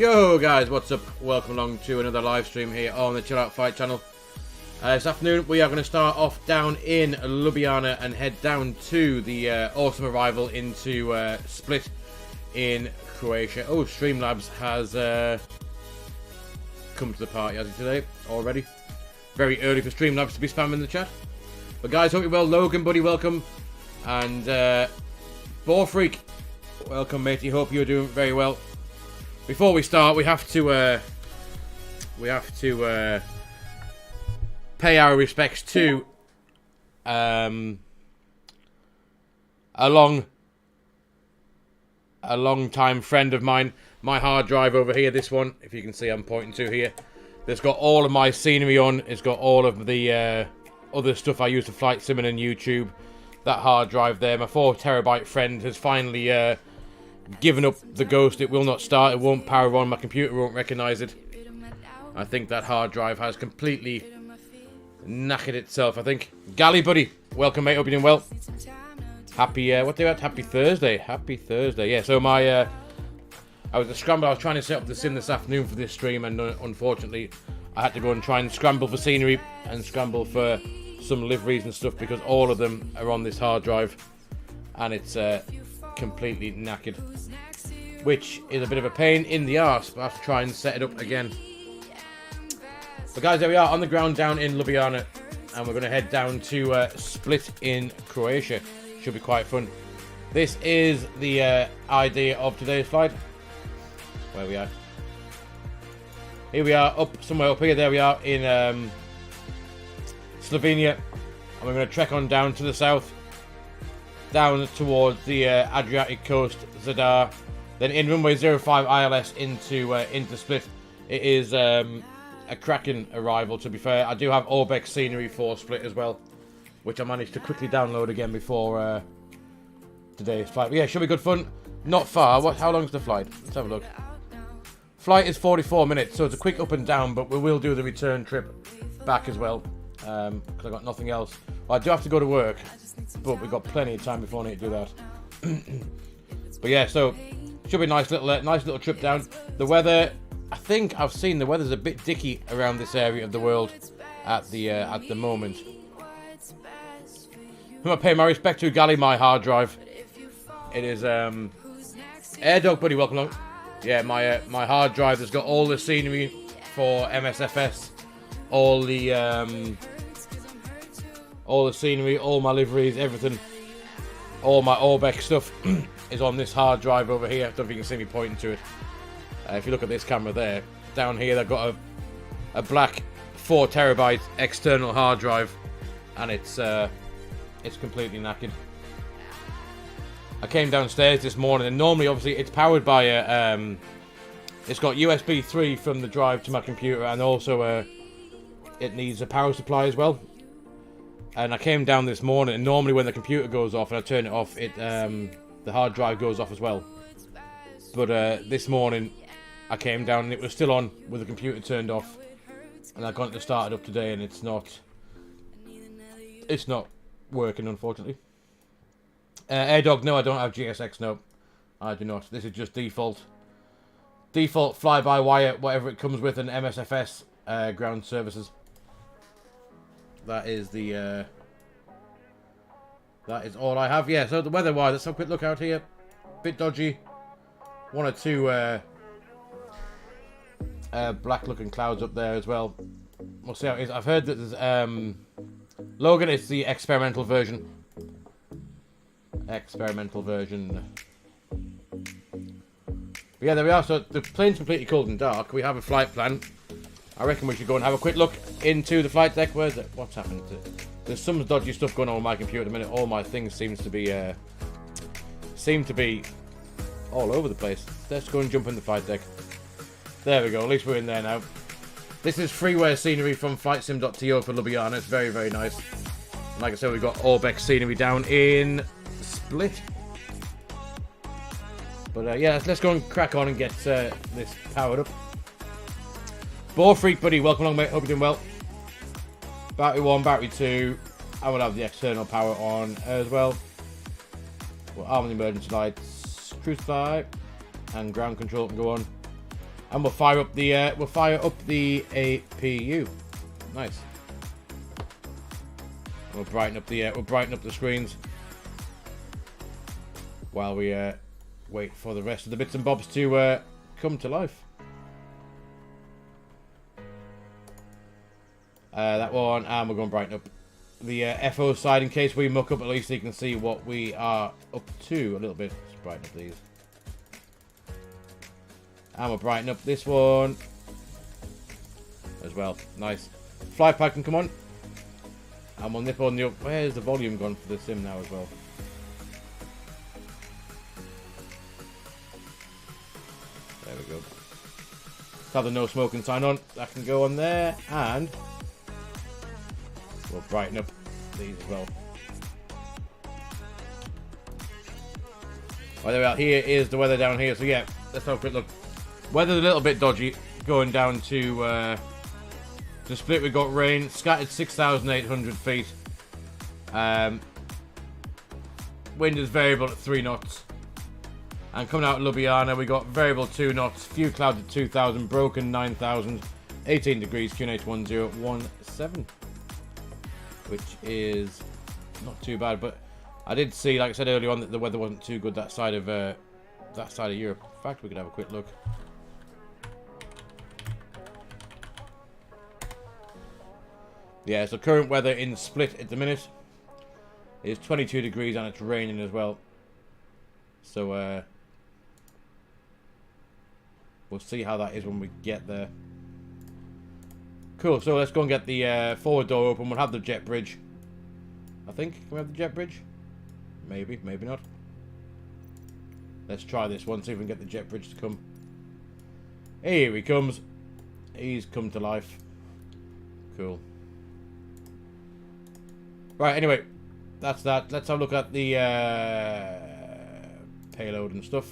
Yo guys, what's up? Welcome along to another live stream here on the Chill Out Fight channel. This afternoon we are going to start off down in Ljubljana and head down to the awesome arrival into Split in Croatia. Oh, Streamlabs has come to the party as of today already. Very early for Streamlabs to be spamming the chat. But guys, hope you're well. Logan, buddy, welcome. And Boar Freak, welcome matey. Hope you're doing very well. Before we start, we have to pay our respects to a long time friend of mine. My hard drive over here, this one, if you can see I'm pointing to here, that's got all of my scenery on. It's got all of the other stuff I use for flight simming and YouTube. That hard drive there, my 4 terabyte friend has finally given up the ghost. It will not start, it won't power on, my computer won't recognize it. I think that hard drive has completely knackered itself, I think. Gally, buddy, welcome mate, hope you're doing well. Happy, what day was it? Happy Thursday. Happy Thursday, yeah. So my, I was a scramble, I was trying to set up the sim this afternoon for this stream, and unfortunately I had to go and try and scramble for scenery and scramble for some liveries and stuff, because all of them are on this hard drive, and it's completely knackered, which is a bit of a pain in the arse, but I have to try and set it up again. But guys, there we are on the ground down in Ljubljana, and we're going to head down to Split in Croatia. Should be quite fun. This is the idea of today's flight. Where we are? Here we are, up somewhere up here. There we are in Slovenia, and we're going to trek on down to the south, down towards the Adriatic coast, Zadar, then in runway 05 ILS into Split. It is a cracking arrival, to be fair. I do have ORBX scenery for Split as well, which I managed to quickly download again before today's flight. But yeah, should be good fun. Not far. How long is the flight? Let's have a look. Flight is 44 minutes, so it's a quick up and down, but we will do the return trip back as well, because I've got nothing else. Well, I do have to go to work, but we've got plenty of time before I need to do that. But yeah, so should be a nice little trip down. The weather, I think I've seen the weather's a bit dicky around this area of the world at the moment. I'm gonna pay my respect to Gally, my hard drive. It is Air Dog, buddy, welcome along. Yeah, my hard drive has got all the scenery for MSFS, all the scenery, all my liveries, everything, all my ORBX stuff is on this hard drive over here. I don't know if you can see me pointing to it. If you look at this camera there, down here they've got a black 4 terabyte external hard drive, and it's completely knackered. I came downstairs this morning, and normally, obviously, it's powered by a, it's got USB 3 from the drive to my computer, and also it needs a power supply as well. And I came down this morning, and normally when the computer goes off and I turn it off, the hard drive goes off as well. But this morning, I came down and it was still on with the computer turned off, and I got it started up today, and it's not working, unfortunately. AirDog, no, I don't have GSX, no. I do not. This is just default Fly By Wire, whatever it comes with, and MSFS ground services. That is the that is all I have. Yeah, so the weather-wise, let's have a quick look out here. Bit dodgy. 1 or 2 black-looking clouds up there as well. We'll see how it is. I've heard that there's Logan, it's the experimental version. But yeah, there we are. So the plane's completely cold and dark. We have a flight plan. I reckon we should go and have a quick look into the flight deck. Where's it? What's happened to it? There's some dodgy stuff going on with my computer at the minute. All my things seem to be all over the place. Let's go and jump in the flight deck. There we go. At least we're in there now. This is freeware scenery from flightsim.to for Ljubljana. It's very, very nice. Like I said, we've got ORBX scenery down in Split. But yeah, let's go and crack on and get this powered up. Boar Freak, buddy, welcome along, mate. Hope you're doing well. Battery 1, battery 2. I will have the external power on as well. We'll arm the emergency lights, cruise fly, and ground control can go on. And we'll fire up the APU. Nice. We'll brighten up the screens while we wait for the rest of the bits and bobs to come to life. That one, and we're going to brighten up the FO side in case we muck up. At least you can see what we are up to a little bit. Let's brighten up these. And we'll brighten up this one as well. Nice. Fly pad can come on. And we'll nip on the up. Where's the volume gone for the sim now as well? There we go. Let's have the no smoking sign on. That can go on there. And we'll brighten up these as well. Well, there we are. Here is the weather down here. So yeah, let's have a quick look. Weather's a little bit dodgy. Going down to Split, we've got rain. Scattered 6,800 feet. Wind is variable at 3 knots. And coming out of Ljubljana, we got variable 2 knots. Few clouds at 2,000. Broken 9,000. 18 degrees. QNH 1017. Which is not too bad. But I did see, like I said earlier on, that the weather wasn't too good that side of Europe. In fact, we could have a quick look. Yeah, so current weather in Split at the minute is 22 degrees and it's raining as well. So we'll see how that is when we get there. Cool, so let's go and get the forward door open. We'll have the jet bridge. I think. Can we have the jet bridge? Maybe, maybe not. Let's try this one, see if we can get the jet bridge to come. Here he comes. He's come to life. Cool. Right, anyway, that's that. Let's have a look at the payload and stuff.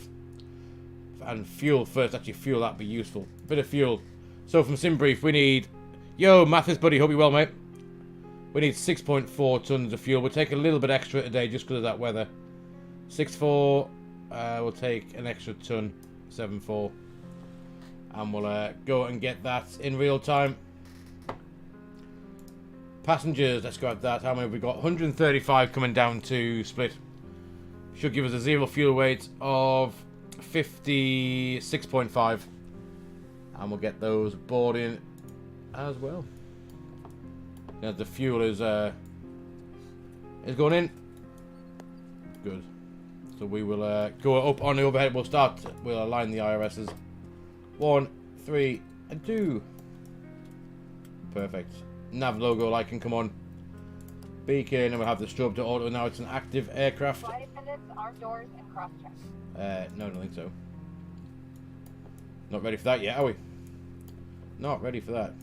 And fuel first. Actually, fuel, that'd be useful. Bit of fuel. So from SimBrief, we need... Yo, Mathis, buddy, hope you're well, mate. We need 6.4 tons of fuel. We'll take a little bit extra today just because of that weather. 6.4, we'll take an extra ton, 7.4. And we'll go and get that in real time. Passengers, let's grab that. How many have we got? 135 coming down to Split. Should give us a zero fuel weight of 56.5. And we'll get those boarding as well. Yeah, the fuel is going in. Good. So we will go up on the overhead. We'll align the IRSs. 1, 3, and 2. Perfect. Nav logo light can come on. Beacon, and we'll have the strobe to auto. Now it's an active aircraft. Flight attendants, arm doors, and cross check. No, I don't think so. Not ready for that yet, are we? Not ready for that.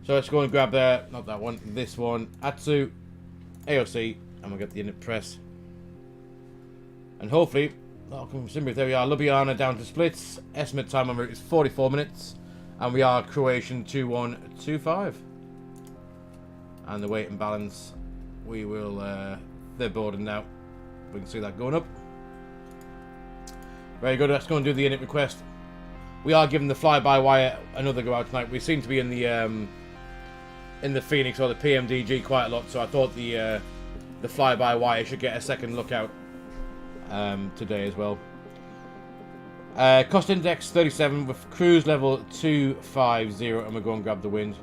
So let's go and grab not that one, this one. Atsu, AOC, and we'll get the init press. And hopefully, that'll come from SimBrief. There we are, Ljubljana down to Splits. Estimate time on route is 44 minutes. And we are Croatian 2125. And the weight and balance, we will, they're boarding now. We can see that going up. Very good, let's go and do the init request. We are giving the Fly By Wire another go out tonight. We seem to be in the Phoenix or the PMDG quite a lot, so I thought the Fly By Wire should get a second look out today as well. Cost index 37 with cruise level 250, and we'll go and grab the wind.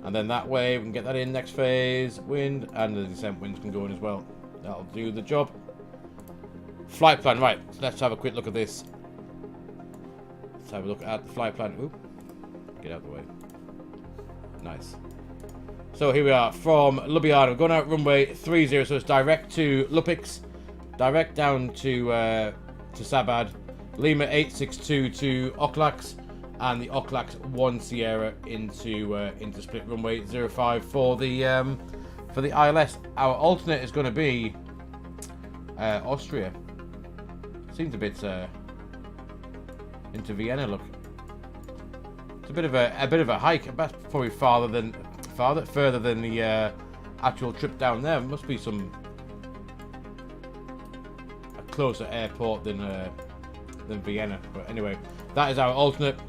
And then that way we can get that in next phase. Wind, and the descent winds can go in as well. That'll do the job. Flight plan, right. Let's have a quick look at this. Let's have a look at the flight plan. Oop. Get out of the way. Nice. So here we are from Ljubljana. We're going out runway 30, so it's direct to Lupix, direct down to Sabad, Lima 862 to Oklax, and the Oklax 1 Sierra into Split runway 05 for the ILS. Our alternate is going to be Austria. Seems a bit into Vienna. Look, it's a bit of a hike. That's probably further than the actual trip down there. Must be a closer airport than Vienna. But anyway, that is our alternate.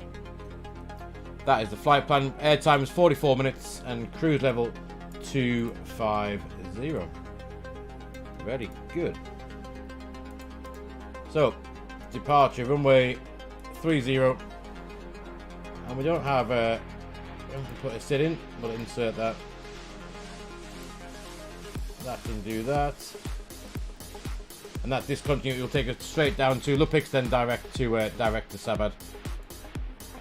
That is the flight plan. Air time is 44 minutes and cruise level 250. Very good. So, departure runway 30, and we don't have we don't have to put a sit in. We'll insert that. That can do that, and that discontinuity will take us straight down to Lupix, then direct to Sabad.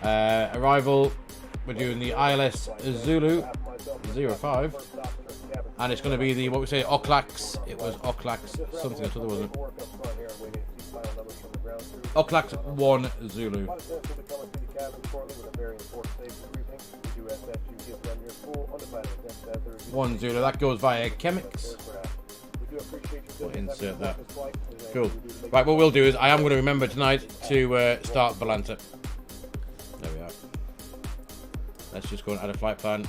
Arrival, we're doing the ILS Zulu 05, and it's going to be the, what we say, Oclax. It was Oclax something or other, wasn't it? Oclax 1 Zulu. 1 Zulu. That goes via Chemix. We'll insert that. Cool. Right, what we'll do is I am going to remember tonight to start Balanta. There we are. Let's just go and add a flight plan.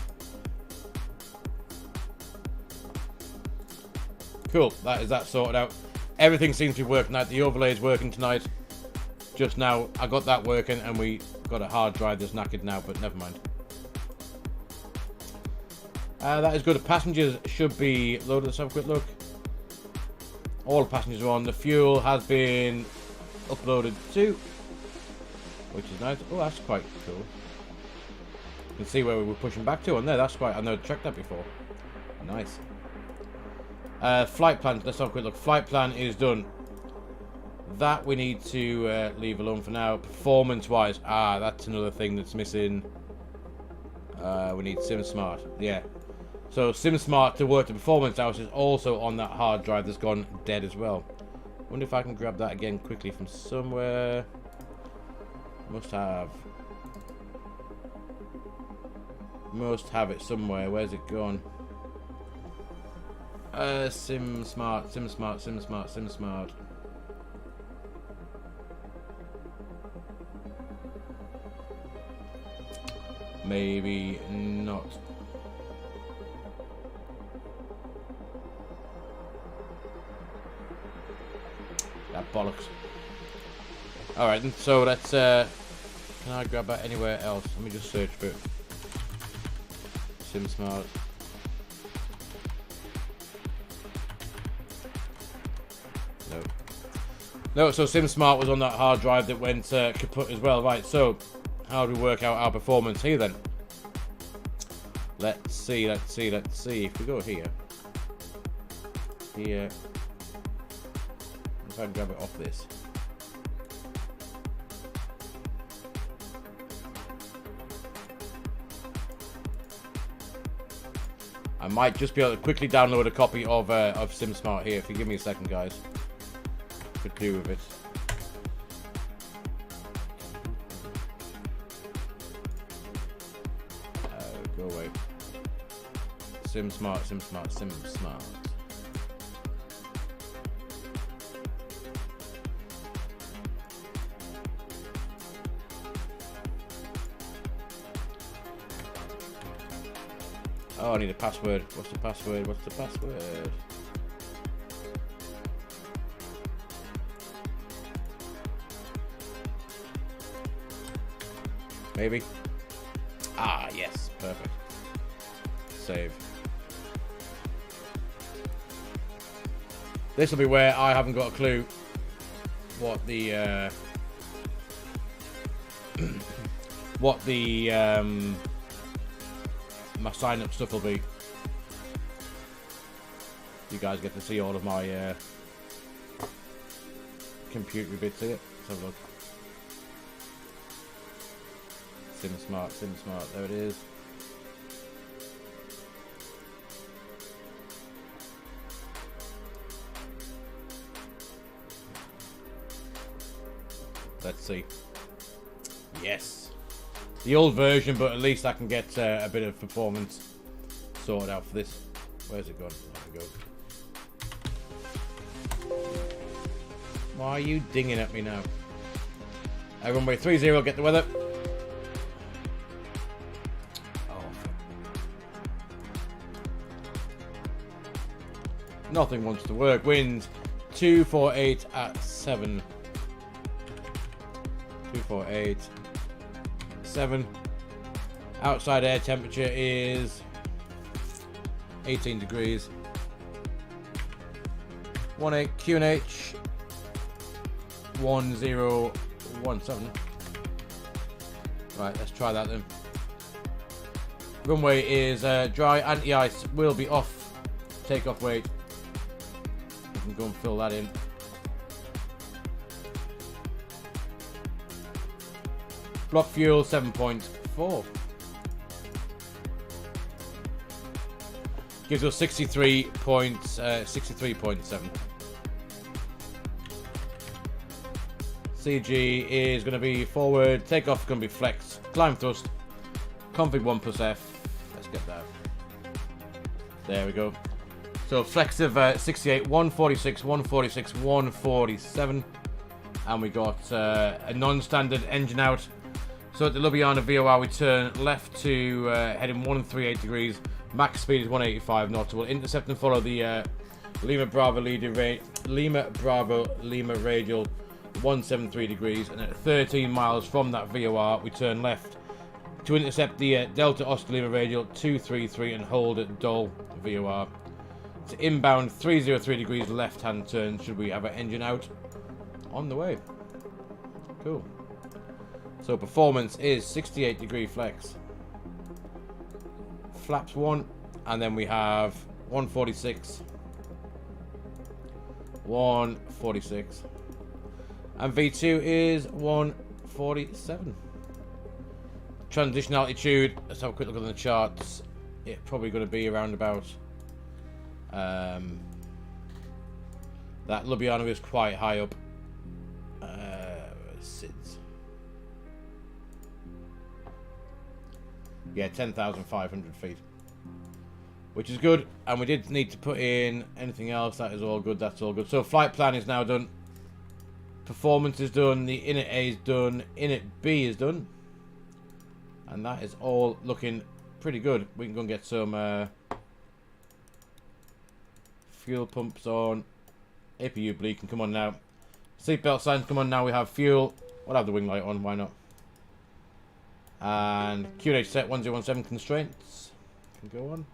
Cool. That is that sorted out. Everything seems to be working tonight. The overlay is working tonight. Just now, I got that working, and we got a hard drive that's knackered now, but never mind. That is good. Passengers should be loaded. Let's have a quick look. All the passengers are on. The fuel has been uploaded too, which is nice. Oh, that's quite cool. You can see where we were pushing back to on there. That's quite, I've never checked that before. Nice. Flight plan. Let's have a quick look. Flight plan is done. That we need to leave alone for now. Performance-wise, that's another thing that's missing. We need SimSmart. Yeah. So SimSmart to work the performance house is also on that hard drive that's gone dead as well. Wonder if I can grab that again quickly from somewhere. Must have it somewhere. Where's it gone? SimSmart. Maybe not. That bollocks. Alright, so let's can I grab that anywhere else? Let me just search for it. SimSmart. No, so SimSmart was on that hard drive that went kaput as well. Right, so how do we work out our performance here then? Let's see. If we go here, if I can grab it off this. I might just be able to quickly download a copy of SimSmart here. If you give me a second, guys. Could do with it. Go away. SimSmart. Oh, I need a password. What's the password? Maybe. Yes, perfect. Save. This will be where I haven't got a clue what the my sign up stuff will be. You guys get to see all of my computer bits here. Let's have a look. SimSmart, there it is. Let's see. Yes. The old version, but at least I can get a bit of performance sorted out for this. Where's it gone? There we go. Why are you dinging at me now? Runway 30, get the weather. Nothing wants to work. Winds 248 at 7. 248 7. Outside air temperature is 18 degrees. 18 QNH 1017. Right, let's try that then. Runway is dry. Anti-ice will be off. Takeoff weight. We can go and fill that in. Block fuel 7.4. Gives us 63.7. CG is going to be forward. Takeoff is going to be flex. Climb thrust. Config 1 plus F. Let's get that. There we go. So flex of 68, 146, 146, 147. And we got a non-standard engine out. So at the Ljubljana VOR we turn left to heading 138 degrees. Max speed is 185 knots. We'll intercept and follow the Lima Bravo Lima radial 173 degrees. And at 13 miles from that VOR we turn left to intercept the Delta Oscar Lima radial 233 and hold at Dol VOR. It's inbound 303 degrees left hand turn should we have our engine out. On the way. Cool. So performance is 68 degree flex. Flaps 1, and then we have 146, 146, and V2 is 147. Transition altitude, let's have a quick look on the charts. It's probably going to be around about that Ljubljana is quite high up. Yeah, 10,500 feet, which is good. And we did need to put in anything else. That is all good. That's all good. So flight plan is now done. Performance is done. The init A is done. Init B is done. And that is all looking pretty good. We can go and get some fuel pumps on. APU bleed can come on now. Seatbelt signs come on now. We have fuel. We'll have the wing light on. Why not? And QNH set 1017 constraints can go on.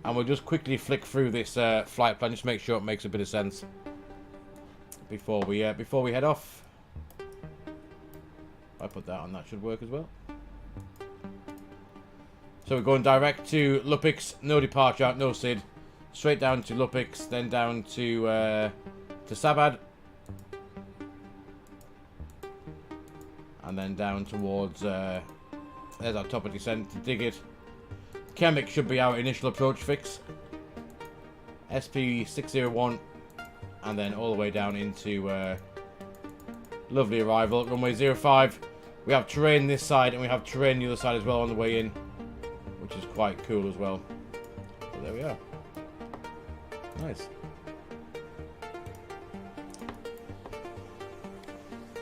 And we'll just quickly flick through this flight plan, just make sure it makes a bit of sense before we head off. I put that on, that should work as well. So we're going direct to Ljubljana, no departure out, no SID, straight down to Ljubljana, then down to Sabad, and then down towards there's our top of descent to dig it. Chemic should be our initial approach fix. SP601, and then all the way down into lovely arrival. Runway 05. We have terrain this side, and we have terrain the other side as well on the way in, which is quite cool as well. So there we are. Nice.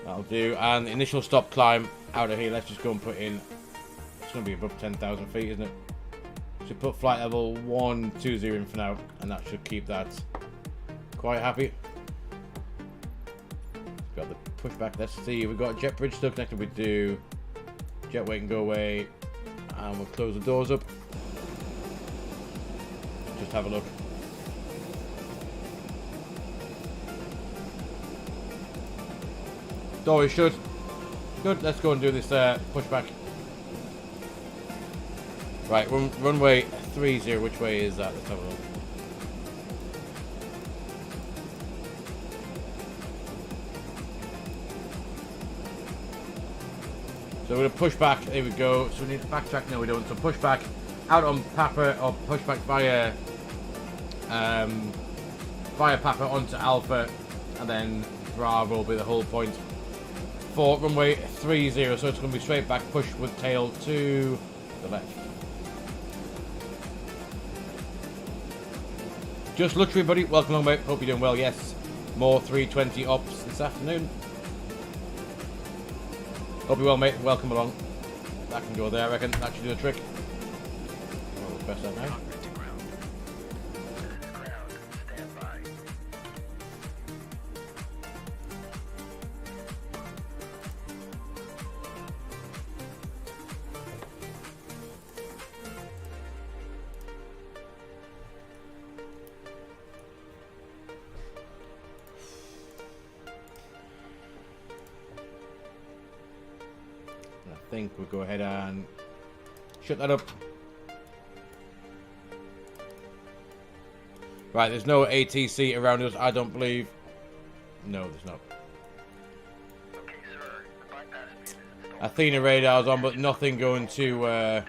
That'll do. And the initial stop climb out of here, let's just go and put in, it's going to be above 10,000 feet, isn't it? Should put flight level 120 in for now, and that should keep that quite happy. Got the pushback, let's see, we've got jet bridge still connected, we do. Jet weight can go away, and we'll close the doors up. Just have a look. Door is shut. Good, let's go and do this pushback. Right, runway 30, which way is that? Let's have a look. So we're going to push back, there we go. So we need to backtrack, no we don't. So push back out on Papa, or push back via Papa onto Alpha, and then Bravo will be the whole point. For runway 30, so it's going to be straight back, push with tail to the left. Just luxury, buddy. Welcome along, mate. Hope you're doing well. Yes, more 320 ops this afternoon. Hope you're well, mate. Welcome along. That can go there, I reckon. That should do the trick. We'll press that now. think we'll go ahead and shut that up. Right, there's no ATC around us, I don't believe. No, there's not. Okay, sir. The bypass beam is installed. Athena radar's on, but nothing going to The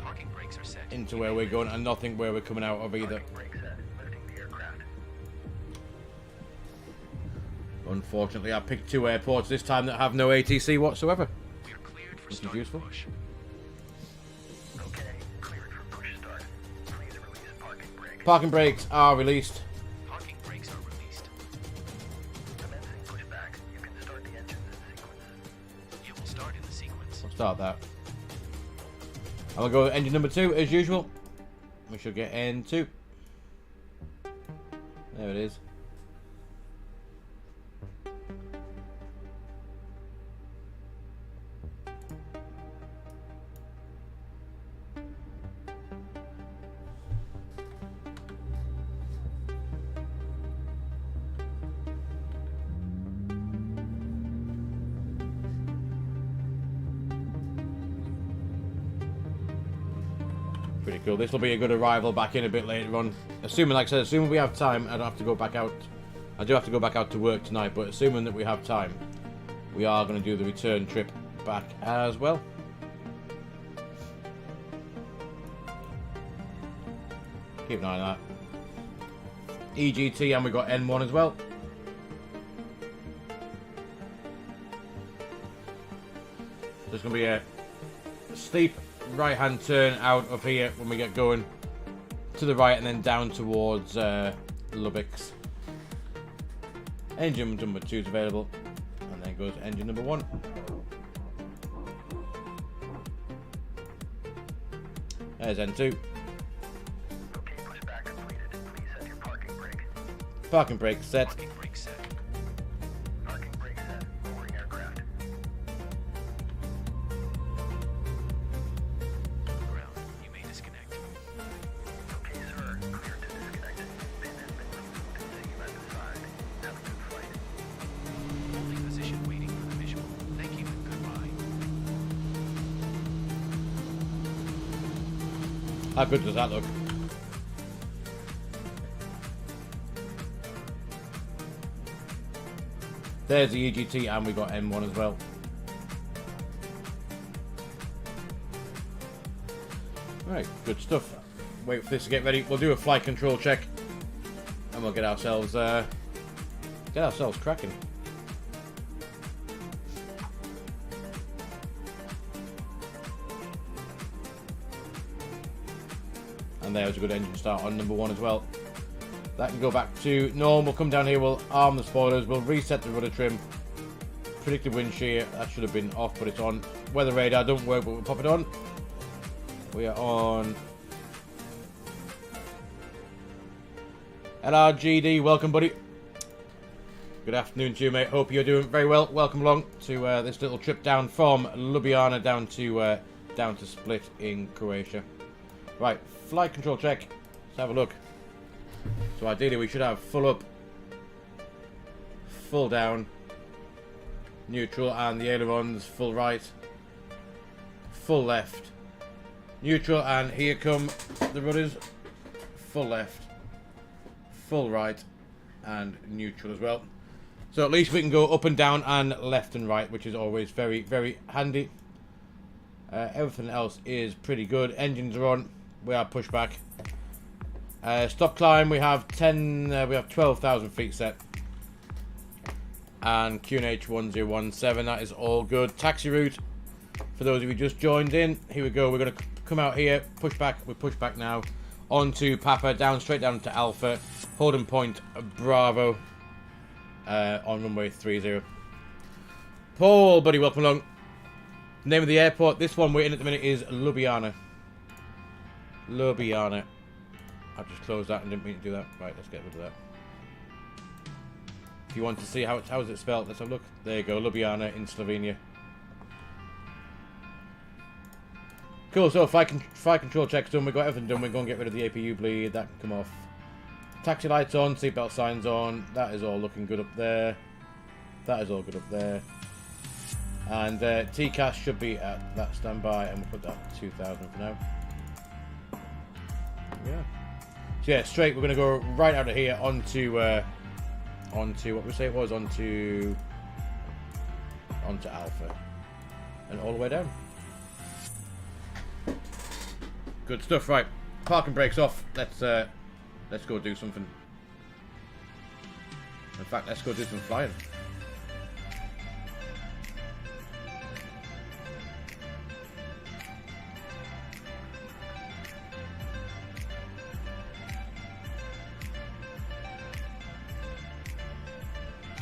Parking brakes are set. into where we're going, and nothing where we're coming out of either. Parking brake set. Lifting the aircraft. Unfortunately, I picked 2 airports this time that have no ATC whatsoever. We are cleared for This is start useful. push. Okay, cleared for push start. Please release parking brake. Parking brakes are released. Parking brakes are released. Commencing pushback. You can start the engines in sequence. You will start in the sequence. We'll start that. I'll go with engine number 2 as usual. We should get N2. There it is. Pretty cool. This will be a good arrival back in a bit later on. Assuming, like I said, assuming we have time, I don't have to go back out. I do have to go back out to work tonight, but assuming that we have time, we are going to do the return trip back as well. Keep an eye on that. EGT, and we got N1 as well. There's going to be a steep right hand turn out of here when we get going to the right and then down towards Lubbock's. Engine number 2 is available, and then goes engine number 1. There's N2. Okay, pushback completed. Please set your parking brake. Parking brake set. Parking brake set. Parking brake set. Lowering aircraft. Ground. You may disconnect. Okay, sir. Clear to disconnect. Pin has been removed. See you at the side. Have a good flight. Holding position waiting for the visual. Thank you and goodbye. How good does that look? There's the EGT, and we got M1 as well. Right, good stuff. Wait for this to get ready. We'll do a flight control check, and we'll get ourselves cracking. And there's a good engine start on number 1 as well. That can go back to normal. We'll come down here, we'll arm the spoilers, we'll reset the rudder trim. Predicted wind shear, that should have been off, but it's on. Weather radar don't work, but we'll pop it on. We are on LRGD, welcome buddy. Good afternoon to you, mate. Hope you're doing very well. Welcome along to this little trip down from Ljubljana down to Split in Croatia. Right, flight control check. Let's have a look. So ideally we should have full up, full down, neutral, and the ailerons full right, full left, neutral, and here come the rudders, full left, full right, and neutral as well. So at least we can go up and down and left and right, which is always very, very handy. Everything else is pretty good. Engines are on. We are pushback. Stop climb. We have 12,000 feet set. And QNH 1017. That is all good. Taxi route. For those of you who just joined in, here we go. We're going to come out here. Push back. We push back now. Onto Papa. Down straight down to Alpha. Holding point Bravo. On runway 30. Paul, buddy, welcome along. Name of the airport. This one we're in at the minute is Ljubljana. Ljubljana. I've just closed that and didn't mean to do that. Right, let's get rid of that. If you want to see how is it spelled, let's have a look. There you go, Ljubljana in Slovenia. Cool, so flight control check's done. We've got everything done. We're going to get rid of the APU bleed. That can come off. Taxi lights on, seatbelt signs on. That is all looking good up there. That is all good up there. And TCAS should be at that standby, and we'll put that 2,000 for now. Yeah. So yeah, straight. We're gonna go right out of here onto what we say it was onto Alpha, and all the way down. Good stuff. Right, parking brakes off. Let's go do something. In fact, let's go do some flying.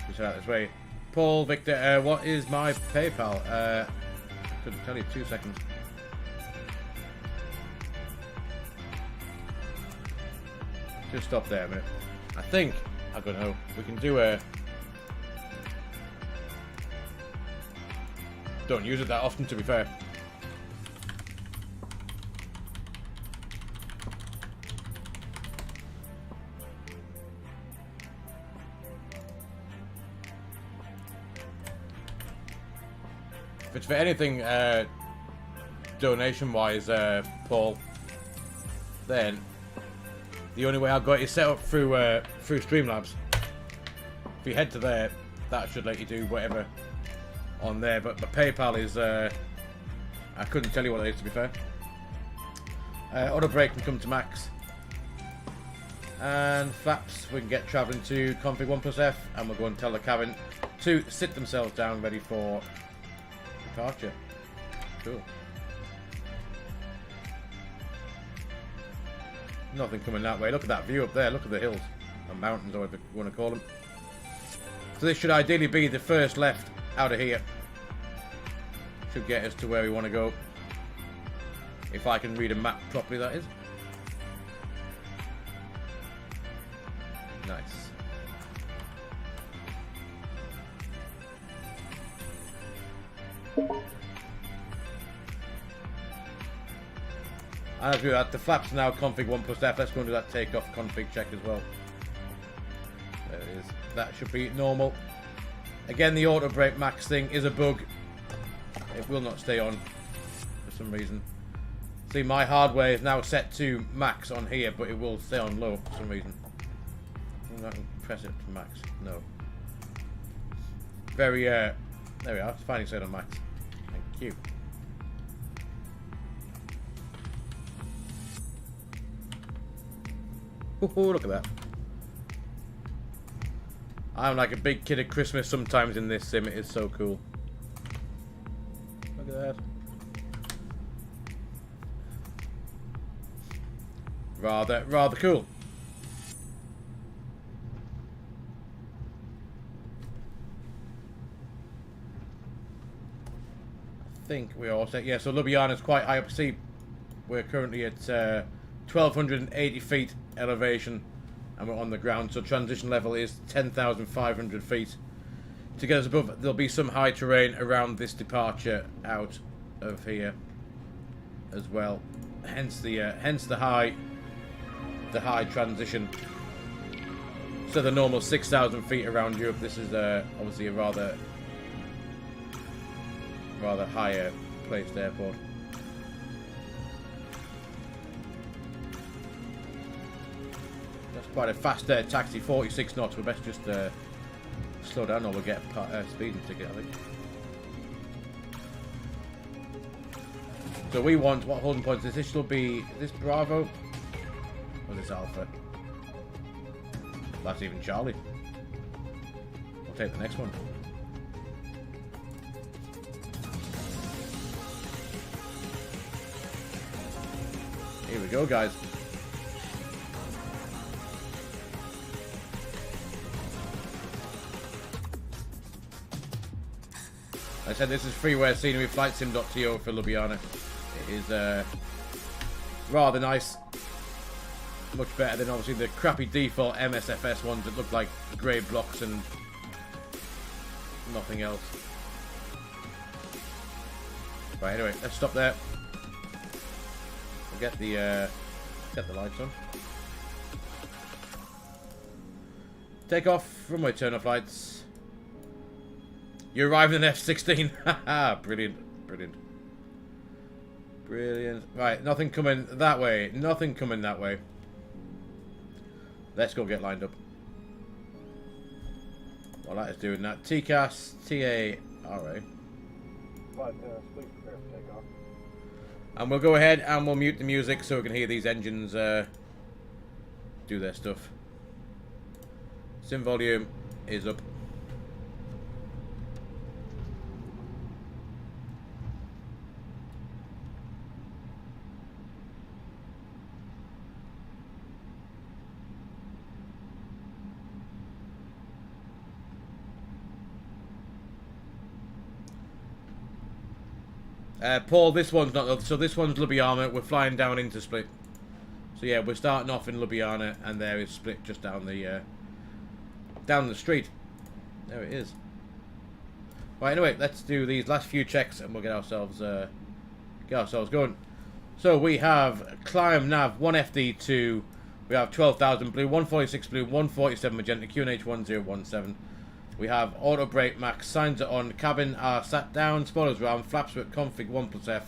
Just out this way. Paul, Victor, what is my PayPal? I couldn't tell you. 2 seconds. Just stop there a minute. I think, I don't know, we can do a... Don't use it that often, to be fair. If it's for anything donation-wise, Paul, then the only way I've got it is set up through Streamlabs. If you head to there, that should let you do whatever on there. But my PayPal is, I couldn't tell you what it is, to be fair. Auto brake can come to max. And flaps, we can get travelling to config 1+F, and we'll go and tell the cabin to sit themselves down ready for departure. Cool. Nothing coming that way. Look at that view up there. Look at the hills. Or mountains, or whatever you want to call them. So this should ideally be the first left out of here. Should get us to where we want to go. If I can read a map properly, that is. Nice. As we do that, the flaps now config 1+F. Let's go and do that takeoff config check as well. There it is. That should be normal. Again, the auto brake max thing is a bug. It will not stay on for some reason. See, my hardware is now set to max on here, but it will stay on low for some reason. I can press it to max. No. Very, there we are. It's finally set on max. Thank you. Oh, look at that. I'm like a big kid at Christmas sometimes in this sim. It is so cool. Look at that. Rather cool. I think we're all set. Yeah, so Ljubljana is quite high up. See, we're currently at 1,280 feet elevation, and we're on the ground. So transition level is 10,500 feet. To get us above, there'll be some high terrain around this departure out of here as well. Hence the high transition. So the normal 6,000 feet around Europe. This is obviously a rather higher placed airport. That's quite a fast taxi, 46 knots. We best just slow down, or we'll get a speeding ticket, I think. So we want, what holding points is this? Will be, is this Bravo? Or is this Alpha? That's even Charlie. We'll take the next one. Here we go, guys. I said this is freeware scenery, flightsim.to for Ljubljana. It is rather nice. Much better than obviously the crappy default MSFS ones that look like grey blocks and nothing else. Right, anyway, let's stop there. We'll get the lights on. Take off, runway turn off lights. You arrived in an F-16. Haha, brilliant, brilliant. Brilliant. Right, nothing coming that way. Nothing coming that way. Let's go get lined up. While that is doing that. TCAS, TARA. Please prepare for takeoff. And we'll go ahead and we'll mute the music so we can hear these engines do their stuff. Sim volume is up. Paul, this one's not... So this one's Ljubljana. We're flying down into Split. So yeah, we're starting off in Ljubljana, and there is Split just down the street. There it is. Right, anyway, let's do these last few checks, and we'll get ourselves going. So we have climb nav 1FD2. We have 12,000 blue, 146 blue, 147 magenta, QNH 1017. We have auto brake max, signs are on, cabin are sat down, spoilers round, flaps are at config 1+F,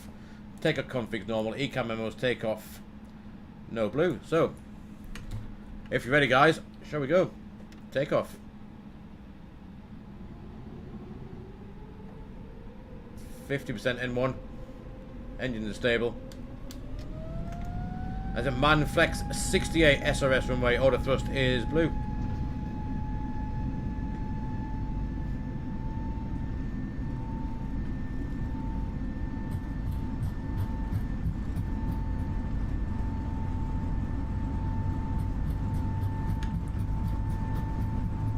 takeoff config normal, ECAM memos, takeoff, no blue. So, if you're ready guys, shall we go? Takeoff. %, N1, engines are stable. As a man flex 68 SRS runway, auto thrust is blue.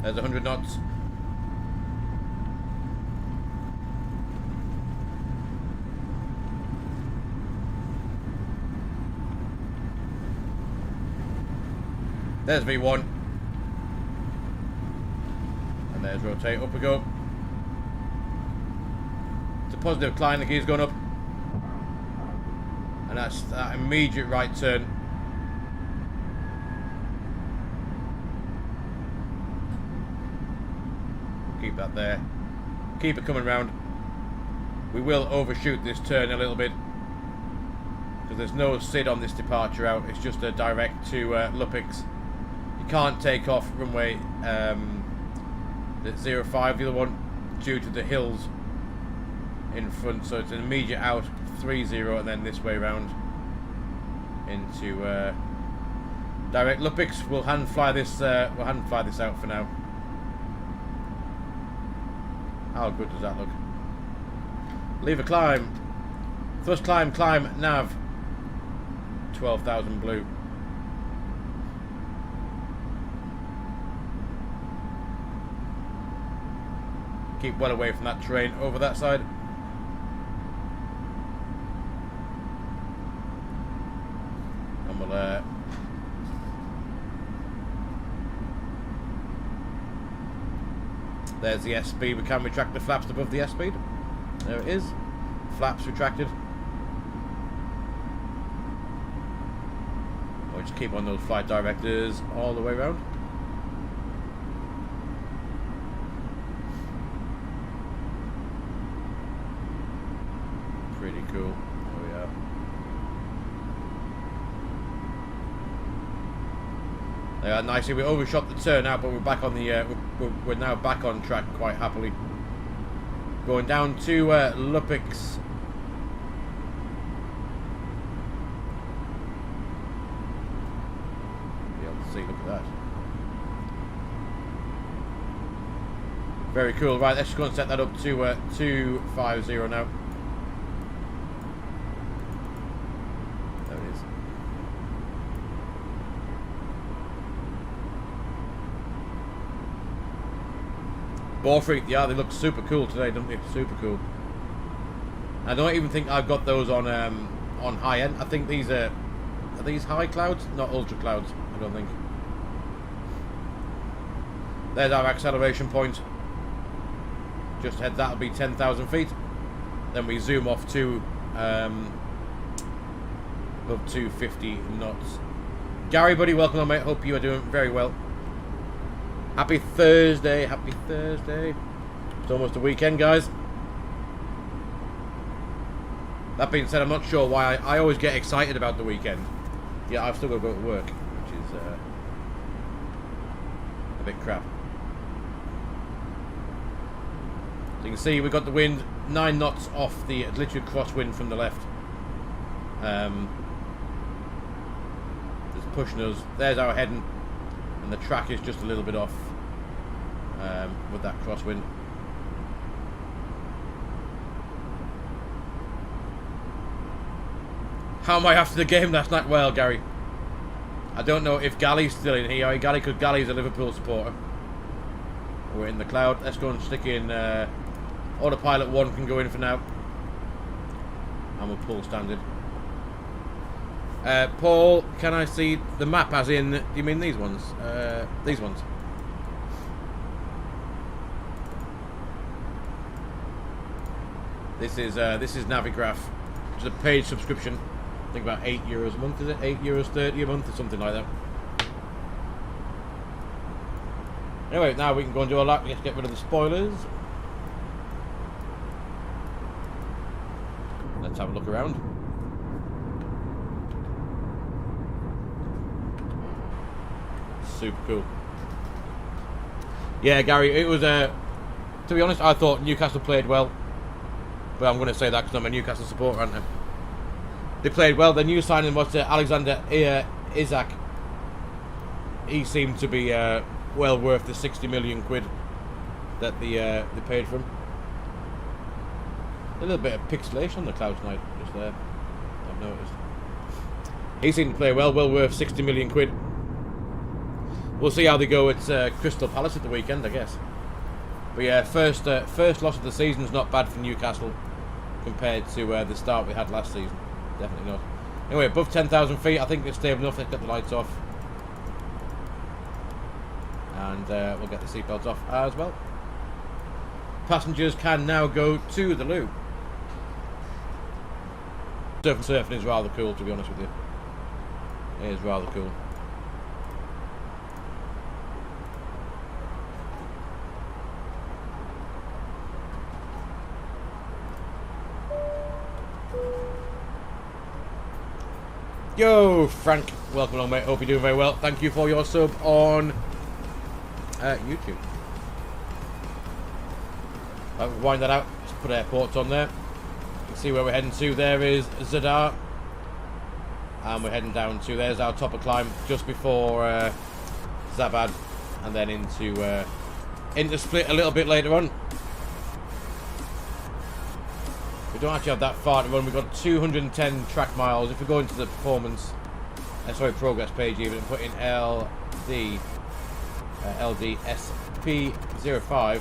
There's 100 knots. There's V1. And there's rotate. Up we go. It's a positive climb. The gear's going up. And that's that immediate right turn. Keep that there. Keep it coming round. We will overshoot this turn a little bit because there's no SID on this departure out. It's just a direct to Ljubljana. You can't take off runway the 05, the other one, due to the hills in front. So it's an immediate out 30 and then this way round into direct Ljubljana. We'll hand fly this. We'll hand fly this out for now. How good does that look? Lever climb. Thrust climb, climb, nav. 12,000 blue. Keep well away from that terrain over that side. And we'll there's the S speed. We can retract the flaps above the S speed. There it is. Flaps retracted. We'll just keep on those flight directors all the way around. Pretty cool. There we are. They are nicely. We overshot the turn out, but we're back on the. We're now back on track quite happily. Going down to Ljubljana. Be able to see. Look at that. Very cool. Right, let's just go and set that up to 250 now. There it is. Borfreak, yeah, they look super cool today, don't they? Super cool. I don't even think I've got those on high end. I think these are these high clouds? Not ultra clouds, I don't think. There's our acceleration point. Just ahead, that'll be 10,000 feet. Then we zoom off to above 250 knots. Gary, buddy, welcome on, mate. Hope you are doing very well. Happy Thursday. Happy Thursday. It's almost the weekend, guys. That being said, I'm not sure why I always get excited about the weekend. Yeah, I've still got to go to work, which is a bit crap. So you can see we got the wind 9 knots off the literally crosswind from the left. It's pushing us. There's our heading, and the track is just a little bit off with that crosswind. How am I after the game last night? Well, Gary, I don't know if Gally's still in here. Gally, because Gally's a Liverpool supporter. We're in the cloud. Let's go and stick in. Autopilot 1 can go in for now. And we'll pull standard. Paul, can I see the map as in, do you mean these ones? These ones. This is Navigraph, which is a paid subscription. I think about €8 a month, is it? €8.30 a month or something like that. Anyway, now we can go and do our lap. Let's get rid of the spoilers. Let's have a look around. Super cool. Yeah, Gary, it was to be honest, I thought Newcastle played well. But I'm going to say that because I'm a Newcastle supporter, aren't I? They played well. The new signing was Alexander Isak. He seemed to be well worth the 60 million quid that they paid for him. A little bit of pixelation on the cloud tonight, just there. I've noticed. He seemed to play well worth 60 million quid. We'll see how they go at Crystal Palace at the weekend, I guess. But yeah, first loss of the season is not bad for Newcastle compared to the start we had last season. Definitely not. Anyway, above 10,000 feet, I think they're stable enough. Let's get the lights off. And we'll get the seatbelts off as well. Passengers can now go to the loo. Surfing is rather cool, to be honest with you. It is rather cool. Yo, Frank, welcome along, mate. Hope you're doing very well. Thank you for your sub on YouTube. I'll wind that out. Let's put airports on there. You can see where we're heading to. There is Zadar. And we're heading down to, there's our topper climb just before Zabad. And then into Split a little bit later on. We don't actually have that far to run. We've got 210 track miles. If we go into the performance, progress page even, and put in LDSP05.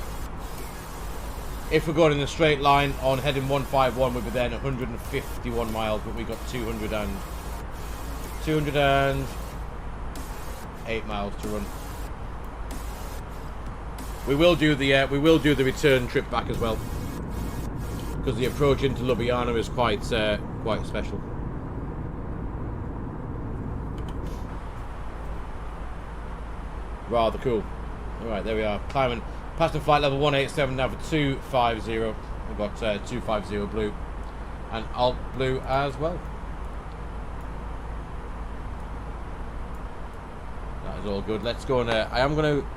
If we're going in a straight line on heading 151, we'll be then 151 miles, but we got 208 miles to run. We will do the return trip back as well, because the approach into Ljubljana is quite special. Rather cool. Alright, there we are. Climbing past the flight level 187 now for 250. We've got 250 blue and alt blue as well. That is all good. Let's go and I am going to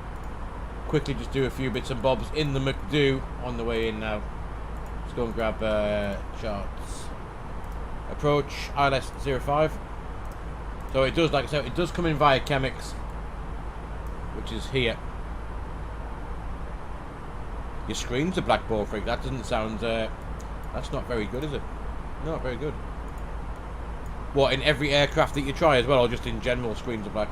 quickly just do a few bits and bobs in the McDo on the way in now. Let's go and grab charts. Approach ILS 05. So it does, like I said, it does come in via Chemix, which is here. Your screen's a black ball freak. That doesn't sound. That's not very good, is it? Not very good. What, in every aircraft that you try as well, or just in general, screens are black?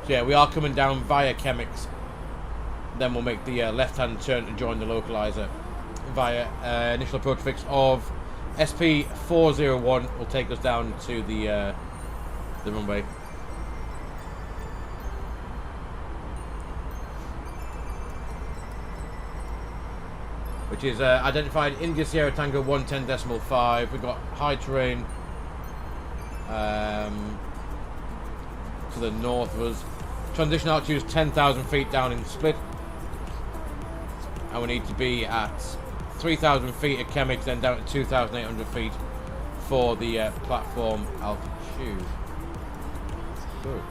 So yeah, we are coming down via Chemix. Then we'll make the left-hand turn to join the localizer via initial approach fix of SP401. Will take us down to the runway. Which is identified India Sierra Tango 110.5. We've got high terrain. to the north of us. Transition altitude is 10,000 feet down in Split. And we need to be at 3,000 feet at Chemix, then down to 2,800 feet for the platform altitude. Good.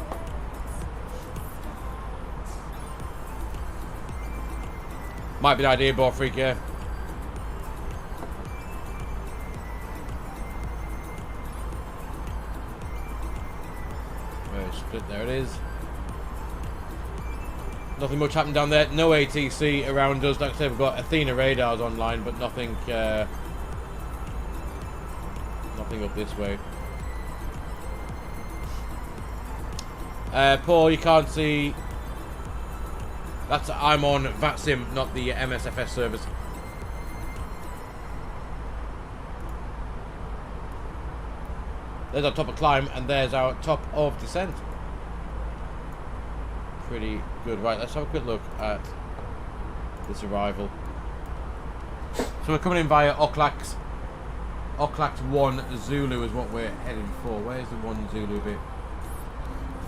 Might be the idea, ball freak, yeah. Where's Split? There it is. Nothing much happened down there. No ATC around us. Like I said, we've got Athena radars online, but nothing. Nothing up this way. Paul, you can't see. I'm on VATSIM, not the MSFS service. There's our top of climb, and there's our top of descent. Pretty good. Right, let's have a quick look at this arrival. So we're coming in via Oklax. Oklax 1 Zulu is what we're heading for. Where's the 1 Zulu bit?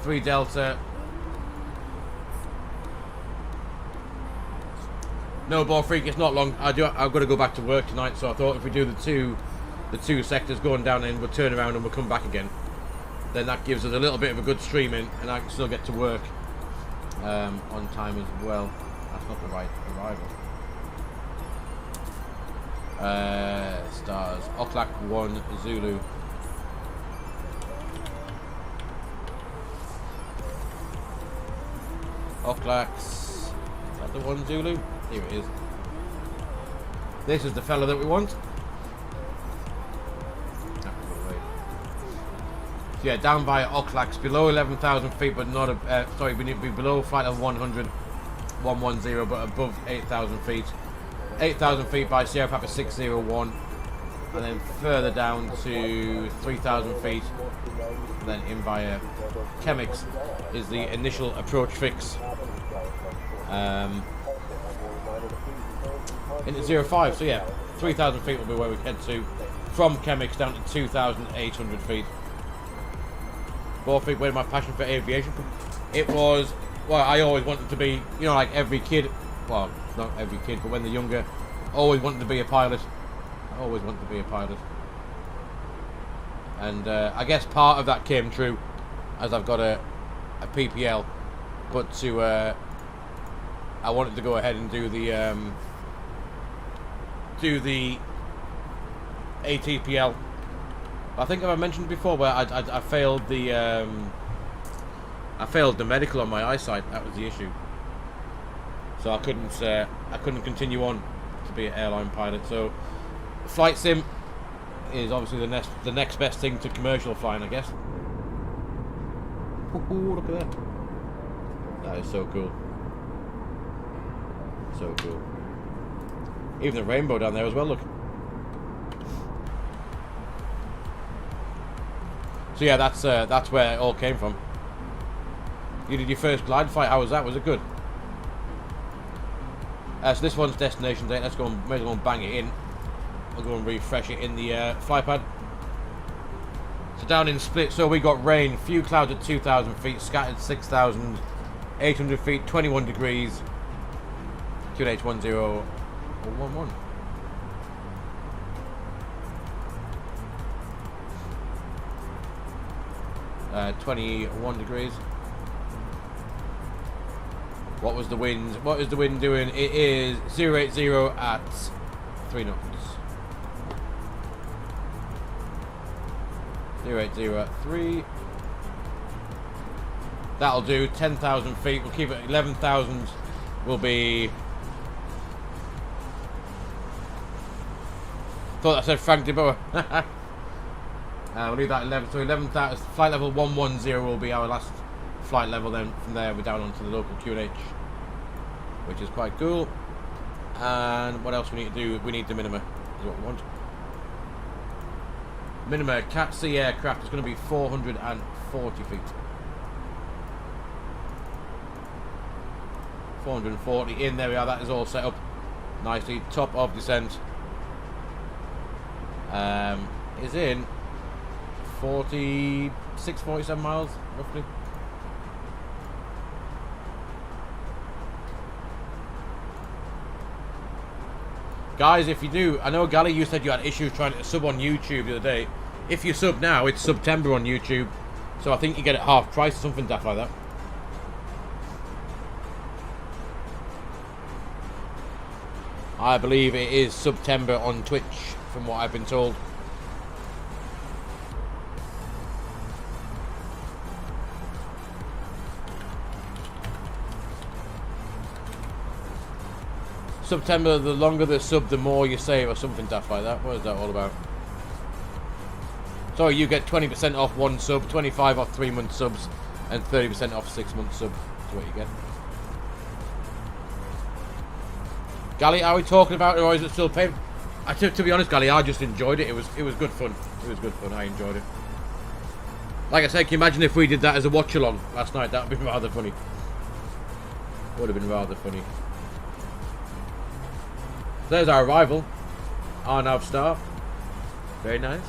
3 Delta. No, ball freak, it's not long. I've got to go back to work tonight, so I thought if we do the two sectors going down and we'll turn around and we'll come back again, then that gives us a little bit of a good stream in, and I can still get to work on time as well. That's not the right arrival. Stars. Oklak 1 Zulu. Oklax. Is that the 1 Zulu? Here it is. This is the fella that we want. So yeah, down by Oklax, below 11,000 feet, but not sorry, we need to be below flight level 110, but above 8,000 feet. 8,000 feet by Sierra Papa 601, and then further down to 3,000 feet, and then in via Chemix is the initial approach fix. Into 05, so yeah, 3,000 feet will be where we head to from Chemix down to 2,800 feet. Ball freak, where did my passion for aviation come? It was, well, I always wanted to be, you know, like every kid, well, not every kid, but when they're younger, always wanted to be a pilot. I always wanted to be a pilot. And I guess part of that came true as I've got a PPL, but I wanted to go ahead and do the ATPL. I think I mentioned before where I failed the medical on my eyesight. That was the issue. So I couldn't continue on to be an airline pilot. So flight sim is obviously the next best thing to commercial flying, I guess. Ooh, look at that. That is so cool. So cool. Even the rainbow down there as well, look. So yeah, that's where it all came from. You did your first glide fight. How was that? Was it good? So this one's destination date. Let's go and maybe go and bang it in. I'll go and refresh it in the fly pad. So down in Split, so we got rain, few clouds at 2,000 feet, scattered 6,800 feet, 21 degrees, QNH 10 11. 21 degrees. What was the wind? What is the wind doing? It is 080 at 3 knots. 080 at 3. That'll do. 10,000 feet. We'll keep it 11,000. Will be. Thought I said Frank de Boer. We'll leave that 11. So 11,000. Flight level 110 will be our last flight level. Then from there we're down onto the local QNH, which is quite cool. And what else we need to do? We need the minima. Is what we want. Minima Cat C aircraft is going to be 440 feet. 440 in. There we are. That is all set up nicely. Top of descent. Is in 46, 47 miles roughly. Guys, if you do, I know Gally, you said you had issues trying to sub on YouTube the other day. If you sub now, it's September on YouTube, so I think you get it half price, something daft like that. I believe it is September on Twitch, from what I've been told. September, the longer the sub, the more you save, or something daft like that. What is that all about? So you get 20% off one sub, 25 off 3-month subs, and 30% off 6-month sub. That's what you get. Gally, are we talking about it, or is it still paid? To be honest, Gally, I just enjoyed it. It was good fun. It was good fun. I enjoyed it. Like I said, can you imagine if we did that as a watch along last night? That would be rather funny. Would have been rather funny. There's our arrival. Our nav star. Very nice.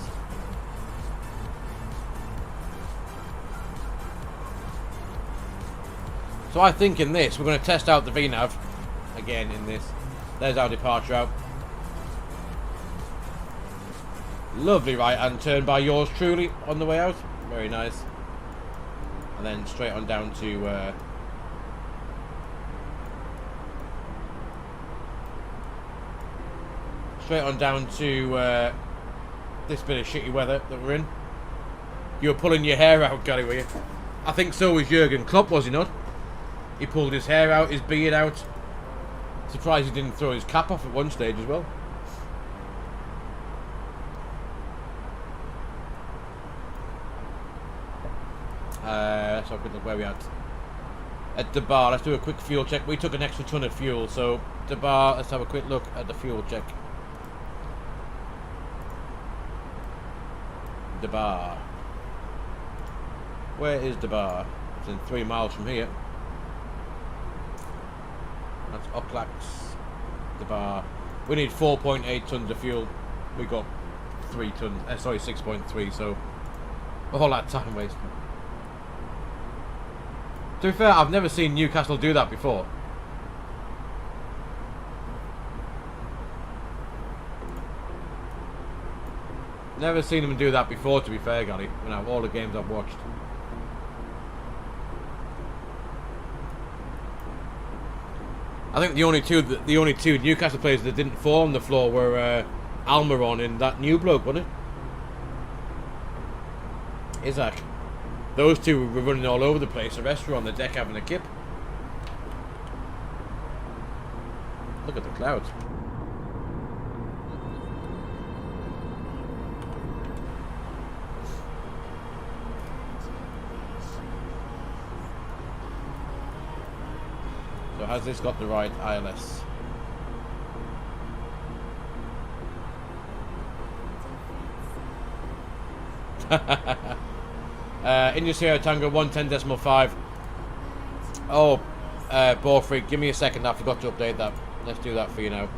So I think in this, we're going to test out the VNav again in this. There's our departure out. Lovely right-hand turn by yours truly on the way out. Very nice. And then straight on down to... straight on down to this bit of shitty weather that we're in. You were pulling your hair out, Gary, were you? I think so was Jurgen Klopp, was he not? He pulled his hair out, his beard out. Surprised he didn't throw his cap off at one stage as well. Let's have a quick look where we at. At the bar, let's do a quick fuel check. We took an extra ton of fuel, so the bar, let's have a quick look at the fuel check. The bar. Where is the bar? It's in 3 miles from here. That's Oclax. The bar. We need 4.8 tons of fuel. We got 3 tons. Sorry, 6.3. So all that time wasted. To be fair, I've never seen Newcastle do that before. Never seen them do that before, to be fair, Gary, out of all the games I've watched. I think the only two Newcastle players that didn't fall on the floor were Almiron and that new bloke, wasn't it? Isaac. Those two were running all over the place. The rest were on the deck having a kip. Look at the clouds. So has this got the right ILS? India Sierra Tango 110.5. Oh, Ball Freak, give me a second. I forgot to update that. Let's do that for you now.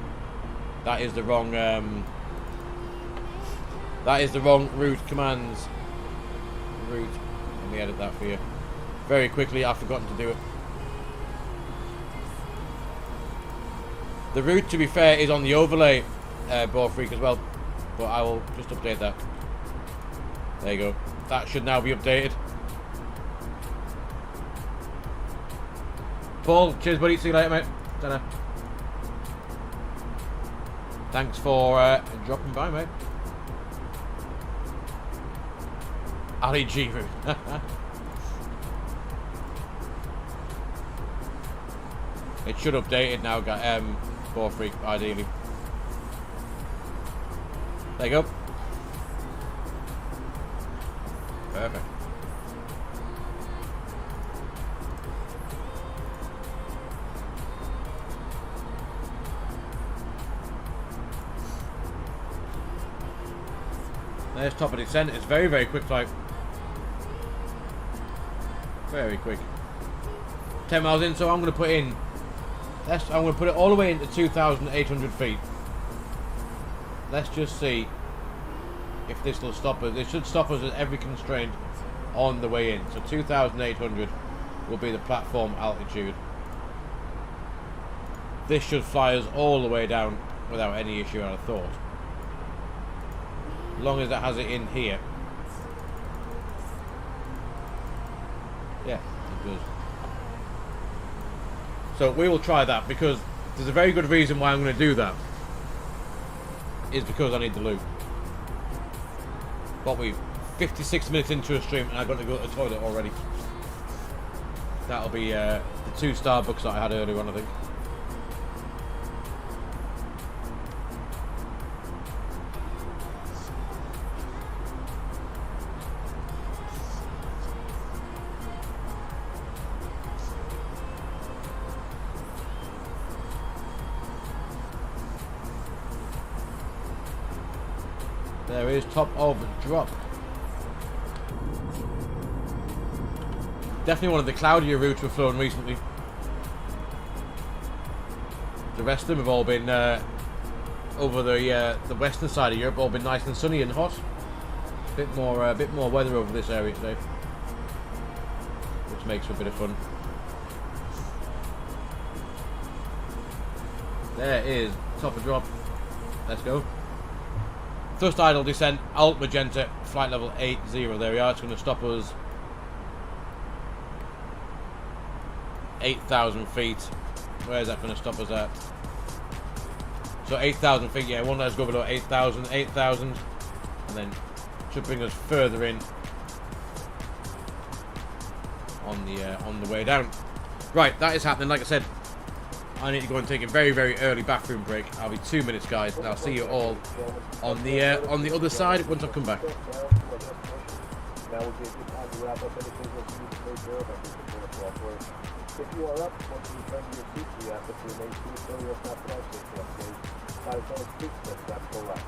That is the wrong. That is the wrong route commands. Route. Let me edit that for you. Very quickly, I've forgotten to do it. The route, to be fair, is on the overlay, Ball Freak as well. But I will just update that. There you go. That should now be updated. Paul, cheers buddy, see you later mate. Ta-da. Thanks for dropping by mate. Ali G route. It should update it now, Ball Freak, ideally. There you go. Perfect. There's top of descent. It's very, very quick flight. Very quick. 10 miles in, so I'm going to put in. I'm going to put it all the way into 2,800 feet. Let's just see if this will stop us. It should stop us at every constraint on the way in. So 2,800 will be the platform altitude. This should fly us all the way down without any issue, I'd have thought. As long as it has it in here. Yeah, it does. So we will try that, because there's a very good reason why I'm going to do that. Is because I need the loot. But we've 56 minutes into a stream and I've got to go to the toilet already. That'll be the 2 Starbucks that I had earlier on, I think. There is top of drop. Definitely one of the cloudier routes we've flown recently. The rest of them have all been over the western side of Europe, all been nice and sunny and hot. Bit more weather over this area today, which makes for a bit of fun. There is top of drop. Let's go. Thrust idle descent, alt magenta, flight level 80. There we are. It's going to stop us 8,000 feet. Where is that going to stop us at? So 8,000 feet. Yeah, won't let us go below 8,000. 8,000, and then should bring us further in on the way down. Right, that is happening. Like I said, I need to go and take a very, very early bathroom break. I'll be 2 minutes, guys, and I'll see you all on the other side once I come back. Now would be a good time to wrap up anything that you need to take care of after the software. If you are up, once you return to your seat, we ask that you remain seated until your snapshot safety update. Flight attendant speaks, let's go right.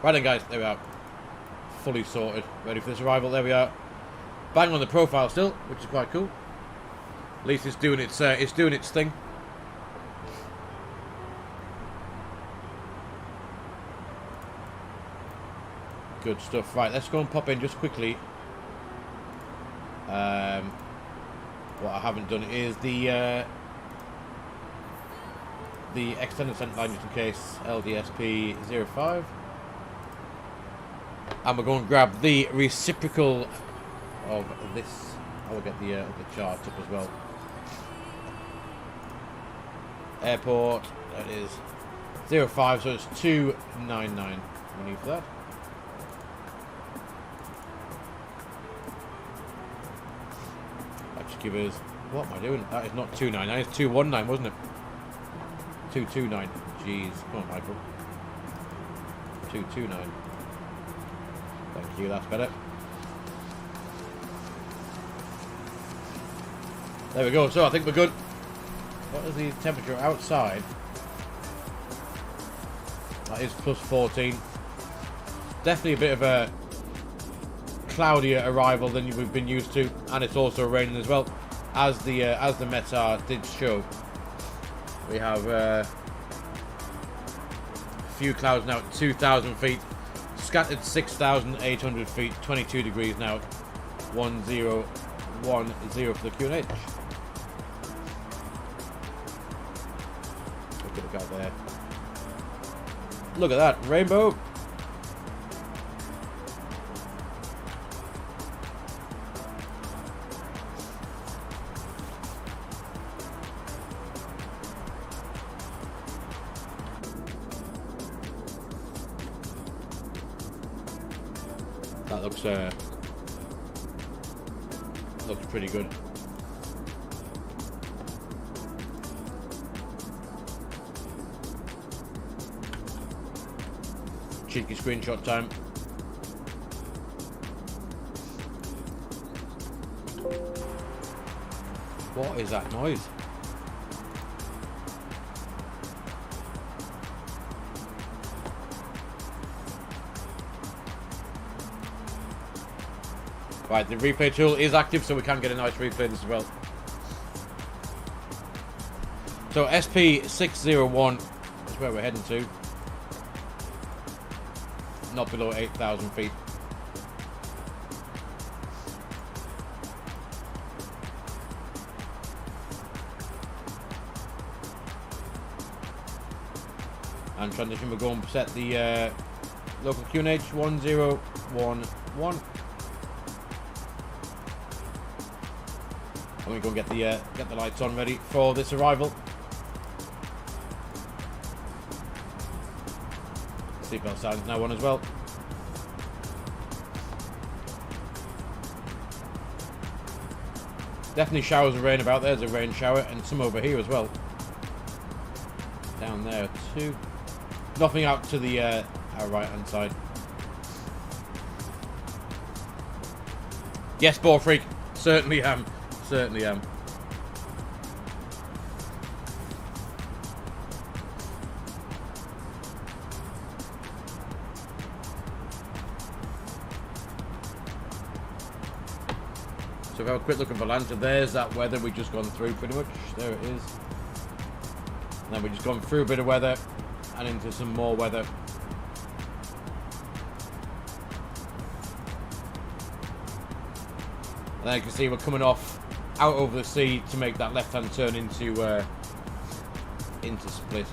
Right then, guys, there we are. Fully sorted, ready for this arrival. There we are. Bang on the profile still, which is quite cool. At least it's doing its thing. Good stuff. Right, let's go and pop in just quickly. What I haven't done is the extended center line, just in case. LDSP 05. And we're going to grab the reciprocal of this. I will get the chart up as well. Airport, that is 05, so it's 299 we need for that. That should give us, what am I doing? That is not 299, it's 219, wasn't it? 229, jeez, come on Michael. 229. Thank you, that's better. There we go, so I think we're good. What is the temperature outside? That is plus 14. Definitely a bit of a cloudier arrival than we've been used to, and it's also raining as well, as the METAR did show. We have a few clouds now at 2,000 feet. Scattered 6,800 feet, 22 degrees now, 1010 for the QNH. Look out there. Look at that, rainbow. That looks pretty good. Cheeky screenshot time. What is that noise? Right, the replay tool is active, so we can get a nice replay as well. So SP601 is where we're heading to. Not below 8,000 feet. And transition, we're going to set the local QNH 1011. And we're going to get the lights on ready for this arrival. Seatbelt sounds now on as well. Definitely showers of rain about. There's a rain shower, and some over here as well. Down there too. Nothing out to the our right hand side. Yes, ball freak. Certainly am. Certainly am. So if I have a quick look at Volanta, there's that weather we've just gone through pretty much. There it is. Now we've just gone through a bit of weather and into some more weather. And then you can see we're coming off out over the sea to make that left-hand turn into Split.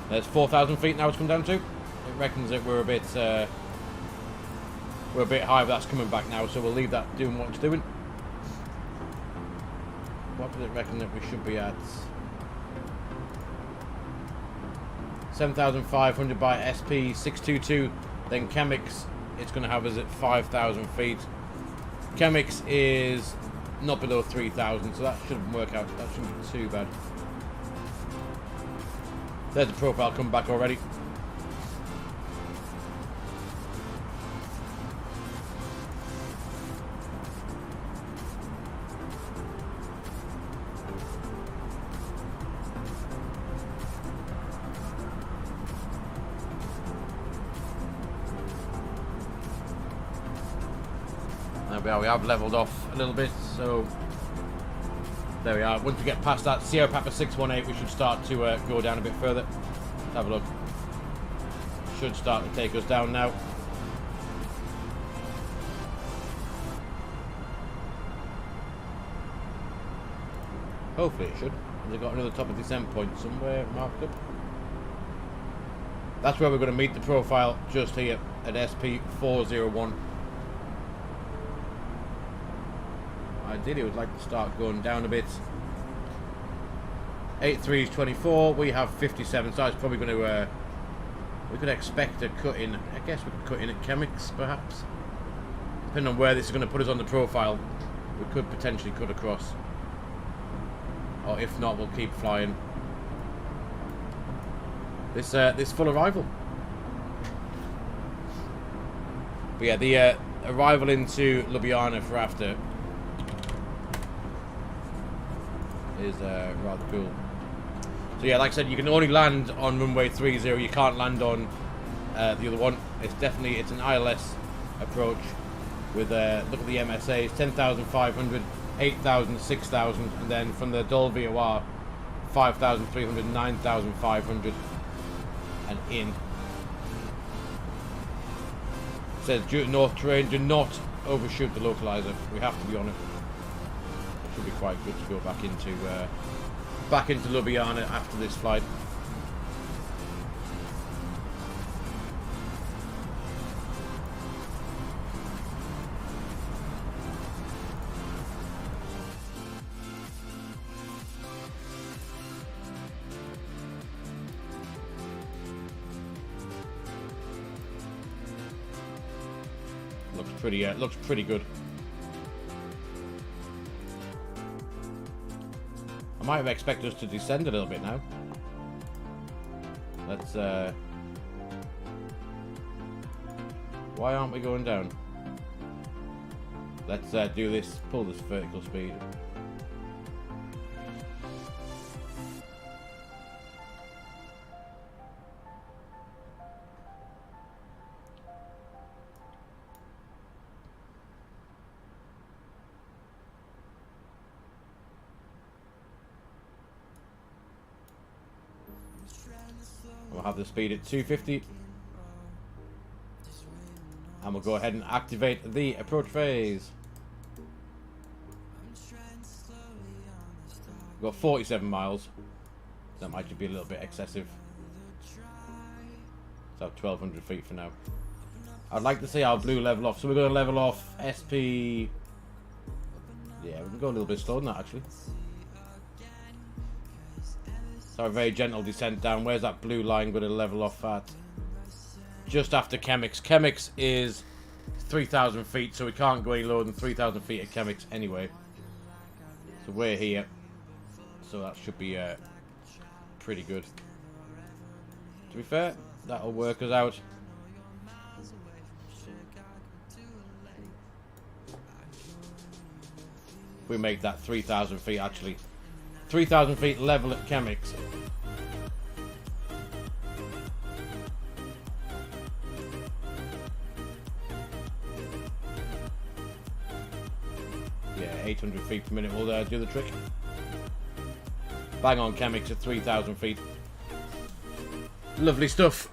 There's 4,000 feet now it's come down to. It reckons that we're a bit high, but that's coming back now, so we'll leave that doing what it's doing. What does it reckon that we should be at? 7,500 by SP622. Then Chemix, it's going to have us at 5,000 feet. Chemix is not below 3,000, so that shouldn't work out. That shouldn't be too bad. There's the profile coming back already. There we are, we have leveled off a little bit, so there we are. Once we get past that Sierra Papa 618, we should start to go down a bit further. Let's have a look. Should start to take us down now. Hopefully it should. They've got another top of descent point somewhere marked up. That's where we're going to meet the profile, just here at SP401. Ideally, would like to start going down a bit. 83 is 24. We have 57, so it's probably going to. We could expect a cut in. I guess we could cut in at Chemix, perhaps. Depending on where this is going to put us on the profile, we could potentially cut across. Or if not, we'll keep flying. This full arrival. But yeah, the arrival into Ljubljana for after is rather cool. So yeah, like I said, you can only land on runway 30. You can't land on the other one. It's an ILS approach with look at the MSAs: 10,500, 8,000, 6,000, and then from the Dol VOR 5,300, 9,500, and in. It says due to north terrain, do not overshoot the localizer. We have to be on it. It should be quite good to go back into Ljubljana after this flight. Looks pretty good. I might have expected us to descend a little bit now. Let's why aren't we going down? Let's do this, pull this vertical speed. We'll have the speed at 250. And we'll go ahead and activate the approach phase. We've got 47 miles. That might just be a little bit excessive. So 1,200 feet for now. I'd like to see our blue level off. So we're going to level off SP. Yeah, we can go a little bit slower than that actually. So a very gentle descent down. Where's that blue line going to level off at? Just after Chemix. Chemix is 3,000 feet, so we can't go any lower than 3,000 feet at Chemix anyway. So we're here. So that should be pretty good. To be fair, that'll work us out. We make that 3,000 feet actually. 3,000 feet level at Chemix. Yeah, 800 feet per minute will do the trick. Bang on Chemix at 3,000 feet. Lovely stuff.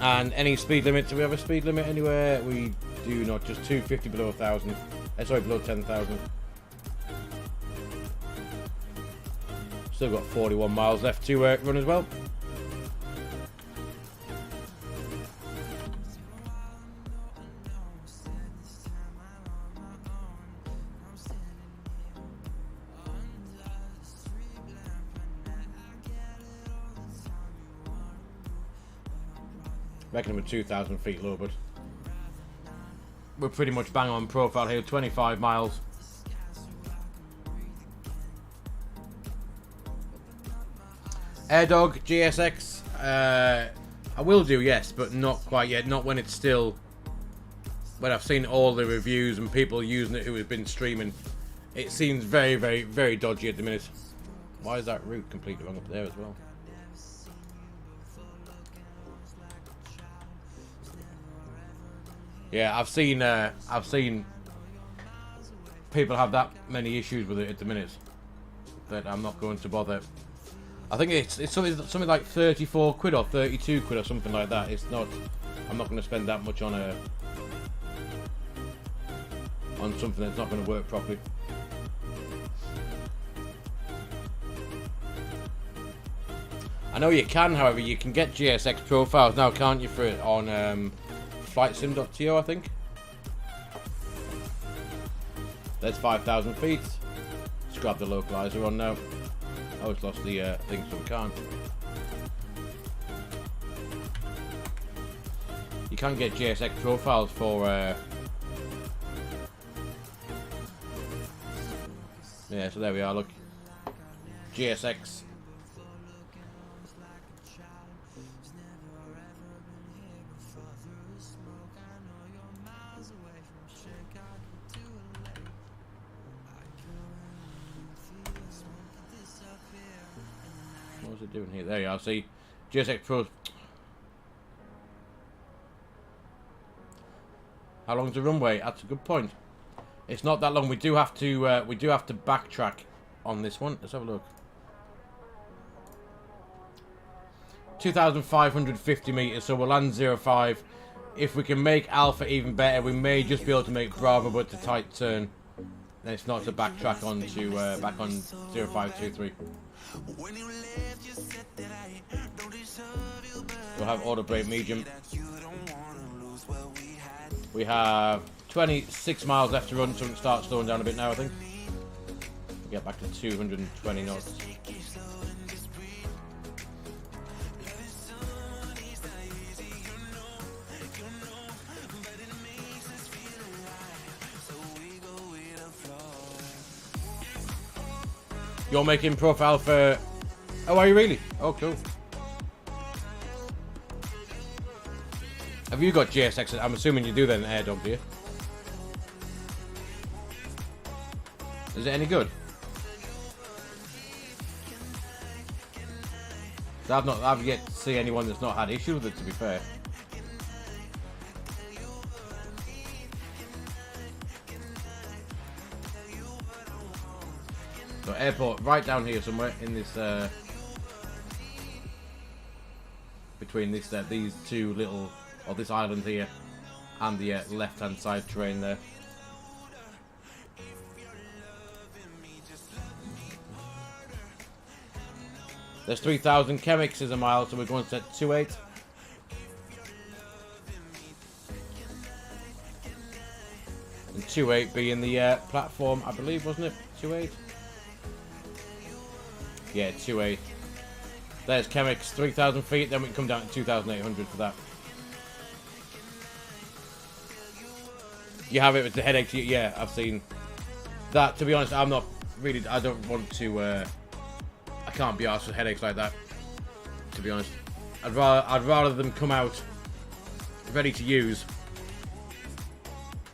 And any speed limit? Do we have a speed limit anywhere? We do not. Just 250 below 1,000. Sorry, below 10,000. Still got 41 miles left to run as well. Reckon we're 2,000 feet low, but we're pretty much bang on profile here. 25 miles. AirDog GSX, I will do, yes, but not quite yet. Not when it's still, when I've seen all the reviews and people using it who have been streaming. It seems very, very, very dodgy at the minute. Why is that route completely wrong up there as well? Yeah, I've seen people have that many issues with it at the minute that I'm not going to bother. I think it's something like 34 quid or 32 quid or something like that. It's not. I'm not going to spend that much on something that's not going to work properly. I know you can, however, you can get GSX profiles now, can't you, for it on flightsim.to, I think. There's 5,000 feet. Let's grab the localizer on now. Oh, it's lost the thing, so we can't. You can get GSX profiles for yeah, so there we are, look. GSX. What was it doing here? There you are, see. GSX Pro. How long's the runway? That's a good point. It's not that long. We do have to backtrack on this one. Let's have a look. 2,550 meters, so we'll land 05. If we can make Alpha even better, we may just be able to make Bravo, but it's a tight turn. Then it's not to backtrack on to back on 0523. We'll have auto brake medium. We have 26 miles left to run, so we can start slowing down a bit now, I think. We'll get back to 220 knots. You're making profile for... Oh, are you really? Oh, cool. Have you got GSX? I'm assuming you do then, AirDog, do you? Is it any good? I've yet to see anyone that's not had issue with it, to be fair. So airport right down here somewhere in this between this these two little, or this island here and the left hand side terrain there. There's 3,000 chemics a mile, so we're going to set 2.8. And 2.8 being the platform, I believe, wasn't it? 2.8? Yeah, 2.8. There's chemics, 3,000 feet, then we can come down to 2,800 for that. You have it with the headache, yeah, I've seen that. To be honest, I'm not really, I don't want to, I can't be arsed with headaches like that, to be honest. I'd rather them come out ready to use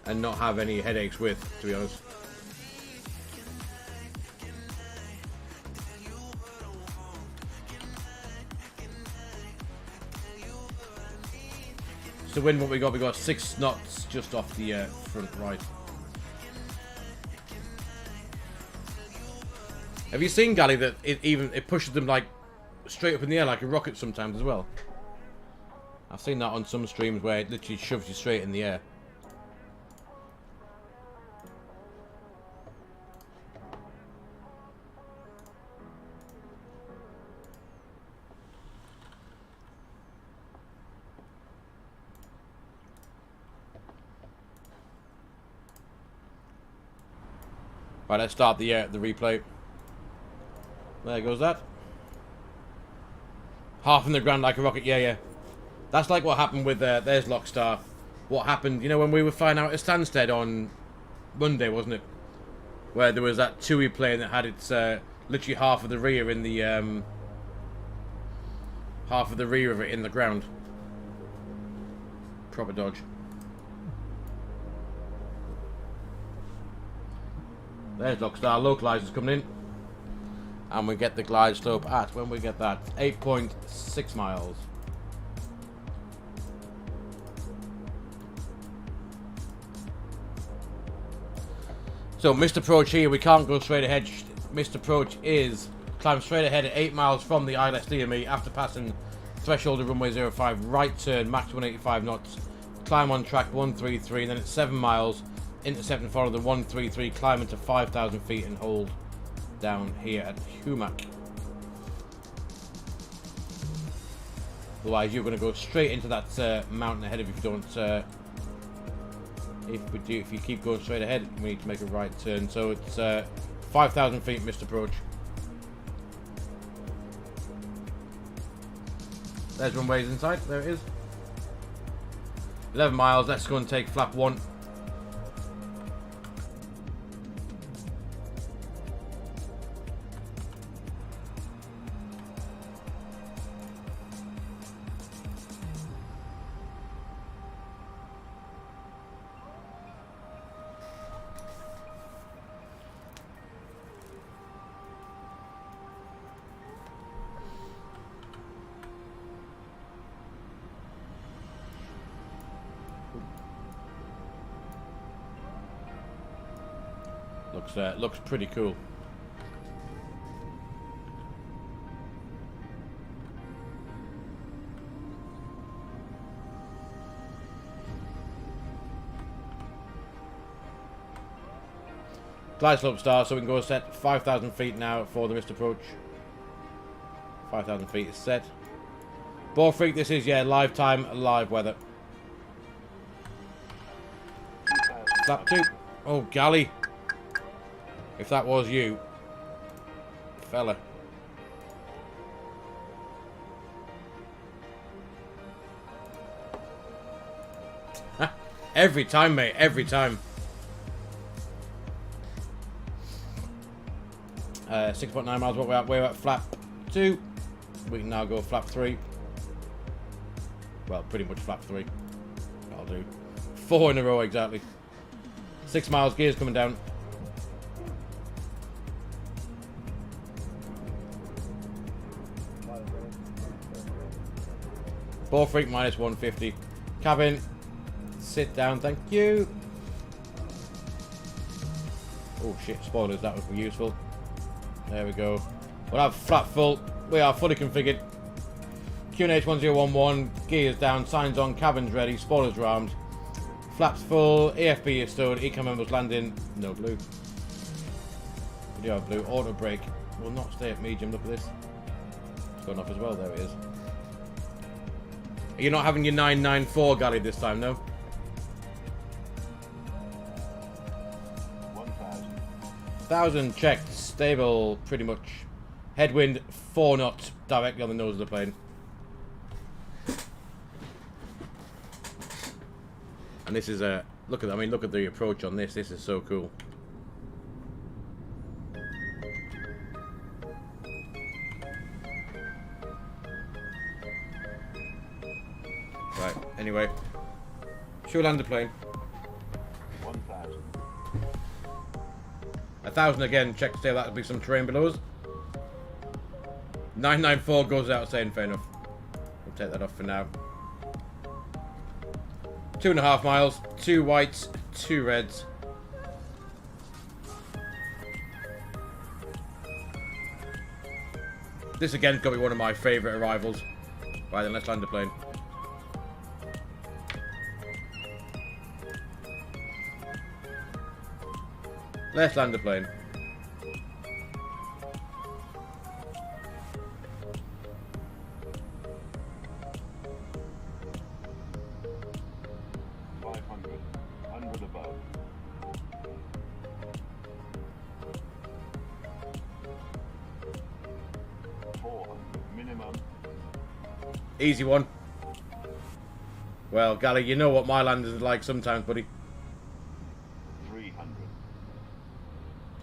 and not have any headaches with, to be honest. So wind, what we got 6 knots just off the front right. Have you seen, Gally, that it pushes them like straight up in the air like a rocket sometimes as well? I've seen that on some streams where it literally shoves you straight in the air. Right, let's start the replay. There goes that. Half in the ground like a rocket, yeah. That's like what happened with, there's Lockstar. What happened, you know, when we were flying out at Stansted on Monday, wasn't it? Where there was that TUI plane that had its, literally half of the rear in the, half of the rear of it in the ground. Proper dodge. There's Lockstar, localizers coming in. And we get the glide slope at, when we get that, 8.6 miles. So missed approach here, we can't go straight ahead. Missed approach is climb straight ahead at 8 miles from the ILSD and me after passing threshold of runway 05, right turn, max 185 knots, climb on track 133, and then at 7 miles, intercept and follow the 133, climb into 5,000 feet and hold down here at Humac. Otherwise you're going to go straight into that mountain ahead of you if you don't... if you keep going straight ahead, we need to make a right turn. So it's 5,000 feet missed approach. There's runways inside. There it is. 11 miles. Let's go and take flap 1. Looks pretty cool. Glide slope star, so we can go set 5,000 feet now for the missed approach. 5,000 feet is set. Ball freak, this is, yeah, live time, live weather. Flap 2. Oh, galley. If that was you, fella. Every time, mate. Every time. 6.9 miles. What we're at flap 2. We can now go flap 3. Well, pretty much flap 3. I'll do 4 in a row exactly. 6 miles. Gears coming down. Ball freak minus 150. Cabin. Sit down, thank you. Oh shit, spoilers, that would be useful. There we go. We'll have flap full. We are fully configured. QNH 1011. Gears down, signs on, cabins ready, spoilers are armed. Flaps full, AFB is stowed, econ members landing. No blue. We do have blue. Auto brake will not stay at medium, look at this. It's gone off as well, there it is. You're not having your 994 galley this time, no? 1,000 checked, stable, pretty much. Headwind 4 knots, directly on the nose of the plane. And this is a look at. I mean, look at the approach on this. This is so cool. Right, anyway. Should land the plane. 1,000. 1,000 again, check to see if that would be some terrain below us. 994 goes without saying, fair enough. We'll take that off for now. 2.5 miles, 2 whites, 2 reds. This again's got to be one of my favourite arrivals. Right then, let's land the plane. Let's land the plane. Above. Minimum. Easy one. Well, Gally, you know what my landers are like sometimes, buddy. 300.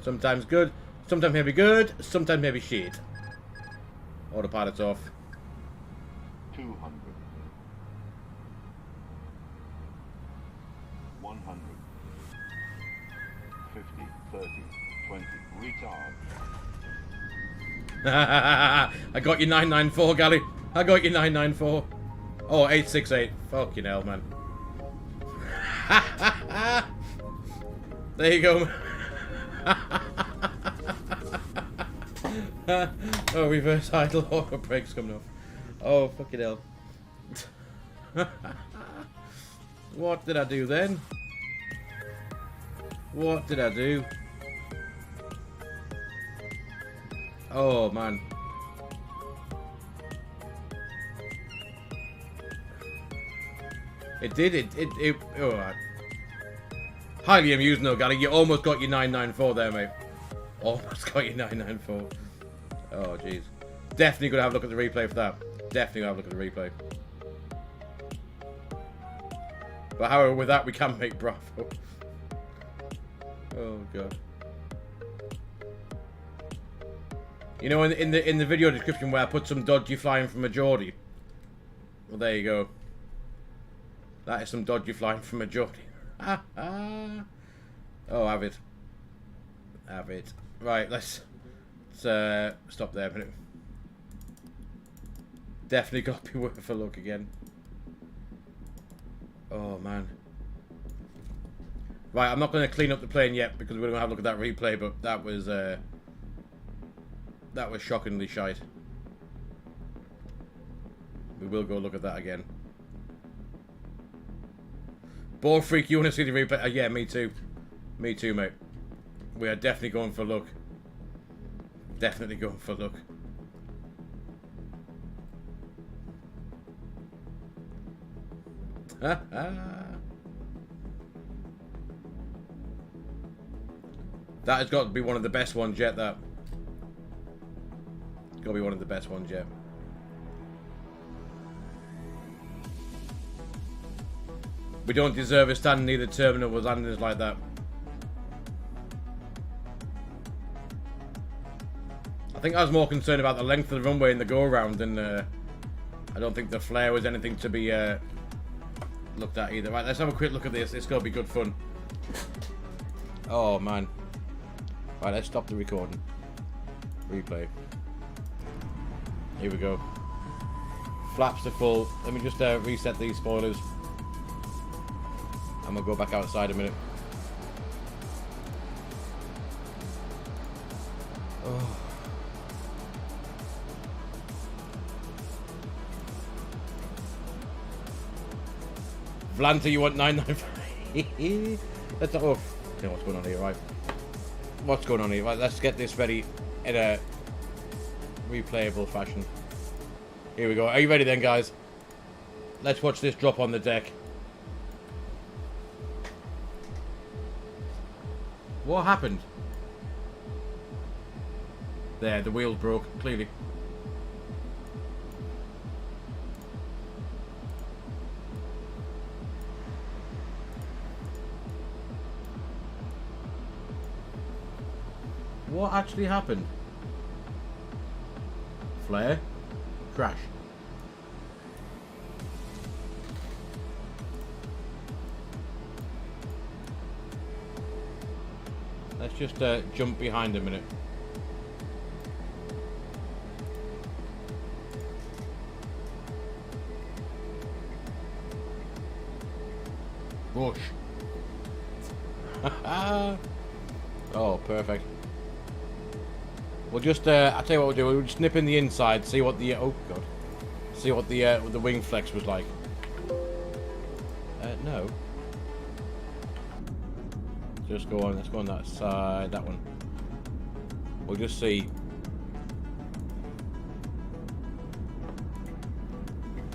Sometimes good, sometimes maybe good, sometimes maybe shit. Autopilot's off. 200. 100. 50, 30, 20. Retard. I got your 994, Gally. I got your 994. Oh, 868. Fucking hell, man. There you go. Oh, reverse idle. Oh, brakes coming off. Oh, fucking hell. What did I do then? What did I do? Oh, man. It did. It oh, highly amusing though, Gally. You almost got your 994 there, mate. Almost got your 994. Oh, jeez. Definitely gonna have a look at the replay for that. Definitely gonna have a look at the replay. But however, with that, we can make Bravo. Oh, God. You know, in the video description where I put some dodgy flying from a geordie. Well, there you go. That is some dodgy flying from a geordie. Oh, have it. Have it. Right, let's stop there a minute. Definitely got to be worth a look again. Oh, man. Right, I'm not going to clean up the plane yet because we're going to have a look at that replay, but that was shockingly shite. We will go look at that again. Ball freak, you want to see the replay? Yeah, me too. Me too, mate. We are definitely going for a look. Definitely going for a look. That has got to be one of the best ones yet, that. Got to be one of the best ones yet. We don't deserve a stand near the terminal with landings like that. I think I was more concerned about the length of the runway in the go-around than I don't think the flare was anything to be looked at either. Right, let's have a quick look at this. It's going to be good fun. Oh, man. Right, let's stop the recording. Replay. Here we go. Flaps are full. Let me just reset these spoilers. I'm going to go back outside a minute. Oh. Vlanta, you want 995? That's not. Oh, you know what's going on here, right? What's going on here? Right, let's get this ready in a replayable fashion. Here we go. Are you ready then, guys? Let's watch this drop on the deck. What happened? There, the wheels broke, clearly. What actually happened? Flare? Crash. Let's just jump behind a minute. Whoosh. Oh, perfect. We'll just, I'll tell you what we'll do. We'll just nip in the inside, see what the, oh god. See what the wing flex was like. No. Just go on, let's go on that side, that one. We'll just see.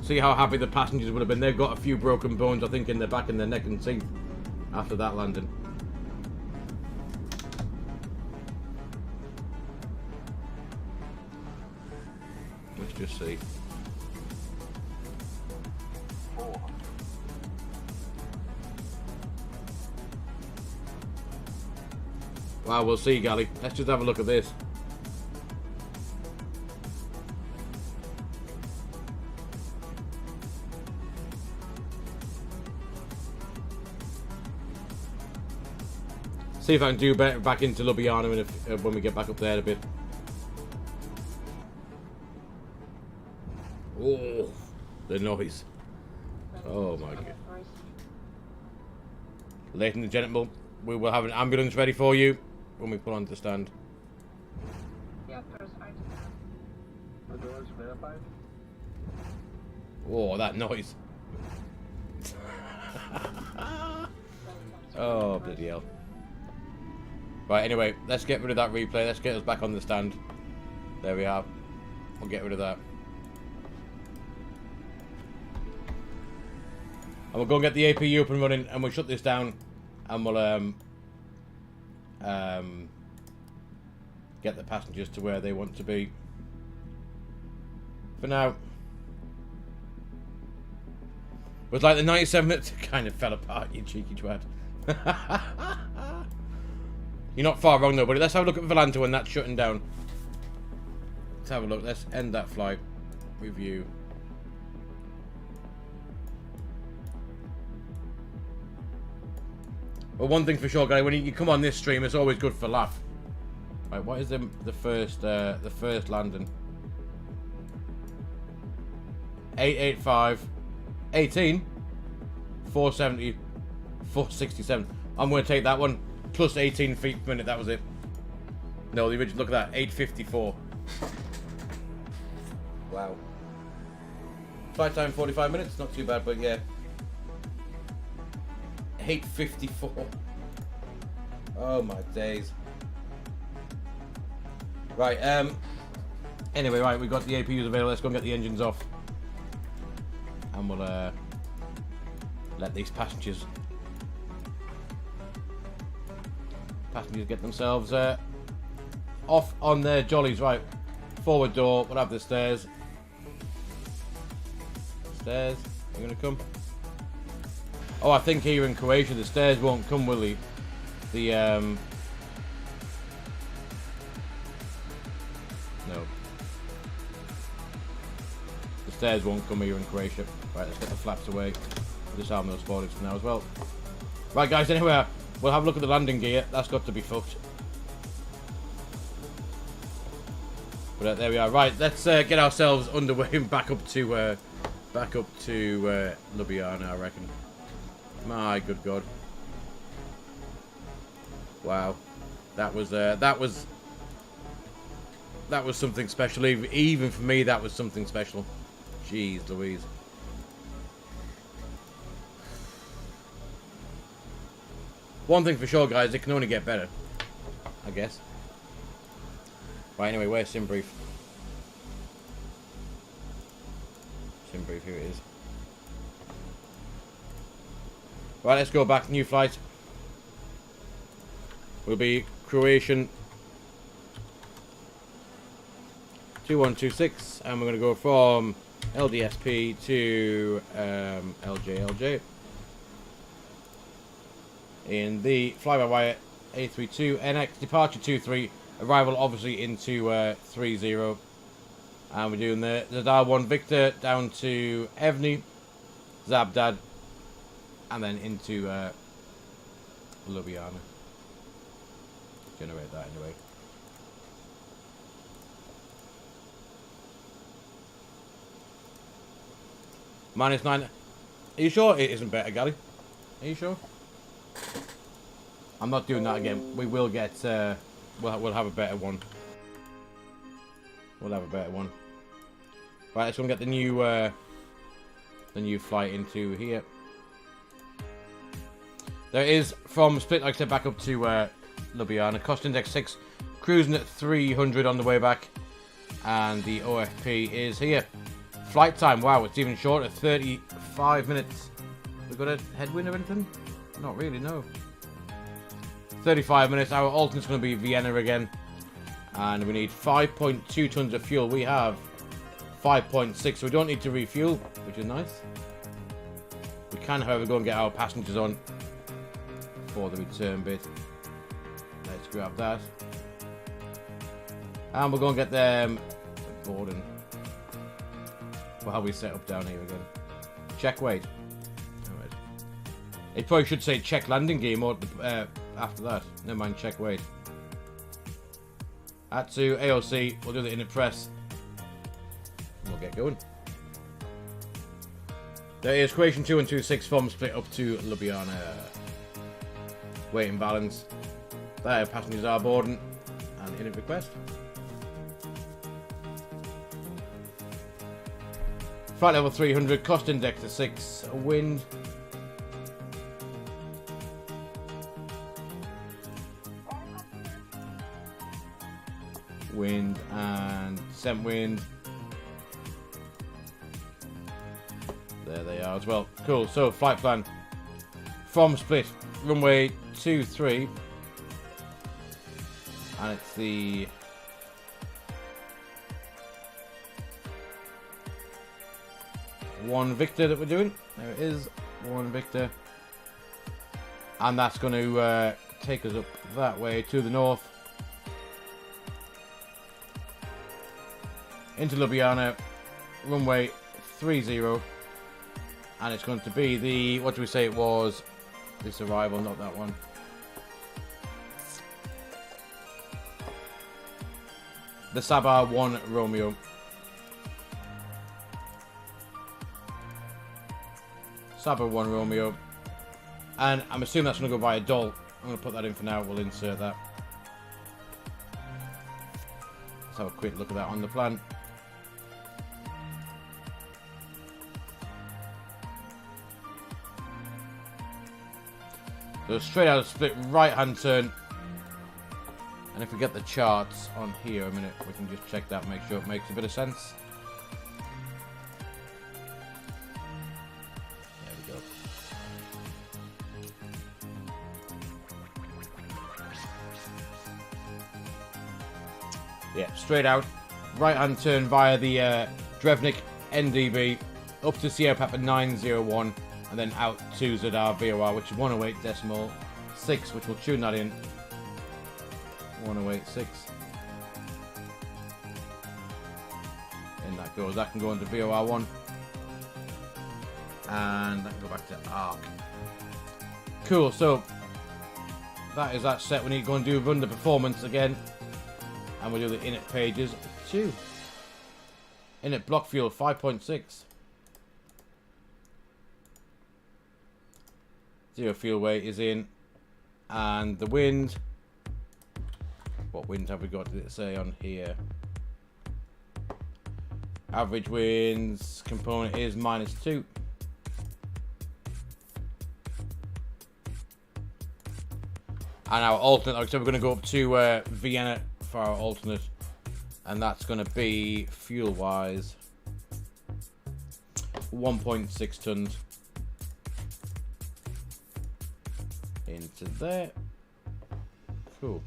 See how happy the passengers would have been. They've got a few broken bones, I think, in their back and their neck and teeth after that landing. Let's just see. Well, we'll see, Gally. Let's just have a look at this. See if I can do better back into Ljubljana when we get back up there a bit. Oh, the noise. Oh my god. Ladies and gentlemen, we will have an ambulance ready for you. when we pull onto the stand. Yep, doors fine. The doors verified? Oh, that noise. Oh, bloody hell. Right, anyway, let's get rid of that replay. Let's get us back on the stand. There we are. We'll get rid of that. And we'll go and get the APU up and running, and we'll shut this down, and we'll get the passengers to where they want to be. For now. It was like the 97 minutes kind of fell apart, you cheeky twat. You're not far wrong though, buddy. Let's have a look at Volanta when that's shutting down. Let's have a look. Let's end that flight. Review. Well, one thing for sure, guys, when you come on this stream, it's always good for laugh. Right, what is the first landing? 885, 18, 470, 467. I'm going to take that one. Plus 18 feet per minute, that was it. No, the original, look at that, 854. Wow. Flight time 45 minutes, not too bad, but yeah. 854. Oh my days. Right, anyway, right, we've got the APUs available. Let's go and get the engines off. And we'll let these passengers get themselves off on their jollies. Right, forward door, we'll have the stairs. Stairs, are you gonna come? Oh, I think here in Croatia the stairs won't come, will they? The no. The stairs won't come here in Croatia. Right, let's get the flaps away. Disarm those boardings for now as well. Right, guys, anyway, we'll have a look at the landing gear. That's got to be fucked. But there we are. Right, let's get ourselves underway and back up to Ljubljana, I reckon. My good God. Wow. That was something special. Even for me, that was something special. Jeez Louise. One thing for sure, guys, it can only get better, I guess. Right, anyway, where's Sim Brief? Sim Brief, here it is. Right, let's go back. New flight. Will be Croatian 2126, and we're going to go from LDSP to LJ. In the Fly By Wire A32NX, departure 23, arrival obviously into 30, and we're doing the Dial 1 Victor down to Evny, Zabdad, and then into Ljubljana. Generate that anyway. -9. Are you sure it isn't better, Gally? Are you sure? I'm not doing that again. We will get. We'll have a better one. We'll have a better one. Right, let's go and get the new flight into here. There is from Split, like I said, back up to Ljubljana. Cost index 6, cruising at 300 on the way back, and the OFP is here. Flight time, wow, it's even shorter, 35 minutes. We've got a headwind or anything? Not really, no. 35 minutes. Our alternate's going to be Vienna again, and we need 5.2 tons of fuel. We have 5.6, so we don't need to refuel, which is nice. We can, however, go and get our passengers on for the return bit. Let's grab that, and we'll go and get them boarding. Well, how we set up down here again? Check weight. Alright. It probably should say check landing gear more after that. Never mind, check weight. At to AOC, we'll do the inner press. And we'll get going. There is Croatian 2126 from Split up to Ljubljana. Weight and balance. There, passengers are boarding. And init request. Flight level 300, cost index to 6, wind. Wind and descent wind. There they are as well. Cool, so flight plan. From split, runway 23. And it's the One Victor that we're doing. There it is, One Victor. And that's going to take us up that way to the north. Into Ljubljana, runway 30. And it's going to be the, what do we say it was? This arrival, not that one. The Sabah 1 Romeo. Sabah 1 Romeo. And I'm assuming that's going to go via Dol. I'm going to put that in for now. We'll insert that. Let's have a quick look at that on the plan. So straight out of split, right hand turn. And if we get the charts on here a minute, we can just check that, make sure it makes a bit of sense. There we go. Yeah, straight out. Right hand turn via the Drevnik NDB up to Sierra Papa 901 and then out to Zadar VOR, which is 108.6, which will tune that in. 108.6. In that goes. That can go into VOR1. And that can go back to ARC. Cool, so that is that set. We need to go and run the performance again. And we'll do the init pages too. Init block fuel 5.6. Zero fuel weight is in. And the wind. What wind have we got? Did it say on here? Average winds component is -2. And our alternate, like I said, we're going to go up to Vienna for our alternate. And that's going to be, fuel-wise, 1.6 tons. Into there. Cool.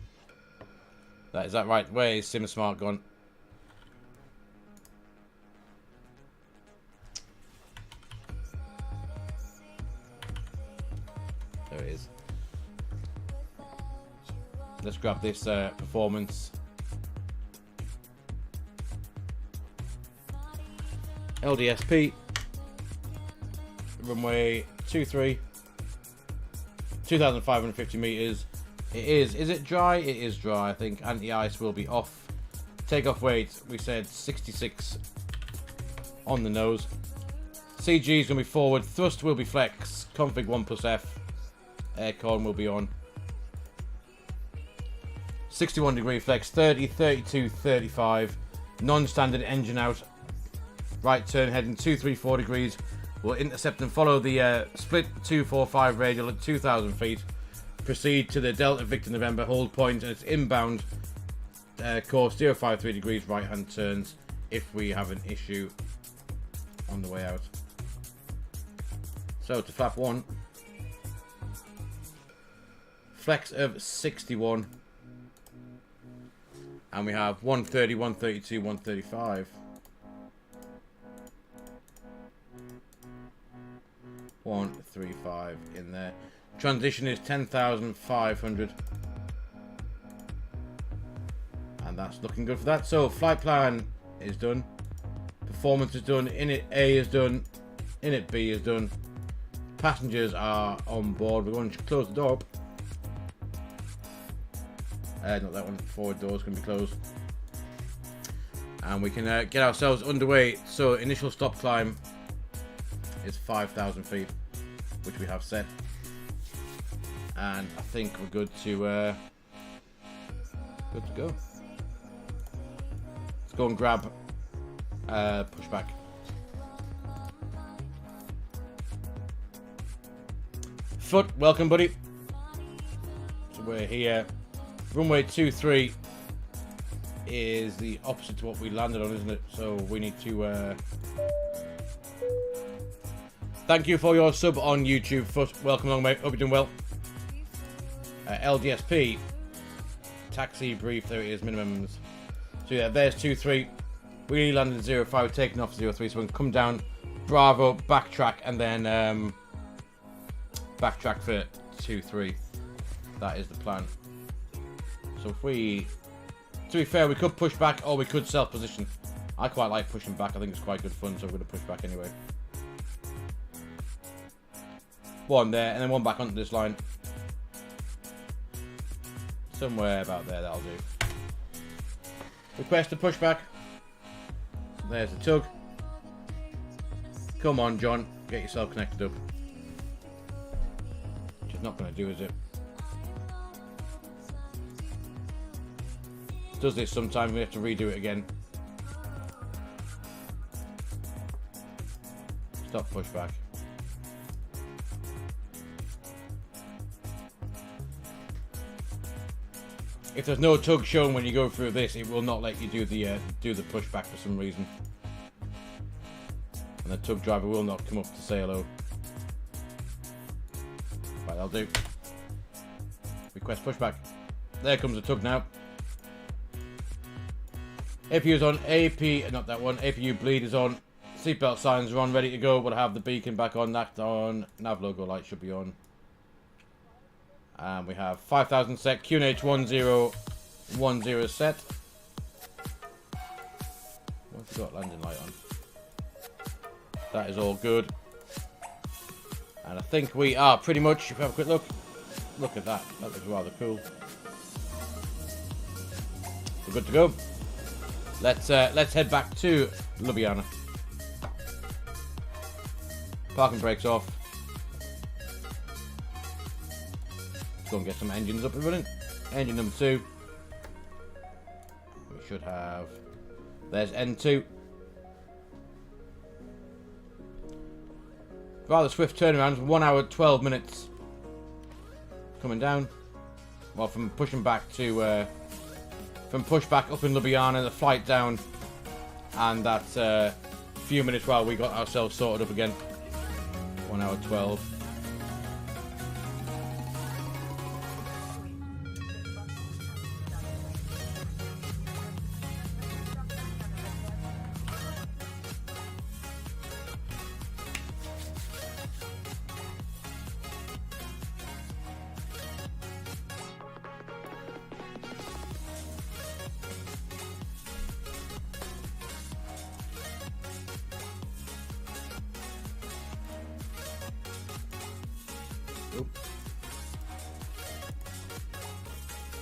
Is that right? Where is SimSmart gone? There it is. Let's grab this performance. LDSP. Runway 23. 2,550 meters. It is it dry? It is dry, I think. Anti-ice will be off. Takeoff weight, we said 66 on the nose. CG is going to be forward. Thrust will be flex. Config 1+F. Aircon will be on. 61 degree flex. 30, 32, 35. Non-standard engine out. Right turn heading 234 degrees. We'll intercept and follow the split 245 radial at 2,000 feet. Proceed to the Delta Victor November hold point, and it's inbound course 053 degrees right hand turns if we have an issue on the way out. So to flap 1, flex of 61, and we have 130, 132, 135. 135 in there. Transition is 10,500. And that's looking good for that. So flight plan is done. Performance is done. Init A is done. Init B is done. Passengers are on board. We're going to close the door up. Not that one. Forward door is going to be closed. And we can get ourselves underway. So initial stop climb is 5,000 feet, which we have set. And I think we're good to Good to go. Let's go and grab pushback. Foot, welcome, buddy. So we're here. Runway 23 is the opposite to what we landed on, isn't it? So we need to. Thank you for your sub on YouTube, Foot. Welcome along, mate. Hope you're doing well. LDSP. Taxi brief, there it is, minimums. So yeah, there's 2-3. We landed 0-5, taking off 0-3, so we can come down, Bravo, backtrack, and then backtrack for 2-3. That is the plan. So if we, to be fair, we could push back or we could self-position. I quite like pushing back, I think it's quite good fun, so we're going to push back anyway. One there, and then one back onto this line. Somewhere about there, that'll do. Request a pushback. There's the tug. Come on, John. Get yourself connected up. Which is not going to do, is it? Does this sometimes, we have to redo it again. Stop pushback. If there's no tug shown when you go through this, it will not let you do the pushback for some reason. And the tug driver will not come up to say hello. Right, that'll do. Request pushback. There comes the tug now. APU's on. AP, not that one. APU bleed is on. Seatbelt signs are on, ready to go. We'll have the beacon back on, that on. Nav logo light should be on. And we have 5,000 set, QNH 1010 set. What have we got landing light on? That is all good. And I think we are pretty much, if we have a quick look. Look at that, that looks rather cool. We're good to go. Let's head back to Ljubljana. Parking brakes off. Go and get some engines up and running. Engine number 2. We should have. There's N2. Rather swift turnarounds. 1 hour 12 minutes. Coming down. Well, from pushing back to from pushback up in Ljubljana, the flight down, and that few minutes while we got ourselves sorted up again. 1 hour 12.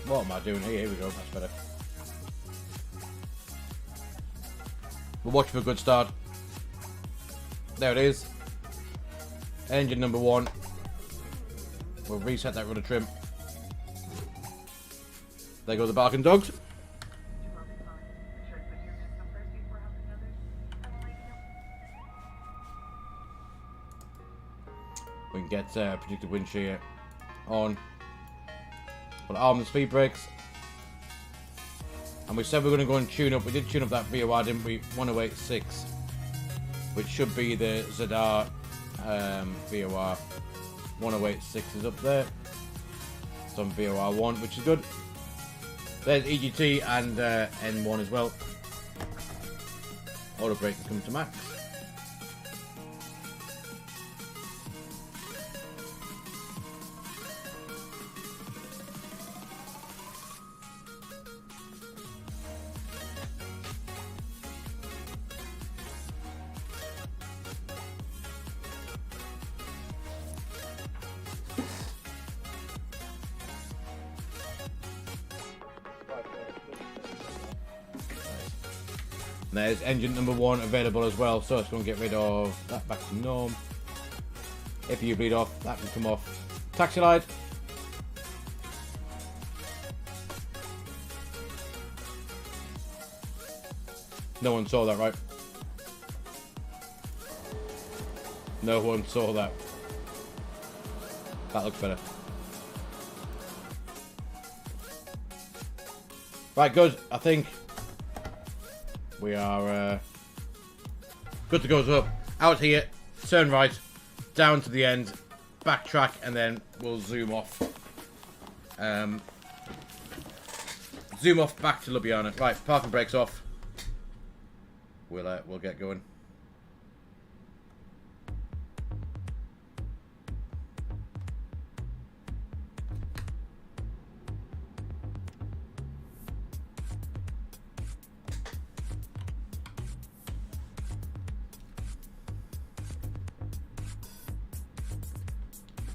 What am I doing here? Here we go, that's better. We'll watch for a good start. There it is. Engine number 1. We'll reset that rudder trim. There go the barking dogs. We can get predicted wind shear on. We'll arm the speed brakes. And we said we were going to go and tune up. We did tune up that VOR, didn't we? 1086. Which should be the ZR VOR. 1086 is up there. It's on VOR 1, which is good. There's EGT and N1 as well. Auto brake can come to max. There's engine number 1 available as well, so it's going to get rid of that back to norm. If you bleed off, that can come off. Taxi light. No one saw that, right? No one saw that. That looks better. Right, good. I think we are good to go. So out here, turn right, down to the end, backtrack, and then we'll zoom off. Zoom off back to Ljubljana. Right, parking brakes off. We'll get going.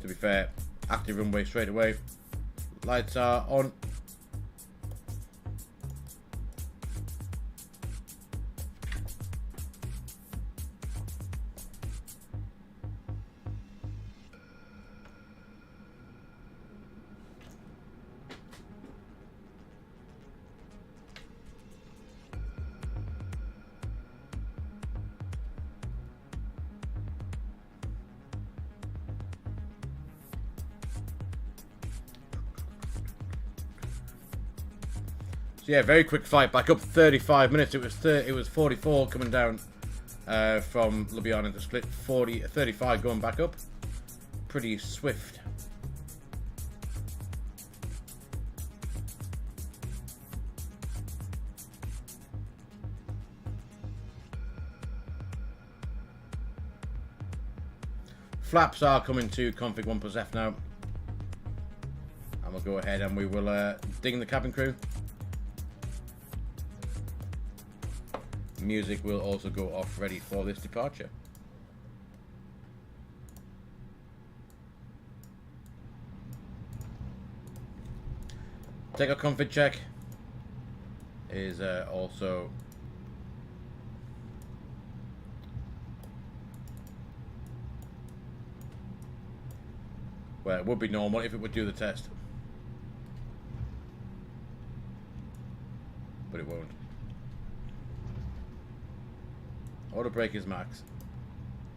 To be fair, active runway straight away. Lights are on. So yeah, very quick flight back up 35 minutes. It was 44 coming down from Ljubljana to Split, 35 going back up. Pretty swift. Flaps are coming to config 1+F now. And we'll go ahead and we will ding the cabin crew. Music will also go off ready for this departure. Takeoff config check is also well, it would be normal if it would do the test, but it won't. Auto brake is max.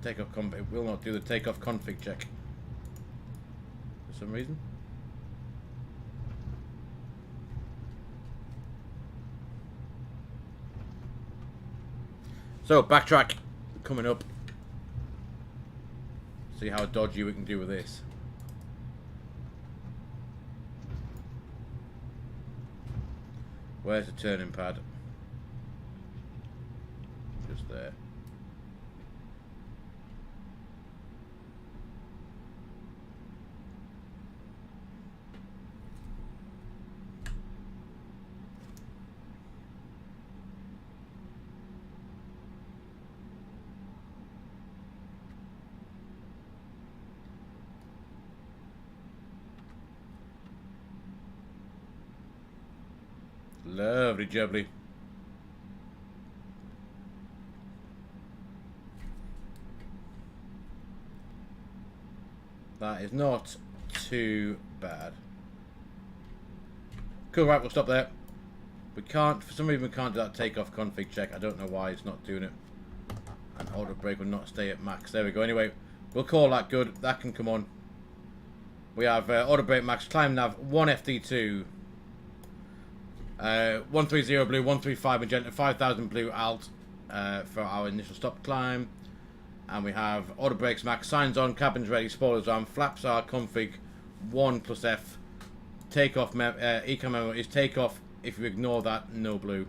Takeoff config, it will not do the takeoff config check for some reason. So backtrack coming up. See how dodgy we can do with this. Where's the turning pad? Just there. Lovely jubbly. That is not too bad. Cool, right, we'll stop there. We can't, for some reason we can't do that takeoff config check. I don't know why it's not doing it. And auto brake will not stay at max. There we go. Anyway, we'll call that good. That can come on. We have auto brake max, climb nav, 1 FD2. 130 blue, 135 magenta, 5000 blue alt for our initial stop climb. And we have auto brakes max, signs on, cabins ready, spoilers on, flaps are config 1+F. Takeoff econ memo is takeoff. If you ignore that, no blue.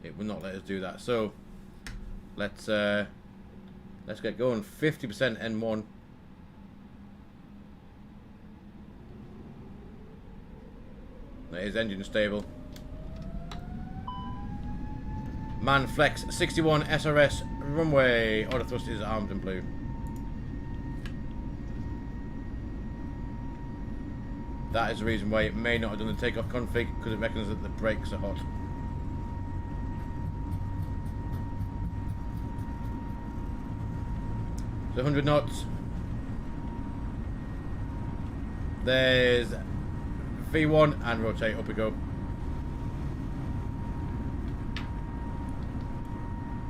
It will not let us do that. So let's get going. 50% N1. That is engine stable. Man flex 61 SRS runway. Auto thrust is armed and blue. That is the reason why it may not have done the takeoff config, because it reckons that the brakes are hot. So 100 knots. There's V1 and rotate, up we go.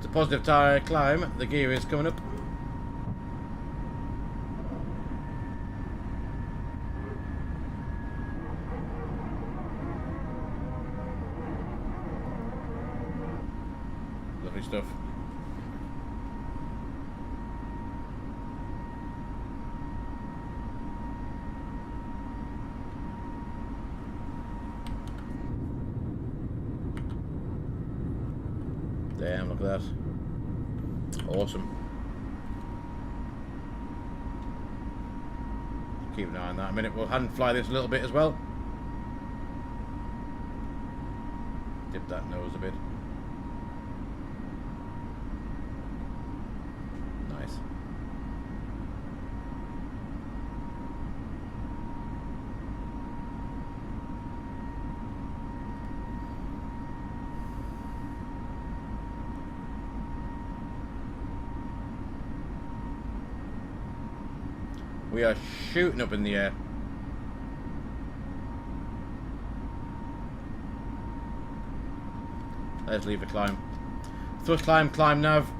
a positive tire climb. The gear is coming up. Lovely stuff. Damn, look at that. Awesome. Keep an eye on that. A minute, we'll hand fly this a little bit as well. Dip that nose a bit. Nice. We are shooting up in the air. Let's leave a climb. Thrust climb, climb nav.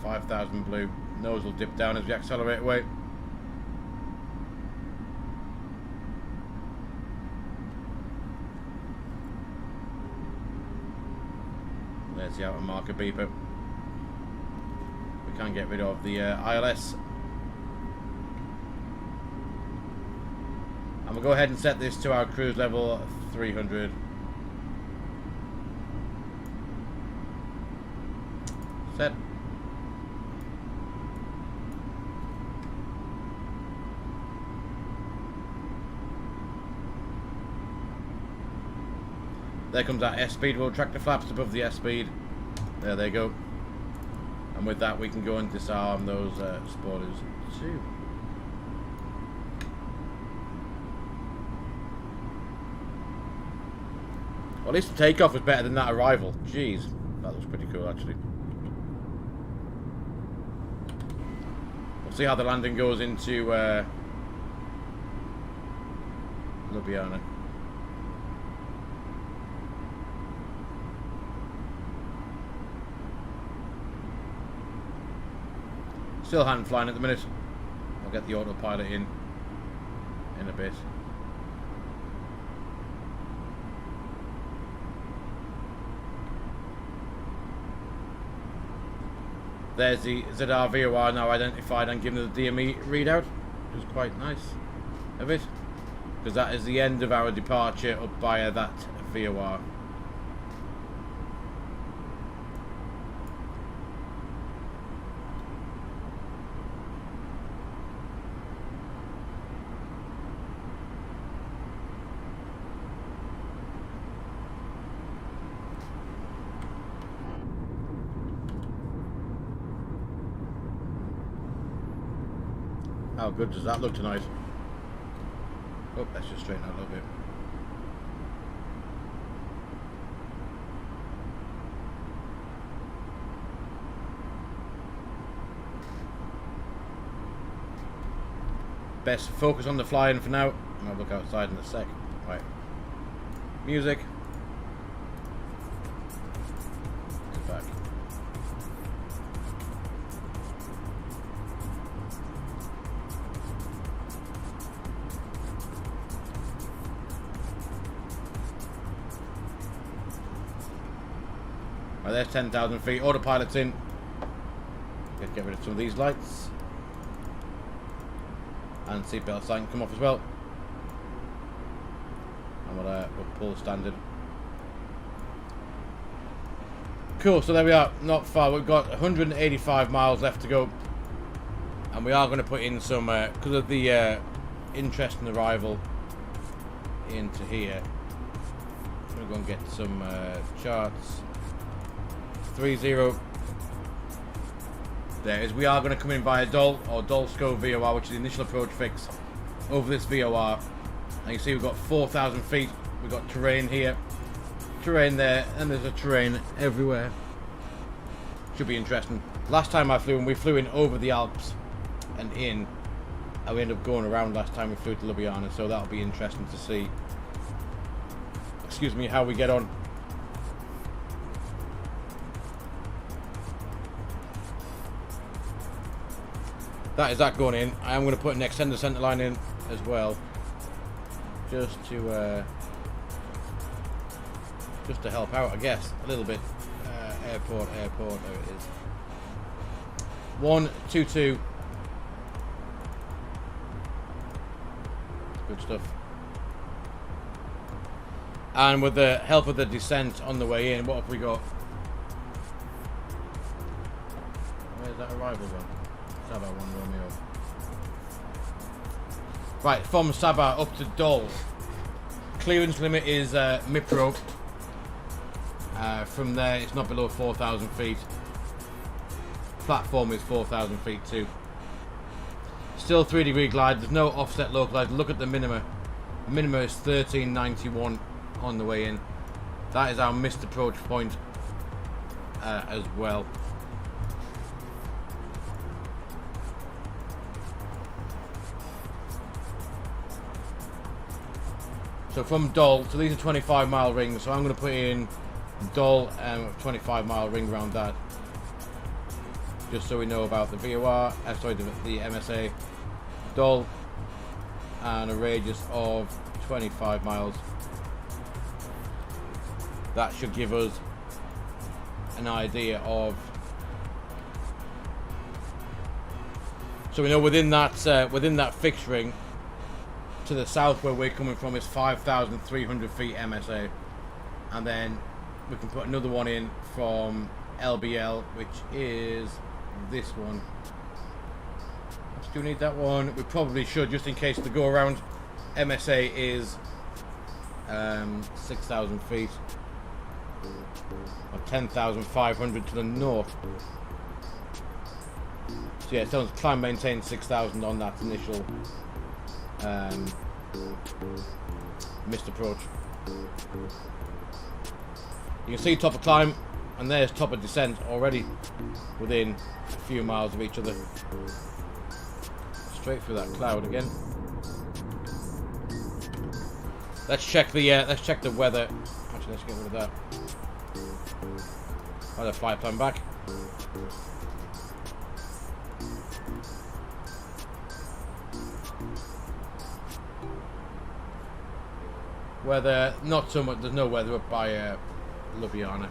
5,000 blue. Nose will dip down as we accelerate away. There's the outer marker beeper. We can get rid of the ILS. And we'll go ahead and set this to our cruise level 300. Set. There comes our S-speed. We'll track the flaps above the S-speed. There they go. And with that we can go and disarm those spoilers too. Well, at least the takeoff was better than that arrival. Jeez, that looks pretty cool actually. We'll see how the landing goes into Ljubljana. Still hand flying at the minute. I'll get the autopilot in a bit. There's the ZR VOR now identified and given the DME readout, which is quite nice of it, because that is the end of our departure up via that VOR. How good does that look tonight? Oh, let's just straighten out a little bit. Best focus on the flying for now. And I'll look outside in a sec. Right. Music. Get back. Right, there's 10,000 feet. Autopilot's in. Let's get rid of some of these lights. And seatbelt sign can come off as well. And we'll pull standard. Cool, so there we are. Not far. We've got 185 miles left to go. And we are going to put in some, because of the interesting arrival into here. I'm going to go and get some charts. 30. There is. We are going to come in via DOL or Dolsco VOR, which is the initial approach fix over this VOR. And you see we've got 4,000 feet. We've got terrain here, terrain there, and there's a terrain everywhere. Should be interesting. Last time I flew, and we flew in over the Alps and in, and we ended up going around last time we flew to Ljubljana, so that'll be interesting to see. Excuse me, how we get on. that is that going in. I am going to put an extended centre line in as well, just to help out, I guess, a little bit. Airport, there it is. 122. Good stuff. And with the help of the descent on the way in, what have we got? Where's that arrival one? Sabah 1 Romeo. Right, from Sabah up to Dol. Clearance limit is MIPRO. From there, it's not below 4,000 feet. Platform is 4,000 feet too. Still 3-degree glide. There's no offset localized. Look at the minima. The minima is 1391 on the way in. That is our missed approach point as well. So from Dol, so these are 25-mile rings. So I'm going to put in Dol, 25-mile ring around that, just so we know about the VOR, sorry, the MSA, Dol, and a radius of 25 miles. That should give us an idea of, so we know within that fixed ring to the south where we're coming from is 5,300 feet MSA, and then we can put another one in from LBL, which is this one. Do we need that one? We probably should, just in case the go around. MSA is 6,000 feet, or 10,500 to the north. So yeah, so climb maintain 6,000 on that initial missed approach. You can see top of climb, and there's top of descent already within a few miles of each other. Straight through that cloud again. Let's check the weather. Actually, let's get rid of that. I'll have flight plan back. Weather, not so much. There's no weather up by Ljubljana,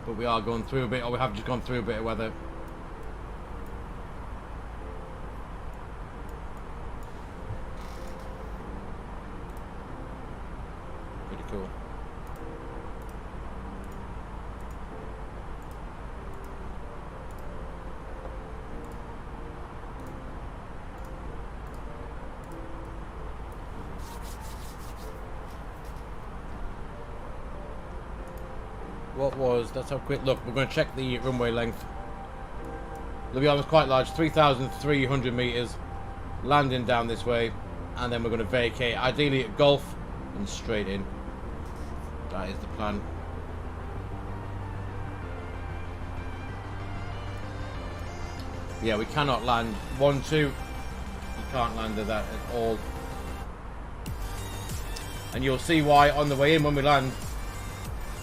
but we are going through a bit, or we have just gone through a bit of weather. Pretty cool. Let's have a quick look. We're going to check the runway length. Ljubljana is quite large, 3,300 meters. Landing down this way, and then we're going to vacate, ideally at Gulf and straight in. That is the plan. Yeah, we cannot land 1-2. You can't land at that at all. And you'll see why on the way in when we land.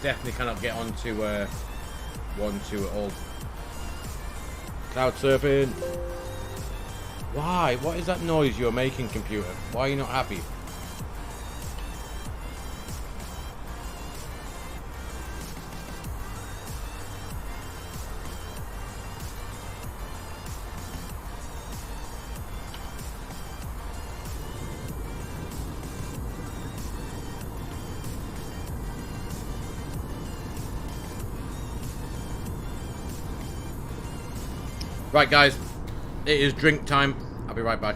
Definitely cannot get onto 1-2 at all. Cloud surfing. Why? What is that noise you're making, computer? Why are you not happy? Right, guys, it is drink time. I'll be right back.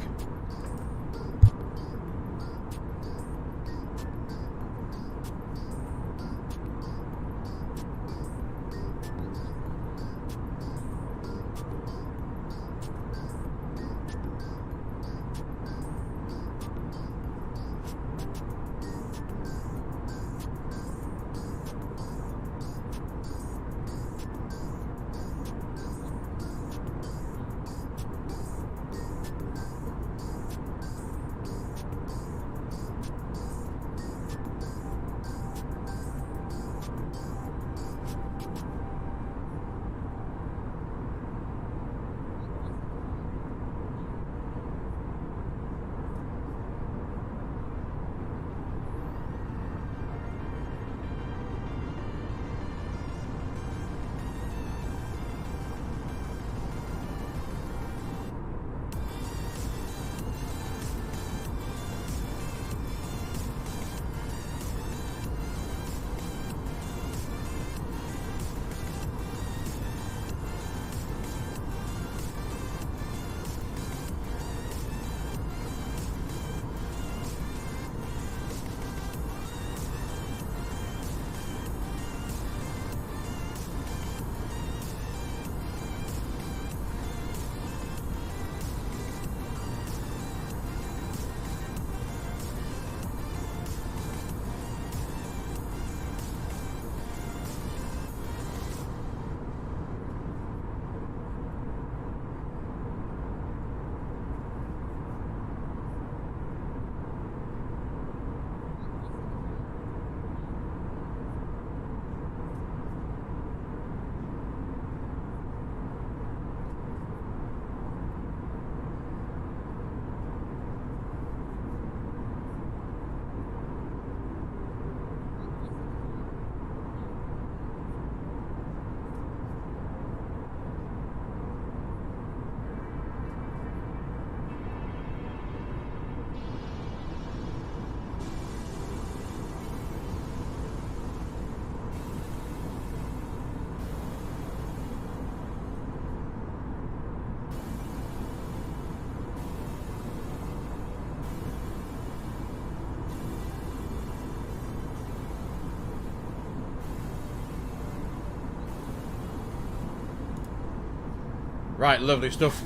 Right, lovely stuff.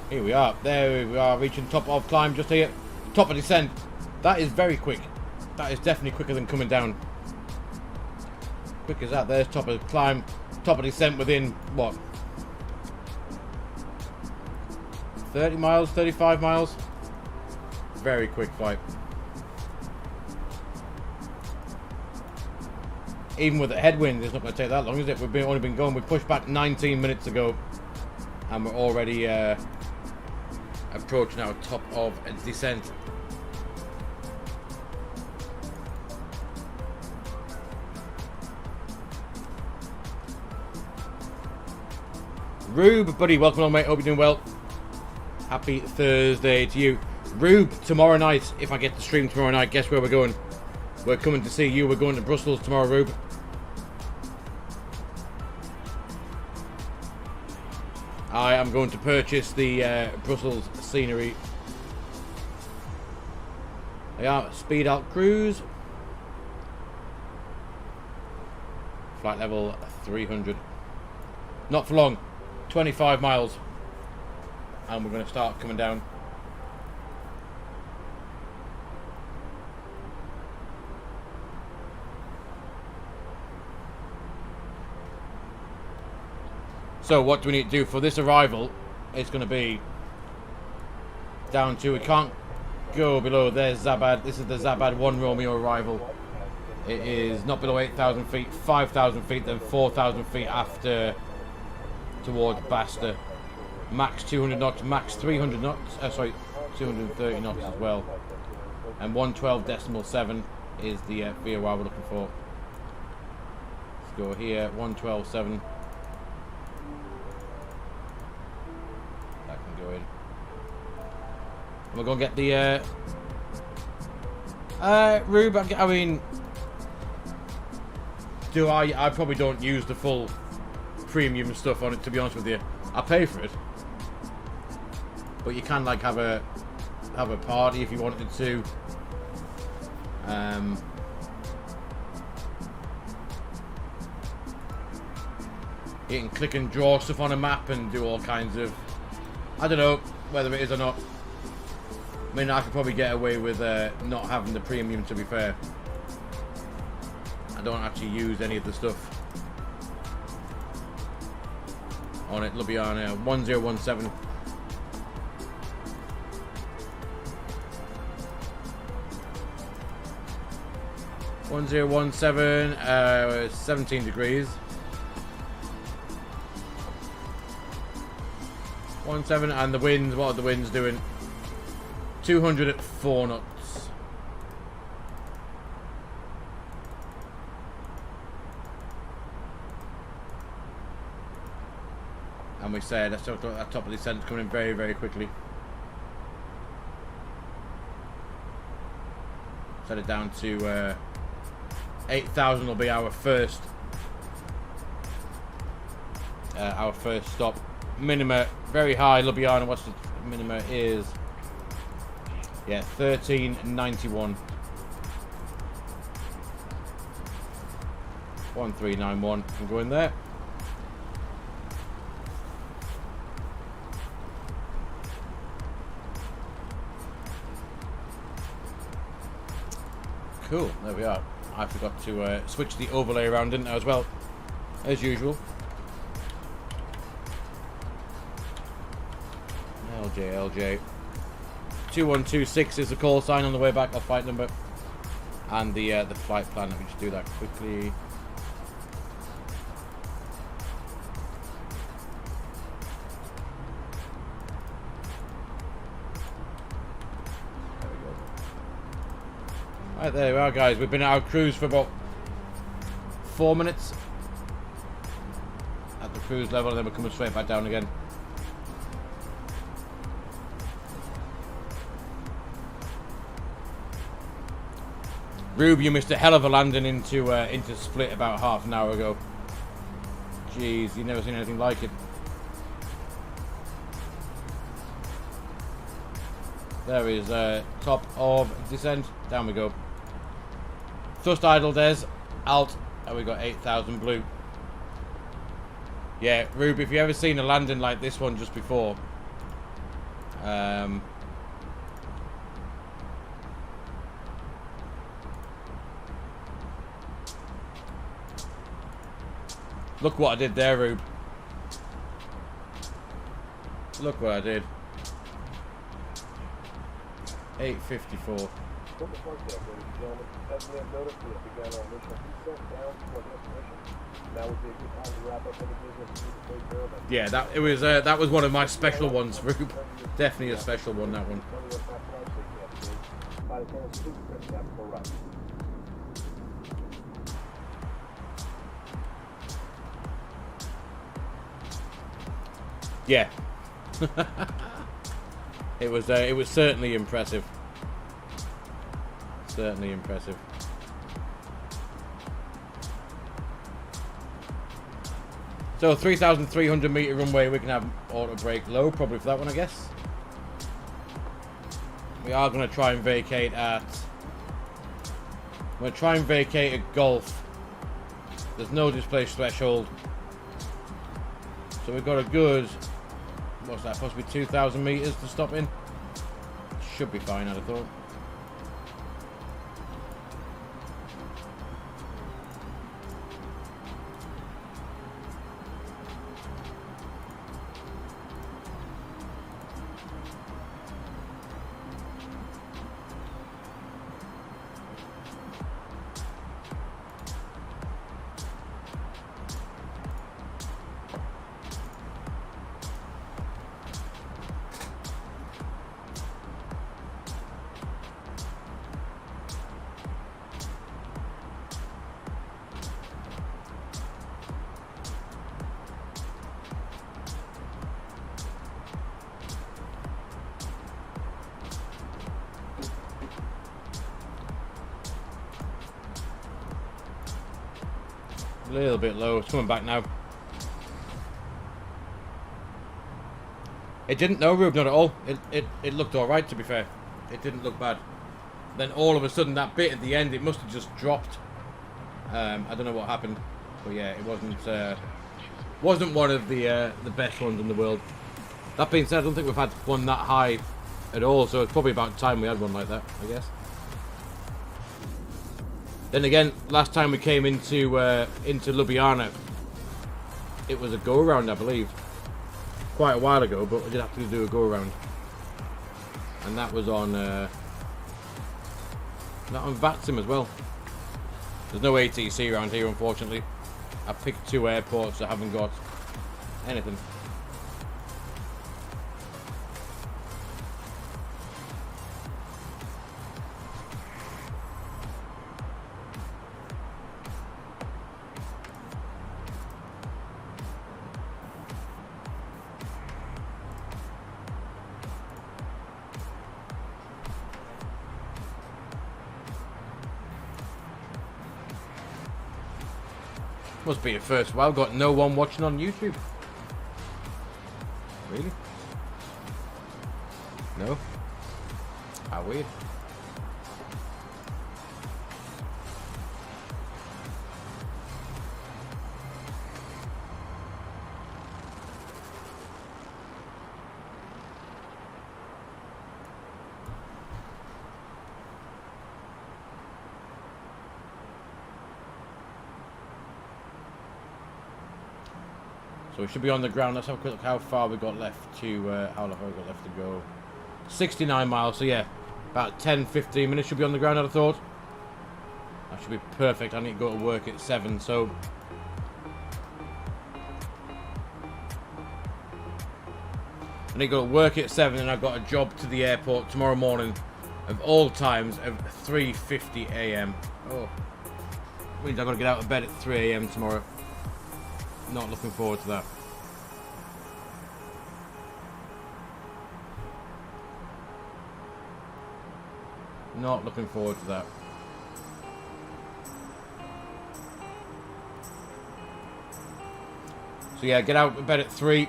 Here we are. There we are, reaching top of climb just here. Top of descent. That is very quick. That is definitely quicker than coming down. Quick as that. There's top of climb. Top of descent within, what? 30 miles, 35 miles. Very quick flight. Even with the headwind, it's not going to take that long, is it? We've only been going. We pushed back 19 minutes ago, and we're already approaching our top of descent. Rube, buddy, welcome on, mate. Hope you're doing well. Happy Thursday to you. Rube, tomorrow night, if I get to stream tomorrow night, guess where we're going? We're coming to see you. We're going to Brussels tomorrow, Rube. I am going to purchase the Brussels scenery. They are speed out cruise. Flight level 300. Not for long. 25 miles. And we're going to start coming down. So what do we need to do for this arrival? It's going to be down to, we can't go below, there's Zabad. This is the Zabad 1 Romeo arrival. It is not below 8,000 feet, 5,000 feet, then 4,000 feet after towards Basta. Max 200 knots, max 300 knots, sorry, 230 knots as well. And 112.7 is the VOR we're looking for. Let's go here, 112.7. That can go in. And we're going to get the, Rube, I mean, I probably don't use the full premium stuff on it, to be honest with you. I pay for it. But you can like have a party if you wanted to. You can click and draw stuff on a map and do all kinds of, I don't know whether it is or not. I mean, I could probably get away with not having the premium, to be fair. I don't actually use any of the stuff on it. Ljubljana 1017. One 17 degrees. 17, and the winds, what are the winds doing? 200 at 4 knots. And we said that top of the descent coming in very, very quickly. Set it down to 8,000 will be our first stop. Minima very high. Ljubljana, what's the minima is? Yeah, 1391. 1391. I'm going there. Cool, there we are. I forgot to switch the overlay around, didn't I, as well? As usual. LJ. 2126 is the call sign on the way back, or flight number. And the flight plan. Let me just do that quickly. Right, there we are, guys. We've been at our cruise for about 4 minutes at the cruise level, and then we're coming straight back down again. Rube, you missed a hell of a landing into Split about half an hour ago. Jeez, you've never seen anything like it. There is top of descent. Down we go. Thrust idle des, alt, and we got 8,000 blue. Yeah, Rube, if you ever seen a landing like this one just before, look what I did there, Rube. Look what I did. 854. From the park deck, ladies and gentlemen, as we have noticed, we have begun our initial descent down to our destination. Now would be a good time to wrap up any business we need to take care of. Yeah, that was one of my special ones, Rube. Definitely a special one, that one. Yeah. It was certainly impressive. Certainly impressive. So 3,300 meter runway, we can have auto brake low, probably for that one, I guess. We are going to try and vacate at... I'm going to try and vacate at Golf. There's no displaced threshold. So we've got a good... What's that, possibly 2,000 meters to stop in? Should be fine, I'd have thought. A little bit low. It's coming back now. It didn't, no, Rube, not at all. It looked alright, to be fair. It didn't look bad. Then all of a sudden, that bit at the end, it must have just dropped. I don't know what happened. But yeah, it wasn't one of the best ones in the world. That being said, I don't think we've had one that high at all, so it's probably about time we had one like that, I guess. Then again, last time we came into Ljubljana, it was a go-around, I believe. Quite a while ago, but we did have to do a go-around. And that was on VATSIM as well. There's no ATC around here, unfortunately. I picked 2 airports that haven't got anything. Must be a first while. Got no one watching on YouTube. Really? No? How weird. So we should be on the ground. Let's have a quick look how far we got left to, how far we got left to go. 69 miles, so yeah, about 10-15 minutes should be on the ground, I'd have thought. That should be perfect. I need to go to work at 7, so... I need to go to work at 7 and I've got a job to the airport tomorrow morning of all times of 3:50 AM. Oh. Means I've got to get out of bed at 3 AM tomorrow. Not looking forward to that. Not looking forward to that. So yeah, get out of bed at 3.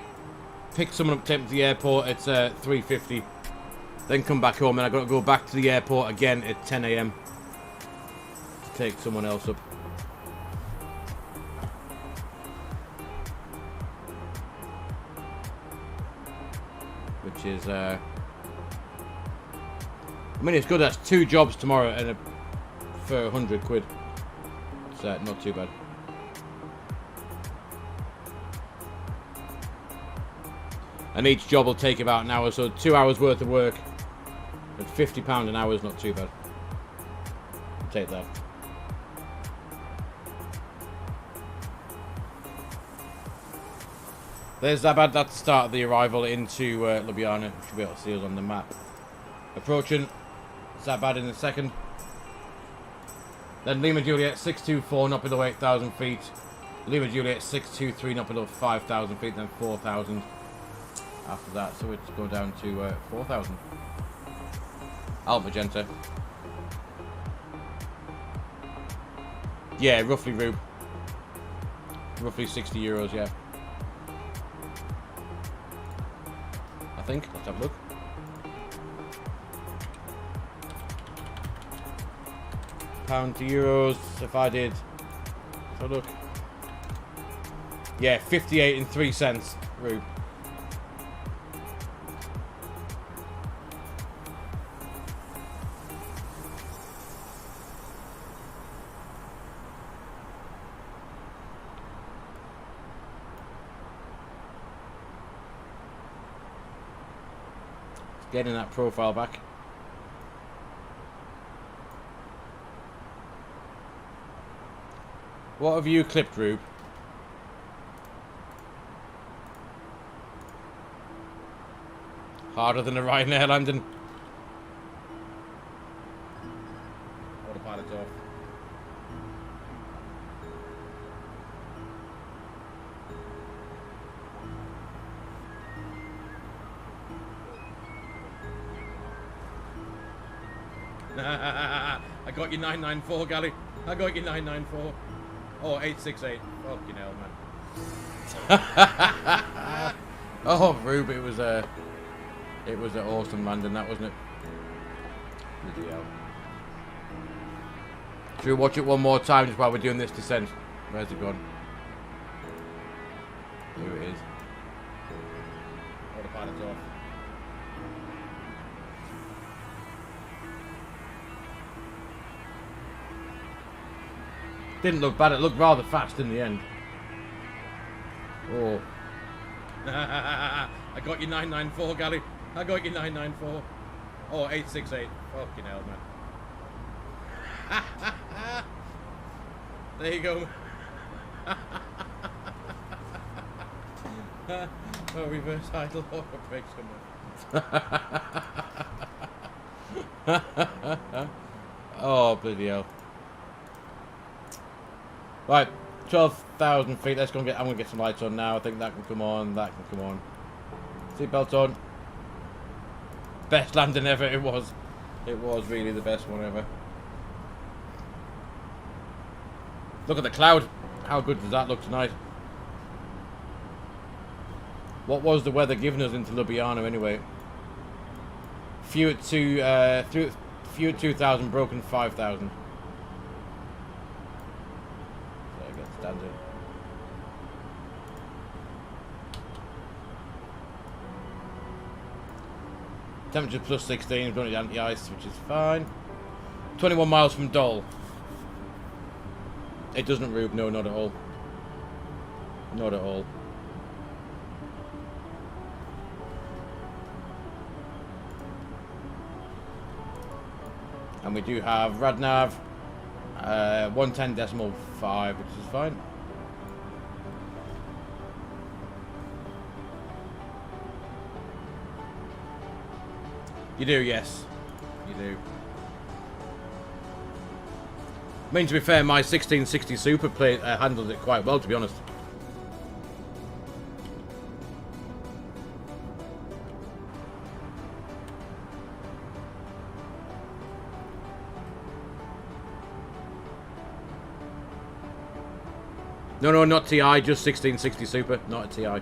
Pick someone up, take them to the airport at 3:50. Then come back home and I've got to go back to the airport again at 10 AM. To take someone else up. which is, I mean, it's good. That's 2 jobs tomorrow and for 100 quid. It's not too bad. And each job will take about an hour, so 2 hours worth of work at £50 an hour is not too bad. I'll take that. There's Zabad. That's the start of the arrival into Ljubljana. You should be able to see us on the map. Approaching Zabad in a second. Then Lima Juliet 624 not below 8,000 feet. Lima Juliet 623 not below 5,000 feet. Then 4,000 after that. So it's go down to 4,000. Alpha Magenta. Yeah, roughly, Rube. Roughly 60 euros, yeah. I think. Let's have a look. Pound to euros. If I did. Let's have a look. Yeah, 58 and 3 cents, Rube. Getting that profile back. What have you clipped, Rube? Harder than a Ryanair landing. Autopilot's off. I got your 994, Gally. I got your 994. Oh, 868. Fucking hell, man. Oh, Rube, it was an awesome landing, that, wasn't it? Bloody hell. Should we watch it one more time just while we're doing this descent? Where's it gone? Here it is. Autopilot's off. Didn't look bad, it looked rather fast in the end. Oh. I got your 994, Gally. I got your 994. Oh, 868. Fucking hell, man. There you go. Oh, reverse idle or break somewhere. Oh, bloody hell. Right, 12,000 feet. Let's go and get. I'm gonna get some lights on now. I think that can come on. That can come on. Seatbelt on. Best landing ever. It was. It was really the best one ever. Look at the cloud. How good does that look tonight? What was the weather giving us into Ljubljana anyway? Few at 2,000, broken 5,000. Standard. Temperature plus 16, running anti-ice, which is fine. 21 miles from Dole. It doesn't, Rube, no, not at all. Not at all. And we do have Radnav 110.5, which is fine. You do, yes. You do. I mean, to be fair, my 1660 Super handled it quite well, to be honest. No, no, not TI, just 1660 Super, not a TI.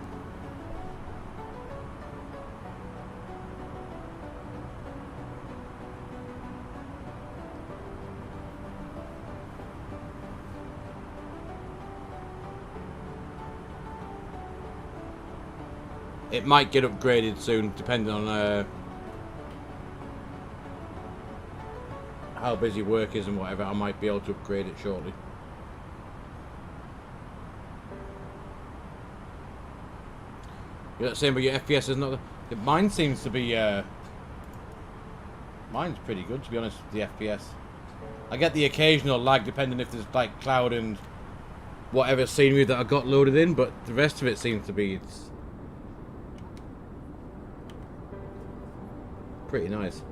It might get upgraded soon, depending on how busy work is and whatever. I might be able to upgrade it shortly. You're not saying about your FPS is not... Mine seems to be... mine's pretty good, to be honest, the FPS. I get the occasional lag, depending if there's, like, cloud and whatever scenery that I got loaded in, but the rest of it seems to be... It's pretty nice.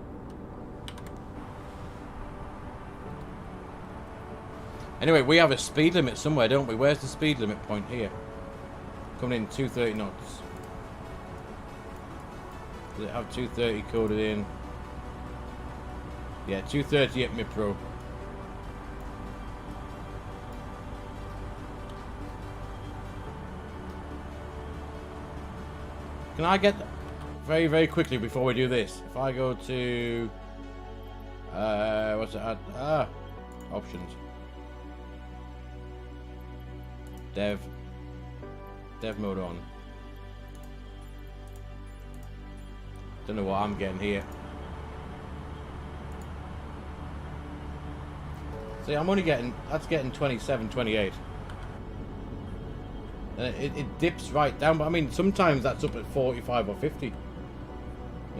Anyway, we have a speed limit somewhere, don't we? Where's the speed limit point here? Coming in 230 knots. Does it have 230 coded in? Yeah, 230 at mid-pro. Can I get very, very quickly before we do this? If I go to what's it? Options. Dev mode on. Don't know what I'm getting here. See, I'm only getting, that's getting 27, 28. It dips right down, but I mean, sometimes that's up at 45 or 50.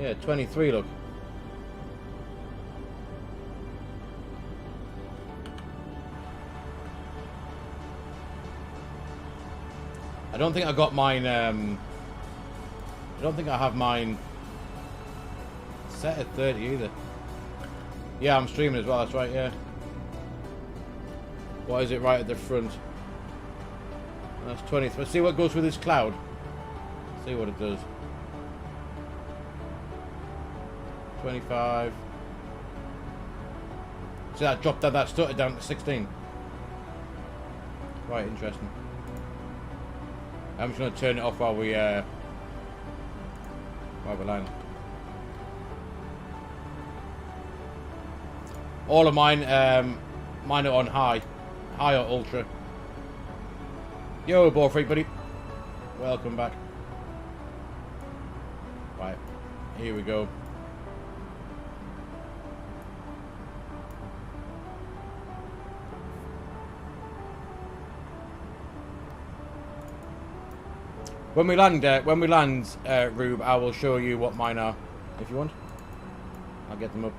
Yeah, 23, look. I don't think I got mine, I don't think I have mine set at 30 either. Yeah, I'm streaming as well, that's right, yeah. What is it right at the front? That's 23. Let's see what goes with this cloud. See what it does. 25. See, that dropped that stuttered down to 16. Quite interesting. I'm just going to turn it off while we land. All of mine, mine are on high or ultra. Yo, ball freak, buddy. Welcome back. Right, here we go. When we land, Rube, I will show you what mine are, if you want. I'll get them up.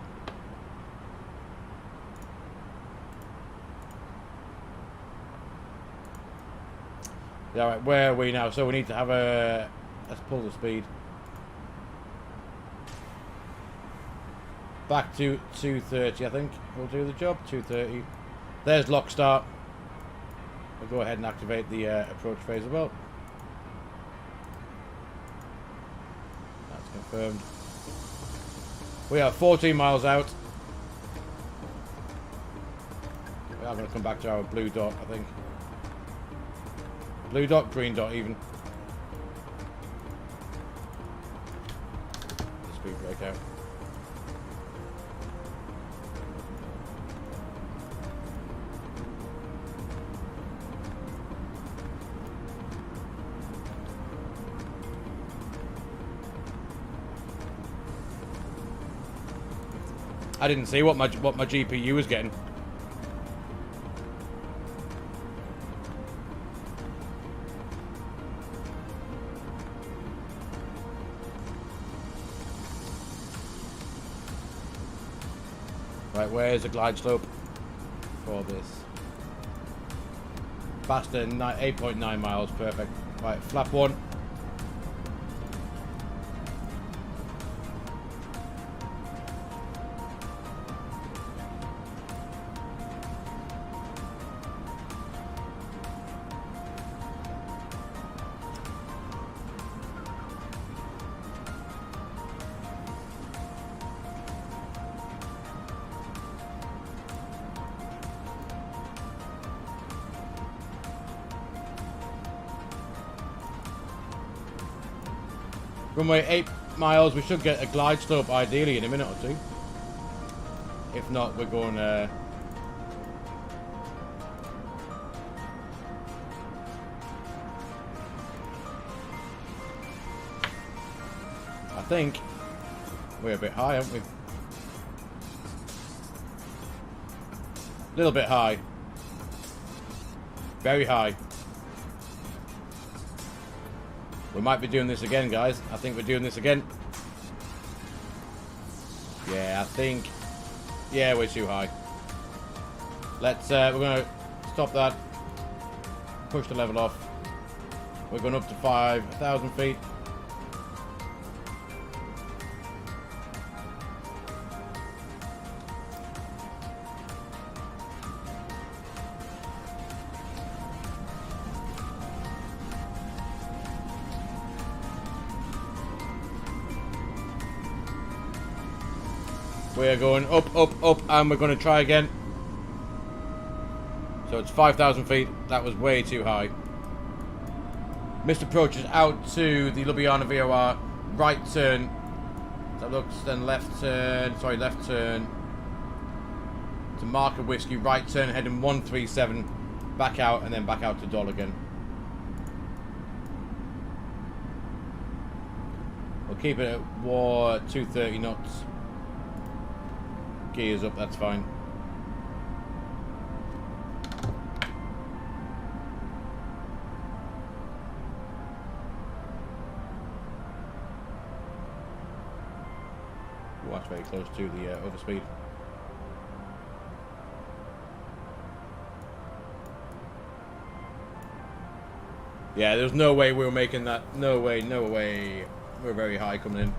Yeah, right, where are we now? So we need to have a... Let's pull the speed. Back to 230, I think. We'll do the job. 230. There's lock start. We'll go ahead and activate the approach phase as well. That's confirmed. We are 14 miles out. We are going to come back to our blue dot, I think. Blue dot, green dot even. Speed breakout. I didn't see what my GPU was getting. Right, where's the glide slope for this? Faster, 8.9 miles, perfect. Right, flap one. Runway 8 miles, we should get a glide slope ideally in a minute or two. If not, we're going think we're a bit high, aren't we? A little bit high. Very high. We might be doing this again, guys. I think we're doing this again. Yeah, I think... Yeah, we're too high. Let's, we're going to stop that. Push the level off. We're going up to 5,000 feet. We're going up, up, up, and we're going to try again. So it's 5,000 feet. That was way too high. Missed approaches out to the Ljubljana VOR. Right turn. That looks, then left turn. Sorry, left turn. To Marker Whiskey. Right turn, heading 137. Back out, and then back out to Doll again. We'll keep it at 230 knots. Gears up, that's fine. Oh, that's very close to the overspeed. Yeah, there's no way we were making that. No way, no way. We're very high coming in.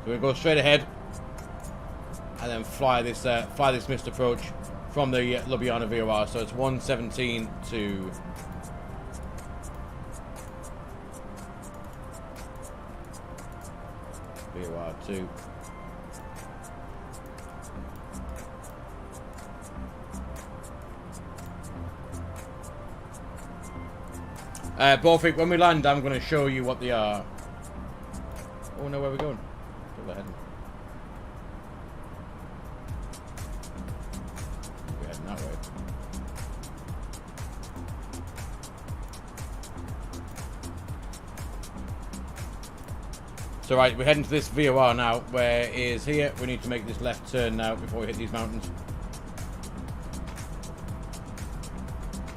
So we go straight ahead. And then fly this missed approach from the Ljubljana VOR. So it's 117 to VOR 2. Borfik, when we land, I'm going to show you what they are. Oh no, where are we going? Go ahead. We're heading that way. So right, we're heading to this VOR now, where it is here. We need to make this left turn now before we hit these mountains.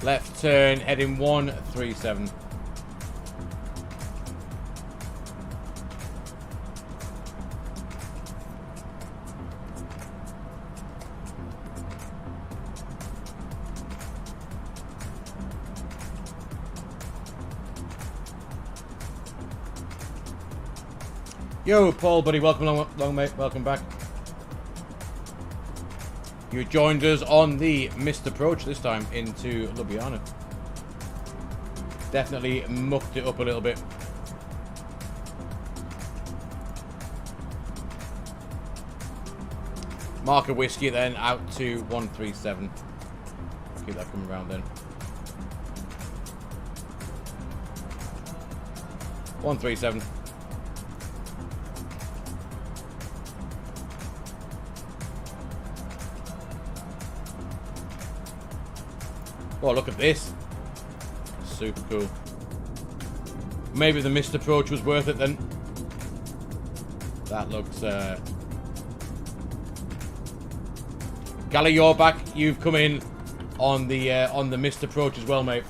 Left turn, heading 137. Yo, Paul, buddy, welcome along, mate. Welcome back. You joined us on the missed approach this time into Ljubljana. Definitely mucked it up a little bit. Marker Whiskey then out to 137. Keep that coming around then. 137. Oh, look at this. Super cool. Maybe the missed approach was worth it then. That looks... Gally, you're back. You've come in on the missed approach as well, mate.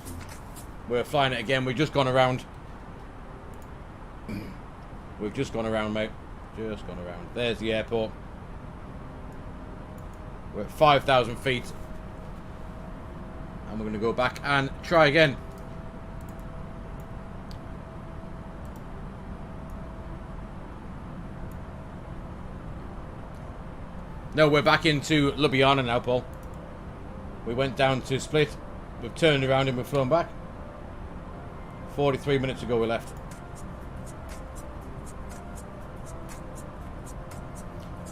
We're flying it again. We've just gone around. We've just gone around, mate. Just gone around. There's the airport. We're at 5,000 feet. And we're going to go back and try again. No, we're back into Ljubljana now, Paul. We went down to Split. We've turned around and we've flown back. 43 minutes ago we left.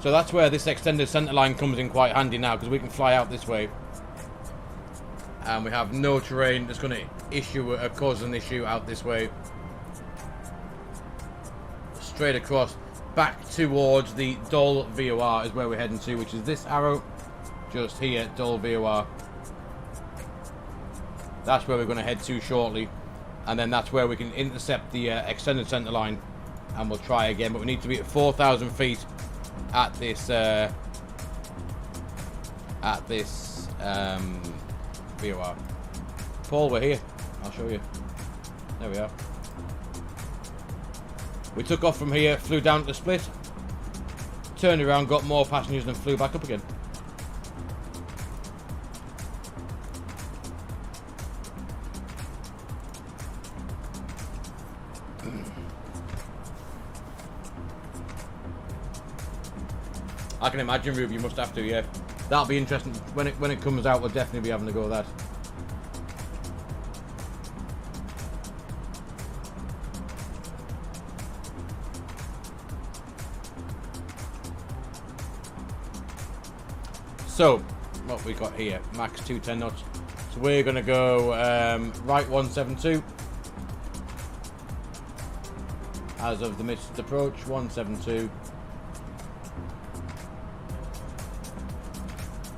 So that's where this extended centre line comes in quite handy now, because we can fly out this way. And we have no terrain that's going to cause an issue out this way. Straight across, back towards the Doll VOR is where we're heading to, which is this arrow. Just here, Doll VOR. That's where we're going to head to shortly. And then that's where we can intercept the extended centre line and we'll try again. But we need to be at 4,000 feet at this VOR. Paul, we're here. I'll show you. There we are. We took off from here, flew down to the split, turned around, got more passengers, and flew back up again. I can imagine, Rube, you must have to, yeah. That'll be interesting. When it comes out, we'll definitely be having to go with that. So, what we got here, max 210 knots. So we're going to go right 172. As of the missed approach, 172.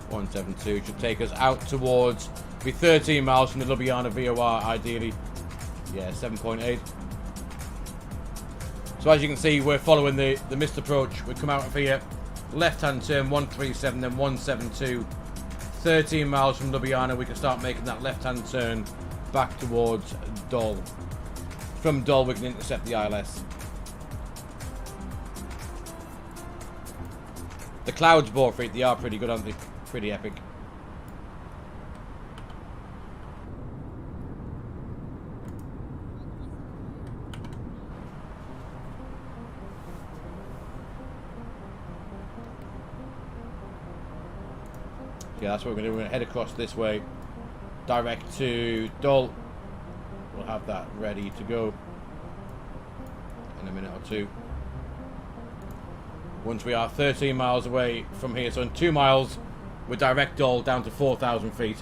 172 should take us out towards, be 13 miles from the Ljubljana VOR ideally. Yeah, 7.8. So as you can see, we're following the missed approach. We come out of here, left hand turn 137, then 172. 13 miles from Ljubljana, we can start making that left hand turn back towards Dol. From Dol we can intercept the ILS. The clouds, Borfreak, they are pretty good, aren't they? Pretty epic. Yeah, that's what we're going to do. We're going to head across this way, direct to Dol. We'll have that ready to go in a minute or two. Once we are 13 miles away from here, so in 2 miles, we're direct Dol down to 4,000 feet,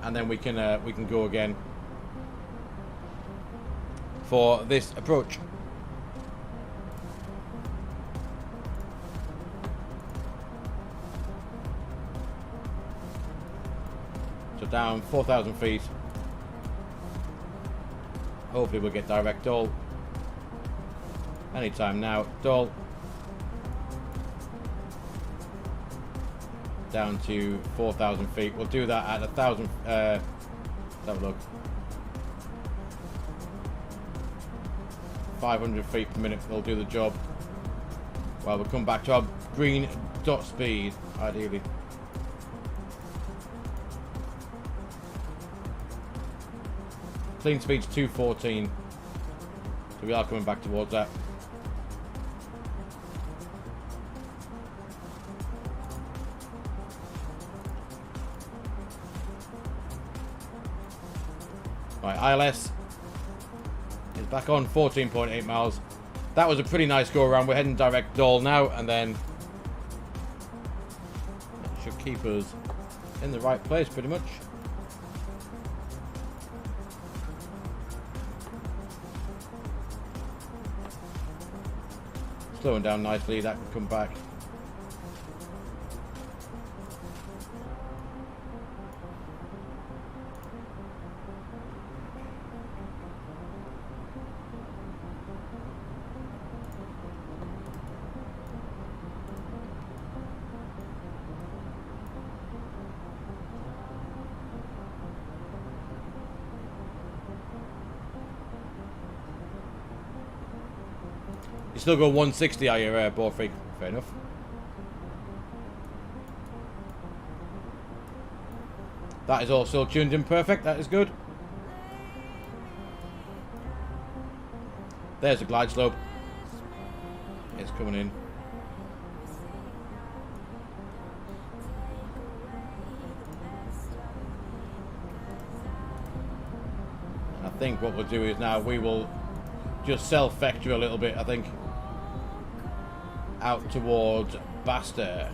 and then we can go again for this approach. So down 4,000 feet. Hopefully we'll get direct Dol anytime now. Dol. Down to 4,000 feet. We'll do that at 1,000. Let's have a look. 500 feet per minute will do the job. Well, we'll come back to our green dot speed, ideally. Clean speed's 214. So we are coming back towards that. Right, ILS is back on 14.8 miles. That was a pretty nice go around. We're heading direct Dol now, and then that should keep us in the right place pretty much. Slowing down nicely, that can come back. You still go 160 are you, ball freak? Fair enough. That is all still tuned in perfect. That is good. There's a glide slope. It's coming in. I think what we'll do is now we will just self-vector a little bit, I think, out towards Basta.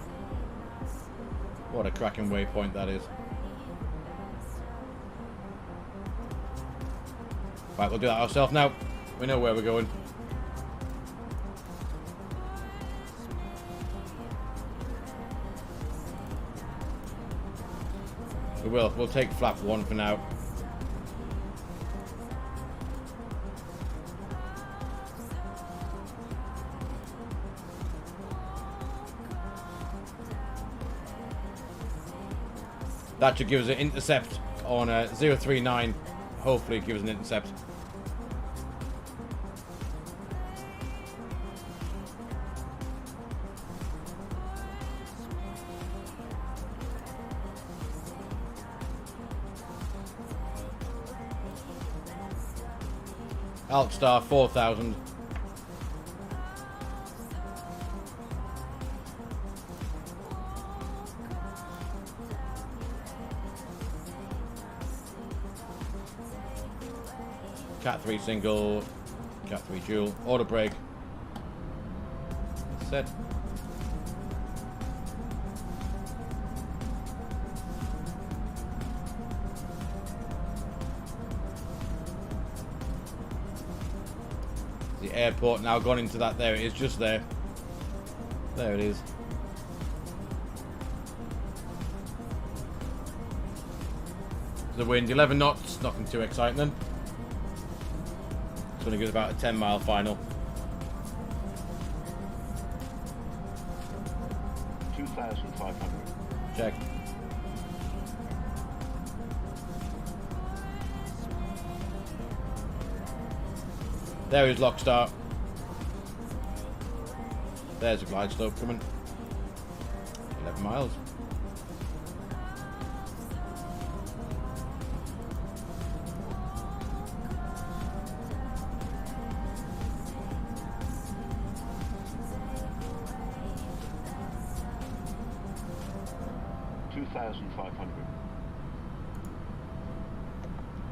What a cracking waypoint that is. Right, we'll do that ourselves now. We know where we're going. We will. We'll take flap 1 for now. That should give us an intercept on 039. Hopefully give us an intercept. Alt star 4000. Cat 3 single, Cat 3 dual, auto brake. Set. The airport now gone into that. There it is, just there. There it is. The wind 11 knots, nothing too exciting then. It's going to give us about a 10-mile final. 2,500. Check. There is lock start. There's a glide slope coming. 11 miles.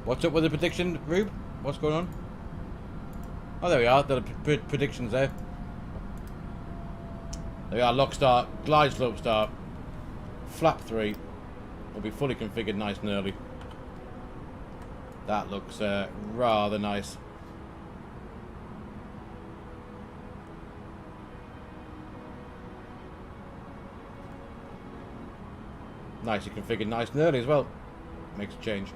What's up with the prediction, Rube? What's going on? Oh, there we are. The predictions there. There we are. Lock start, glide slope start, flap 3 will be fully configured nice and early. That looks rather nice. Nicely configured nice and early as well. Makes a change.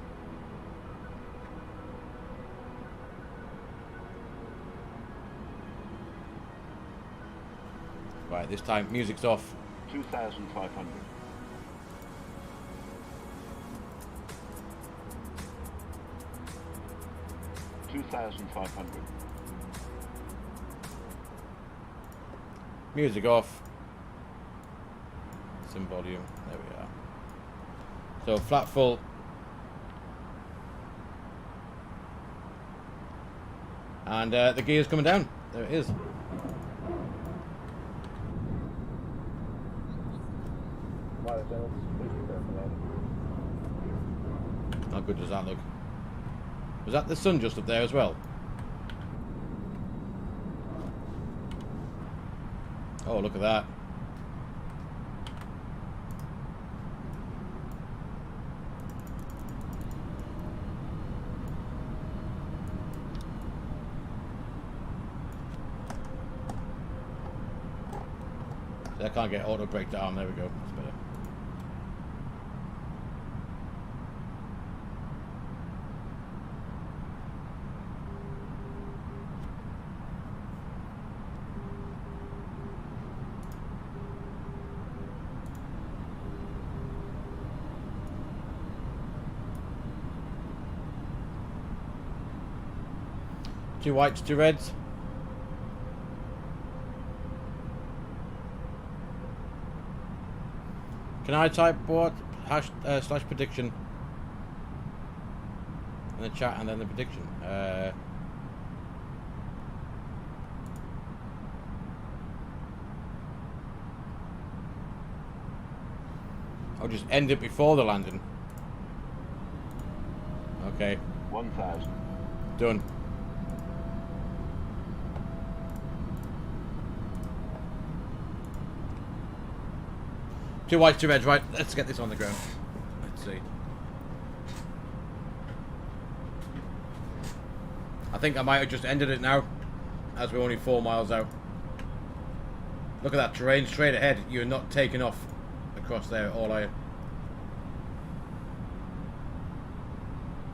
Right, this time music's off. 2,500. Music off. Some volume. There we are. So flat full. And the gear's coming down. There it is. How good does that look? Was that the sun just up there as well? Oh, look at that. I can't get auto brake down. There we go. That's better. Two whites, two reds. Can I type what? Slash prediction in the chat and then the prediction. I'll just end it before the landing. Okay. 1,000. Done. Two whites, two reds, right? Let's get this on the ground. Let's see. I think I might have just ended it now, as we're only 4 miles out. Look at that terrain straight ahead. You're not taking off across there at all, are you?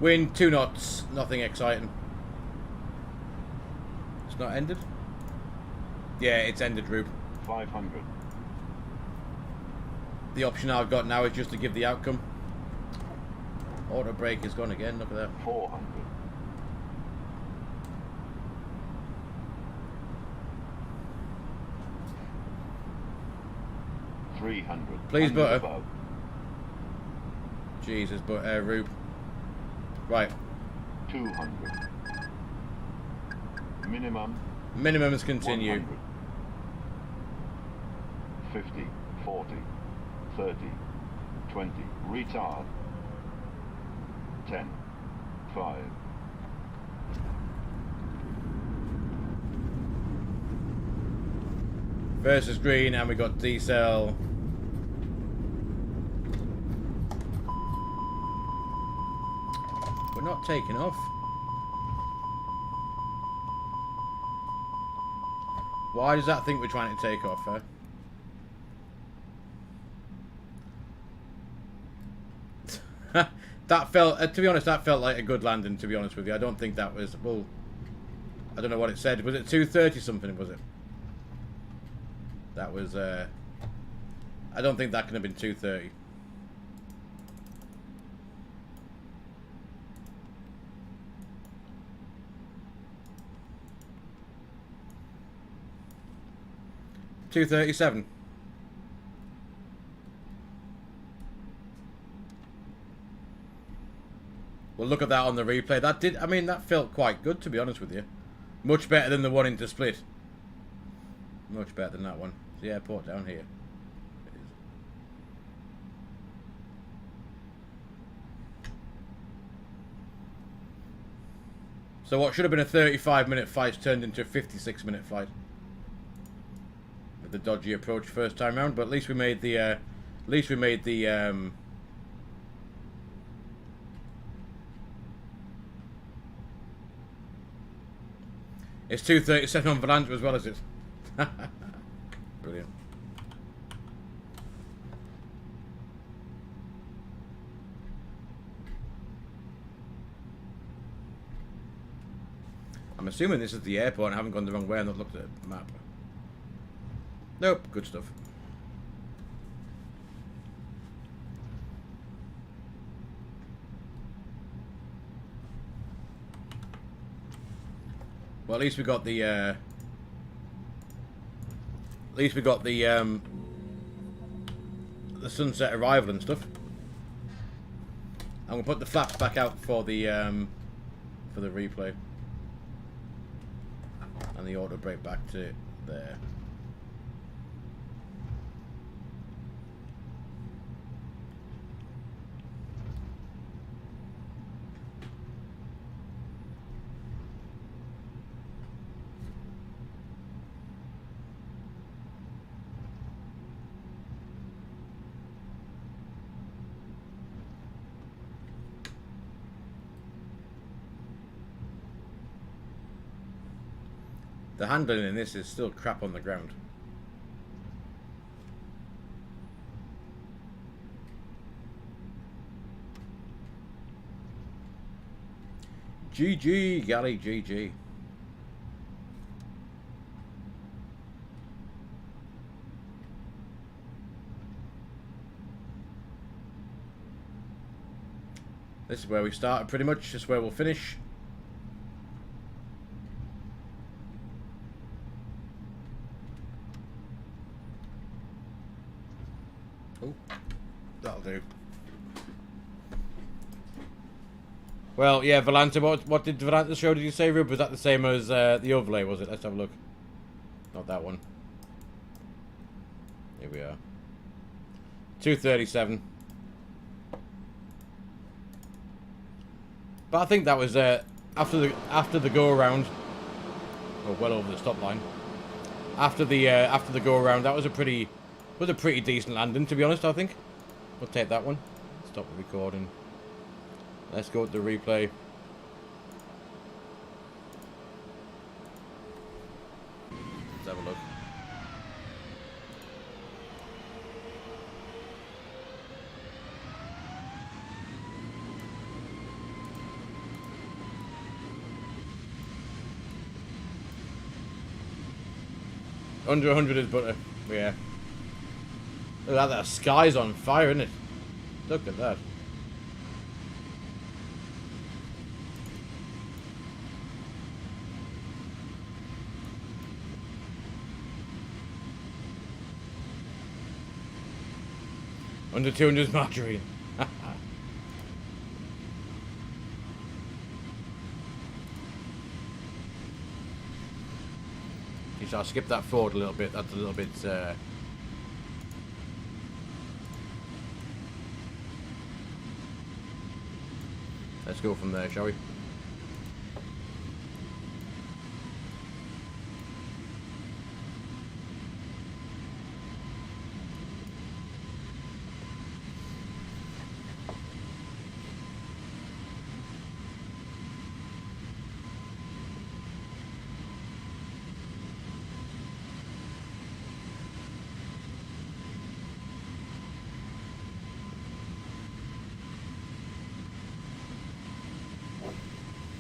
Wind 2 knots. Nothing exciting. It's not ended? Yeah, it's ended, Rube. 500. The option I've got now is just to give the outcome. Auto brake is gone again. Look at that. 400. 300. Please, 100 butter. above. Jesus, but Rube. Right. 200. Minimum. Minimum is continue. 100. 50, 40, 30, 20. Retard. 10, 5. Versus green, and we got decel. We're not taking off. Why does that think we're trying to take off, huh? That felt, to be honest, that felt like a good landing, to be honest with you. I don't think that was, well, I don't know what it said. Was it 230 something, was it? That was, I don't think that could have been 230. $237. Well, look at that on the replay. That did, I mean, that felt quite good, to be honest with you. Much better than the one into Split. Much better than that one. The airport down here. So what should have been a 35-minute flight turned into a 56-minute flight. With the dodgy approach first time round, but at least we made the, It's 237 on Volanta as well, is it? Brilliant. I'm assuming this is the airport and I haven't gone the wrong way and not looked at the map. Nope, good stuff. Well, at least we got the sunset arrival and stuff. I'm gonna put the flaps back out for the replay, and the auto brake back to there. The handling in this is still crap on the ground. GG, Galley, GG. This is where we started pretty much, this is where we'll finish. Oh, that'll do. Well, yeah, Volanta, what did Volanta show, did you say, Rube? Was that the same as the overlay, was it? Let's have a look. Not that one. Here we are. 237. But I think that was after the go around, or well over the stop line. After the go around, that was a pretty decent landing, to be honest. I think we'll take that one. Stop the recording. Let's go to the replay. Let's have a look. Under 100 is butter. Yeah. Look at that. The sky's on fire, isn't it? Look at that. Under 200 margarine. I'll skip that forward a little bit. That's a little bit. Let's go from there, shall we?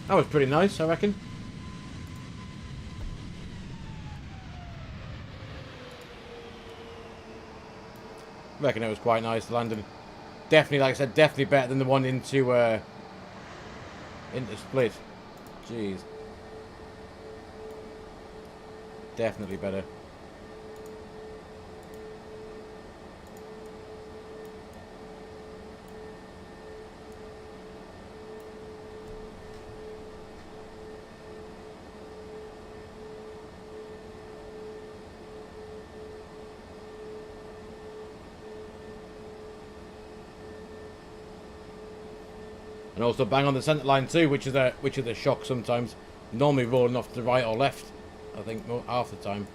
That was pretty nice, I reckon. I reckon it was quite nice, landing. Definitely, like I said, definitely better than the one into Split. Jeez. Definitely better. And also bang on the centre line too, which is a shock sometimes. Normally rolling off to the right or left, I think half the time.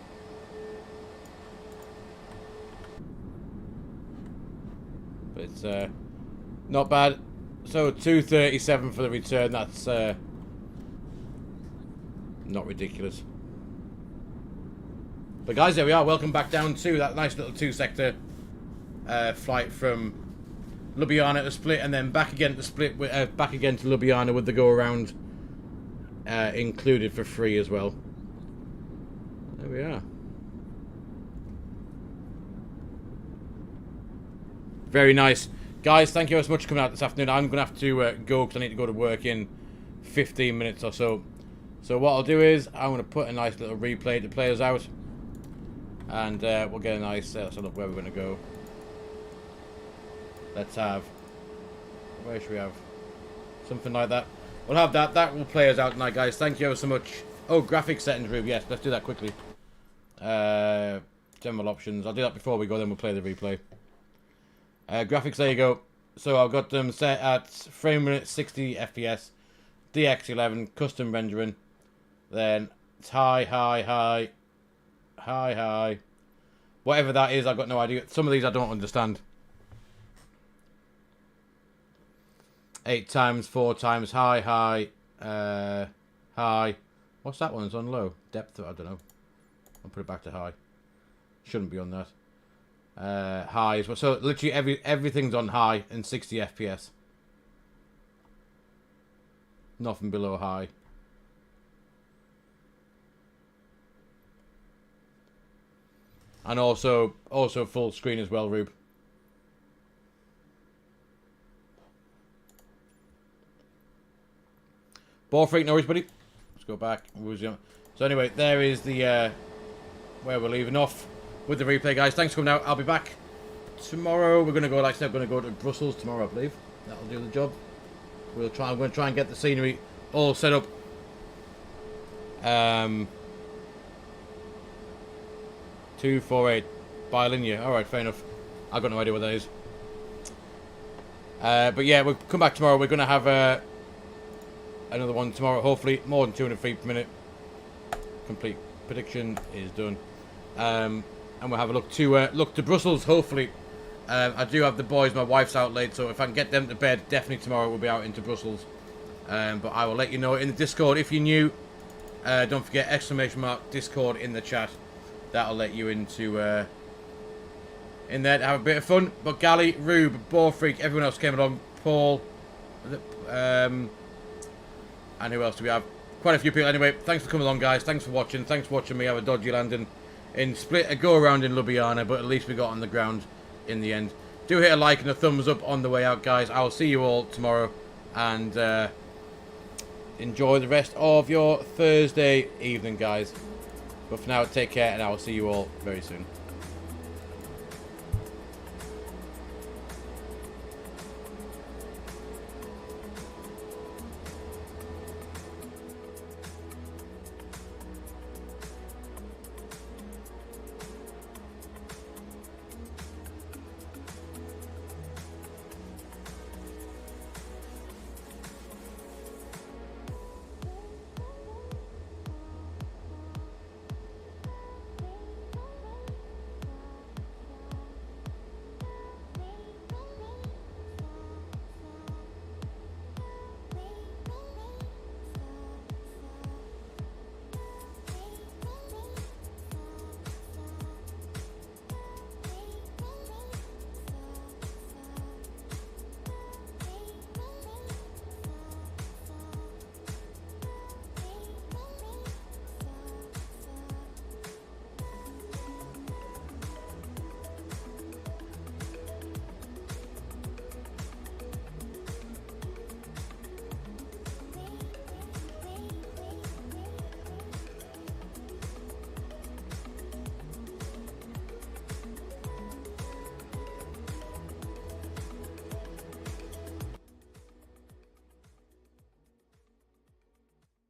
But it's not bad. So 237 for the return. That's not ridiculous. But guys, there we are. Welcome back down to that nice little 2-sector flight from Ljubljana to Split, and then back again to Split, back again to Ljubljana with the go around included for free as well. There we are. Very nice, guys. Thank you so much for coming out this afternoon. I'm gonna have to go because I need to go to work in 15 minutes or so. So what I'll do is I'm gonna put a nice little replay to play us out, and we'll get a nice sort of where we're gonna go. Let's have, where should we have? Something like that. We'll have that. That will play us out tonight, guys. Thank you ever so much. Oh, graphics settings, Rube. Yes, let's do that quickly. General options. I'll do that before we go, then we'll play the replay. Graphics, there you go. So I've got them set at frame rate 60 FPS, DX11, custom rendering. Then it's high. Whatever that is, I've got no idea. Some of these I don't understand. 8 times, 4 times, high. What's that one? It's on low. Depth, I don't know. I'll put it back to high. Shouldn't be on that. High as well. So literally everything's on high and 60 FPS. Nothing below high. And also full screen as well, Rube. Ball freak, no worries, buddy. Let's go back. So anyway, there is the where we're leaving off with the replay, guys. Thanks for coming out. I'll be back tomorrow. We're gonna go, like I said, we're gonna go to Brussels tomorrow, I believe. That'll do the job. I'm gonna try and get the scenery all set up. 248 bilinear. Alright, fair enough. I've got no idea what that is. But yeah, we'll come back tomorrow. We're gonna have another one tomorrow, hopefully. More than 200 feet per minute. Complete prediction is done. And we'll have a look to Brussels, hopefully. I do have the boys, my wife's out late, so if I can get them to bed, definitely tomorrow we'll be out into Brussels. But I will let you know in the Discord. If you're new, don't forget !Discord in the chat. That'll let you into in there to have a bit of fun. But Gally, Rube, Ball Freak, everyone else came along. Paul, and who else do we have? Quite a few people. Anyway, thanks for coming along, guys. Thanks for watching. Thanks for watching me have a dodgy landing in Split, a go around in Ljubljana, but at least we got on the ground in the end. Do hit a like and a thumbs up on the way out, guys. I'll see you all tomorrow, and enjoy the rest of your Thursday evening, guys. But for now, take care, and I will see you all very soon.